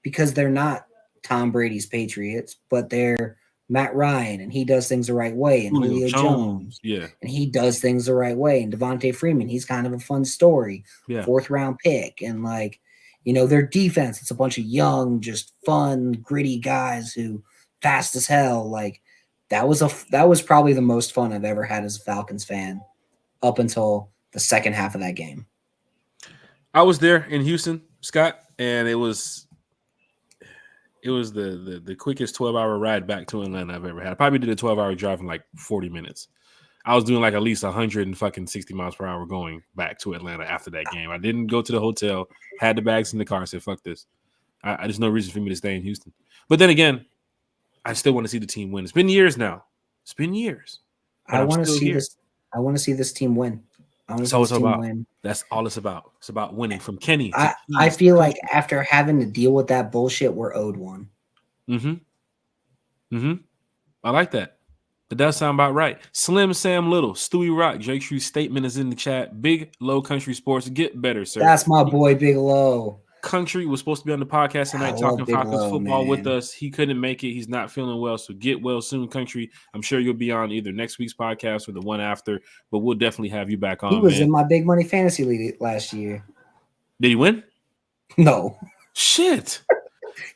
because they're not Tom Brady's Patriots, but they're Matt Ryan, and he does things the right way, and Julio Jones, and he does things the right way, and Devontae Freeman, he's kind of a fun story, 4th round pick, and their defense, it's a bunch of young, just fun, gritty guys who fast as hell. Like that was probably the most fun I've ever had as a Falcons fan up until the second half of that game. I was there in Houston, Scott, and it was the quickest 12-hour ride back to Atlanta I've ever had. I probably did a 12-hour drive in like 40 minutes. I was doing like at least 160 miles per hour going back to Atlanta after that game. I didn't go to the hotel, had the bags in the car, said, fuck this. There's no reason for me to stay in Houston. But then again, I still want to see the team win. It's been years now. It's been years. I want to see this. I want to see this team win. That's all it's about. That's all it's about. It's about winning from Kenny. I feel like after having to deal with that bullshit, we're owed one. I like that. That does sound about right. Slim Sam Little, Stewie Rock, Jake Shrew's statement is in the chat. Big Low Country Sports, get better, sir. That's my boy, Big Low. Country was supposed to be on the podcast tonight talking Falcons football with us. He couldn't make it. He's not feeling well, so get well soon, Country. I'm sure you'll be on either next week's podcast or the one after, but we'll definitely have you back on. He was in my Big Money Fantasy League last year. Did he win? No. Shit.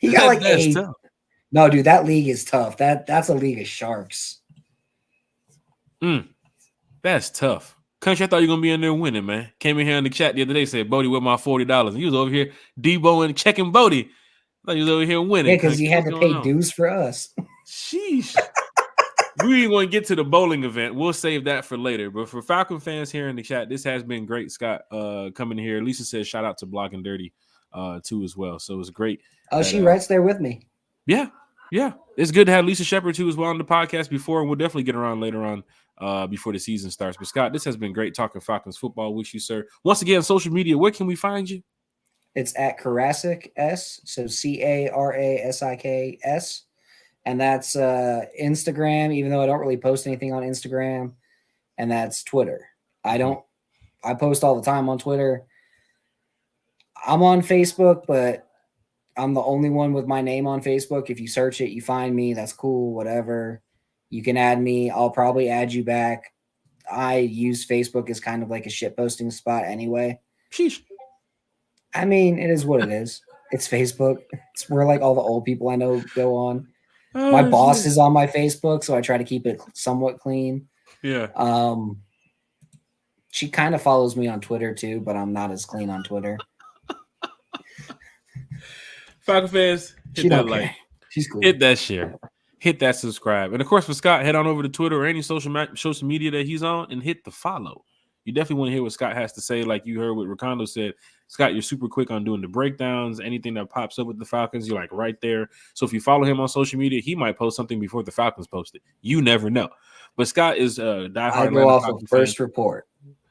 He got like 8. Tough. No, dude, that league is tough. That's a league of sharks. That's tough. Country, I thought you were going to be in there winning, man. Came in here in the chat the other day, said, Bodie, with my $40. And he was over here Debo and checking Bodie. I thought he was over here winning. Yeah, because you had to pay dues for us. Sheesh. We ain't going to get to the bowling event. We'll save that for later. But for Falcon fans here in the chat, this has been great, Scott, coming here. Lisa says shout out to Block and Dirty, too, as well. So it was great. Oh, she writes there with me. Yeah. It's good to have Lisa Shepard, too, as well on the podcast before. And we'll definitely get her on later on. Before the season starts. But Scott, this has been great talking Falcons football with you, sir. Once again, social media, where can we find you? It's at Karasik S, so CARASIKS, and that's Instagram, even though I don't really post anything on Instagram, and that's Twitter. I post all the time on Twitter. I'm on Facebook, but I'm the only one with my name on Facebook. If you search it, you find me. That's cool, whatever. You can add me. I'll probably add you back. I use Facebook as kind of like a shit posting spot anyway. Sheesh. I mean, it is what it is. It's Facebook. It's where like all the old people I know go on. My boss is on my Facebook, so I try to keep it somewhat clean. Yeah. She kind of follows me on Twitter too, but I'm not as clean on Twitter. Falcon fans, hit that like. She's cool. Hit that share. Hit that subscribe. And, of course, for Scott, head on over to Twitter or any social media that he's on and hit the follow. You definitely want to hear what Scott has to say. Like you heard what Ricondo said. Scott, you're super quick on doing the breakdowns. Anything that pops up with the Falcons, you're like right there. So if you follow him on social media, he might post something before the Falcons post it. You never know. But Scott is a diehard. I go off of first report.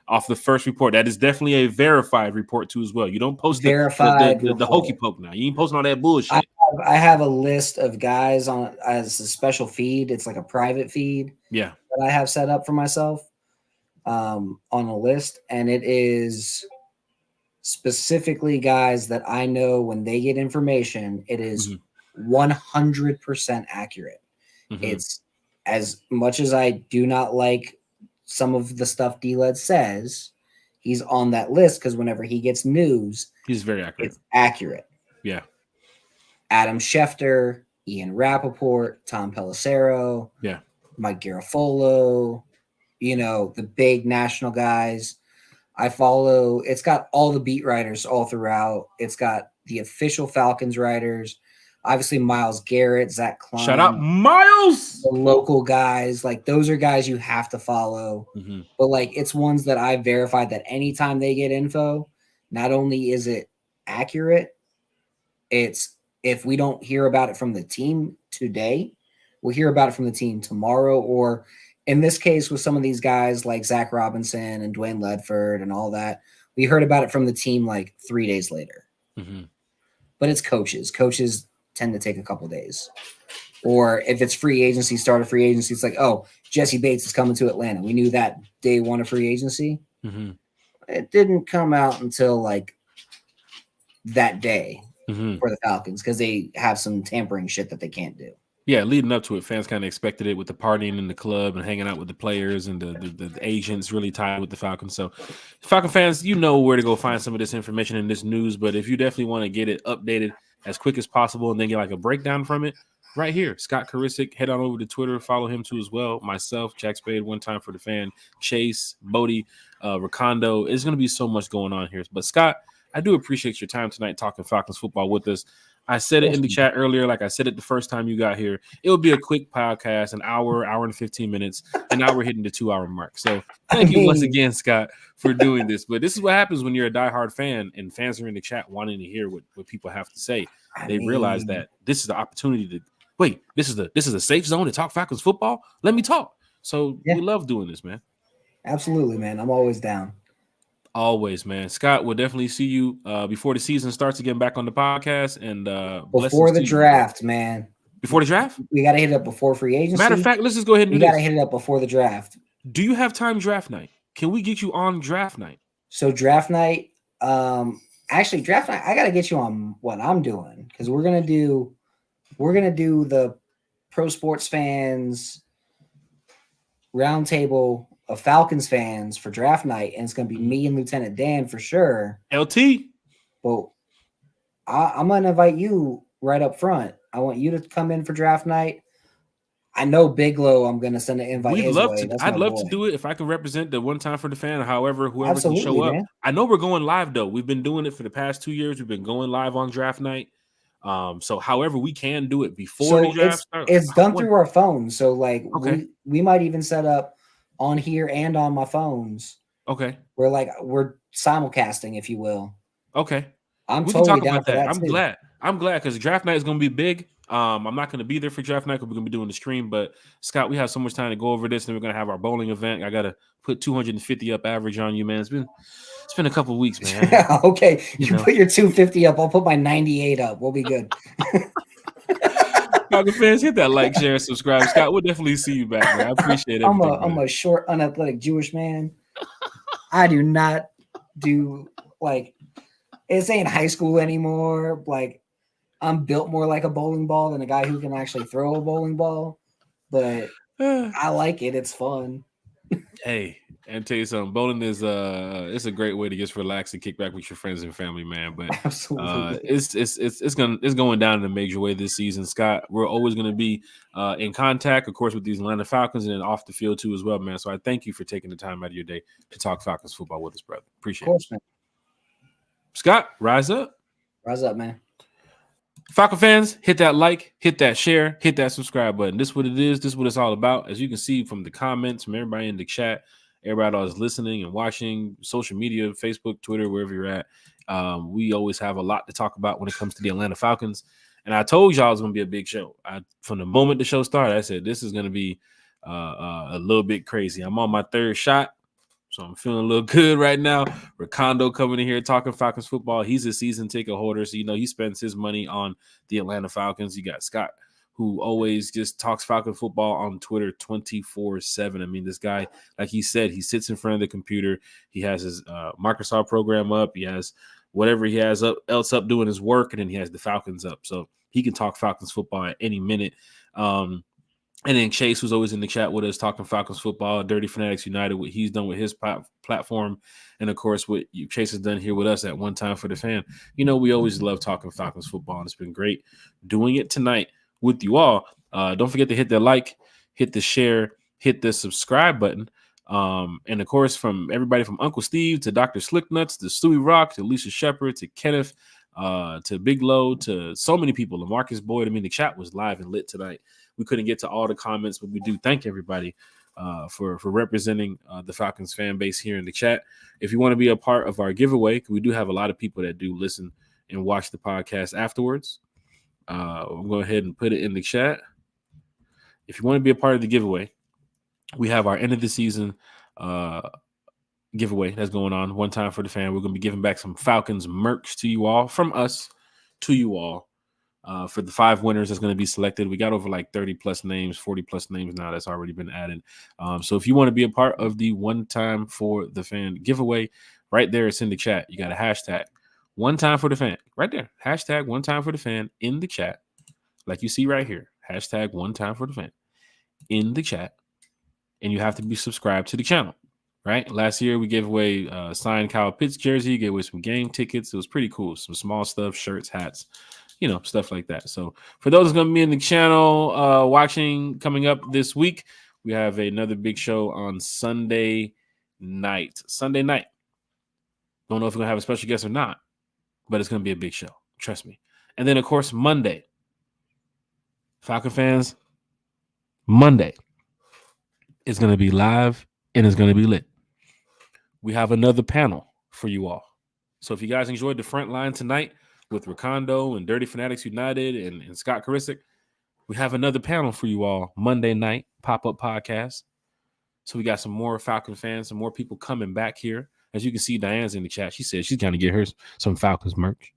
Off the first report. That is definitely a verified report, too, as well. You don't post the hokey poke now. You ain't posting all that bullshit. I have a list of guys on as a special feed. It's like a private feed. Yeah. That I have set up for myself on a list. And it is specifically guys that I know when they get information, it is 100% accurate. It's as much as I do not like some of the stuff D-Led says, he's on that list because whenever he gets news, He's very accurate. it's accurate. Yeah. Adam Schefter, Ian Rappaport, Tom Pelissero, Yeah. Mike Garafolo, the big national guys. I follow, it's got all the beat writers all throughout. It's got the official Falcons writers, obviously Myles Garrett, Zach Klein. Shout out Miles. The local guys, like those are guys you have to follow. Mm-hmm. But like it's ones that I verified that anytime they get info, not only is it accurate, it's if we don't hear about it from the team today, we'll hear about it from the team tomorrow, or in this case with some of these guys like Zach Robinson and Dwayne Ledford and all that, we heard about it from the team like 3 days later. Mm-hmm. But it's coaches. Coaches tend to take a couple days. Or if it's free agency, start of free agency, it's like, oh, Jesse Bates is coming to Atlanta. We knew that day one of free agency. Mm-hmm. It didn't come out until like that day for the Falcons because they have some tampering shit that they can't do. Yeah, leading up to it, fans kind of expected it with the partying in the club and hanging out with the players and the agents really tied with the Falcons. So, Falcon fans, you know where to go find some of this information and this news. But if you definitely want to get it updated as quick as possible and then get like a breakdown from it, right here, Scott Karisic, head on over to Twitter, follow him too as well. Myself, Jack Spade, One Time for the Fan, Chase, Bodie, Ricondo. There's going to be so much going on here. But Scott, I do appreciate your time tonight talking Falcons football with us. I said it in the chat earlier, like I said it the first time you got here. It will be a quick podcast, an hour and 15 minutes, and now we're hitting the 2-hour mark. So thank you once again, Scott, for doing this. But this is what happens when you're a diehard fan and fans are in the chat wanting to hear what people have to say. They realize that this is the opportunity to wait. This is a safe zone to talk Falcons football. Let me talk. So we love doing this, man. Absolutely, man. I'm always down. Always, man. Scott, we'll definitely see you before the season starts again back on the podcast. And before the draft, man. Before the draft? We got to hit it up before free agency. Matter of fact, let's just go ahead and do this. We got to hit it up before the draft. Do you have time draft night? Can we get you on draft night? So draft night, actually draft night, I got to get you on what I'm doing because we're going to do the Pro Sports Fans roundtable of Falcons fans for draft night, and it's going to be me and Lieutenant Dan for sure. LT. But I'm going to invite you right up front. I want you to come in for draft night. I know Bigelow, I'm going to send an invite. I'd love to do it if I can represent the One Time for the Fan, or whoever Absolutely, can show up. Man. I know we're going live though. We've been doing it for the past 2 years. We've been going live on draft night. So however we can do it before the draft starts. It's done through our phones. So like okay. we might even set up on here and on my phones. Okay. We're simulcasting, if you will. Okay. I'm totally down for that. I'm glad because draft night is going to be big. I'm not going to be there for draft night because we're going to be doing the stream. But Scott, we have so much time to go over this, and we're going to have our bowling event. I got to put 250 up average on you, man. It's been a couple of weeks, man. Okay, you put your 250 up. I'll put my 98 up. We'll be good. Falcon fans, hit that like, share, and subscribe. Scott, we'll definitely see you back, man. I appreciate it. I'm a short, unathletic Jewish man. I do not do this ain't high school anymore. Like I'm built more like a bowling ball than a guy who can actually throw a bowling ball. But I like it. It's fun. Hey, and tell you something, bowling is it's a great way to just relax and kick back with your friends and family, man. But absolutely, it's going down in a major way this season, Scott. We're always going to be in contact, of course, with these Atlanta Falcons and then off the field too as well, man. So I thank you for taking the time out of your day to talk Falcons football with us, brother. Appreciate it. Man. Scott, rise up. Rise up, man. Falcon fans, hit that like, hit that share, hit that subscribe button. This is what it is. This is what it's all about. As you can see from the comments, from everybody in the chat, everybody that's listening and watching, social media, Facebook, Twitter, wherever you're at, we always have a lot to talk about when it comes to the Atlanta Falcons. And I told y'all it was going to be a big show. From the moment the show started, I said this is going to be a little bit crazy. I'm on my third shot, so I'm feeling a little good right now. Ricondo coming in here talking Falcons football. He's a season ticket holder, so he spends his money on the Atlanta Falcons. You got Scott, who always just talks Falcon football on Twitter 24/7. I mean, this guy, like he said, he sits in front of the computer. He has his Microsoft program up. He has whatever he has else up doing his work, and then he has the Falcons up. So he can talk Falcons football at any minute. And then Chase, who's always in the chat with us, talking Falcons football, Dirty Fanatics United, what he's done with his platform. And, of course, what Chase has done here with us at One Time for the Fan. You know, we always love talking Falcons football, and it's been great doing it tonight with you all. Don't forget to hit the like, hit the share, hit the subscribe button. And, of course, from everybody from Uncle Steve to Dr. Slicknuts to Stewie Rock to Lisa Shepard to Kenneth to Big Low to so many people, LaMarcus Boyd. I mean, the chat was live and lit tonight. We couldn't get to all the comments, but we do thank everybody for representing the Falcons fan base here in the chat. If you want to be a part of our giveaway, we do have a lot of people that do listen and watch the podcast afterwards. We'll go ahead and put it in the chat. If you want to be a part of the giveaway, we have our end of the season giveaway that's going on. One Time for the Fan. We're going to be giving back some Falcons merch to you all, from us to you all. For the 5 winners that's going to be selected. We got over like 30 plus names, 40 plus names now that's already been added. So if you want to be a part of the One Time for the Fan giveaway, right there, it's in the chat. You got a hashtag One Time for the Fan right there. Hashtag One Time for the Fan in the chat. Like you see right here. Hashtag One Time for the Fan in the chat. And you have to be subscribed to the channel. Right. Last year we gave away a signed Kyle Pitts jersey, gave away some game tickets. It was pretty cool. Some small stuff, shirts, hats, you know, stuff like that. So for those going to be in the channel watching coming up this week, we have another big show on Sunday night. Don't know if we're going to have a special guest or not, but it's going to be a big show. Trust me. And then, of course, Monday. Falcon fans, Monday is going to be live and it's going to be lit. We have another panel for you all. So if you guys enjoyed the front line tonight with Ricondo and Dirty Fanatics United and Scott Karisic, we have another panel for you all Monday night, pop-up podcast. So we got some more Falcon fans, some more people coming back here. As you can see, Diane's in the chat. She said she's going to get her some Falcons merch.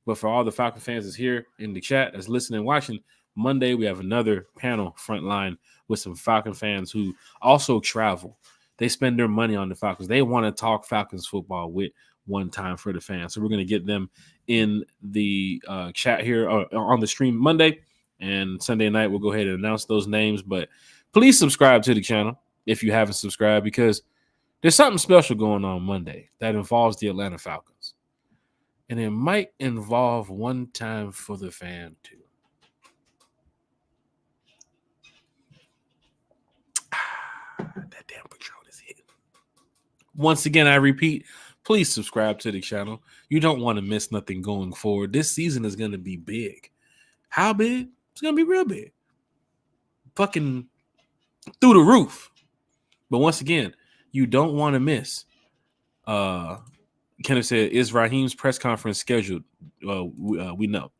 But for all the Falcon fans that's here in the chat, that's listening and watching, Monday we have another panel front line with some Falcon fans who also travel. They spend their money on the Falcons. They want to talk Falcons football with One Time for the Fan. So we're going to get them in the chat here on the stream Monday. And Sunday night, we'll go ahead and announce those names. But please subscribe to the channel if you haven't subscribed, because there's something special going on Monday that involves the Atlanta Falcons. And it might involve One Time for the Fan, too. That damn Patron is hit. Once again, I repeat, please subscribe to the channel. You don't want to miss nothing going forward. This season is going to be big. How big? It's going to be real big. Fucking through the roof. But once again, you don't want to miss. Kenneth said, is Raheem's press conference scheduled? We know.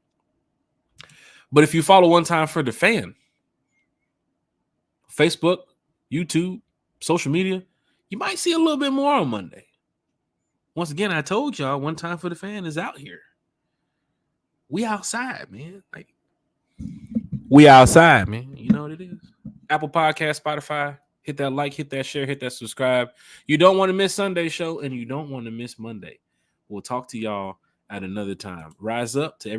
But if you follow One Time for the Fan, Facebook, YouTube, social media, you might see a little bit more on Monday. Once again, I told y'all One Time for the Fan is out here. We outside, man. Like, we outside, man. You know what it is. Apple Podcast, Spotify. Hit that like, hit that share, hit that subscribe. You don't want to miss Sunday's show, and you don't want to miss Monday. We'll talk to y'all at another time. Rise up to everybody.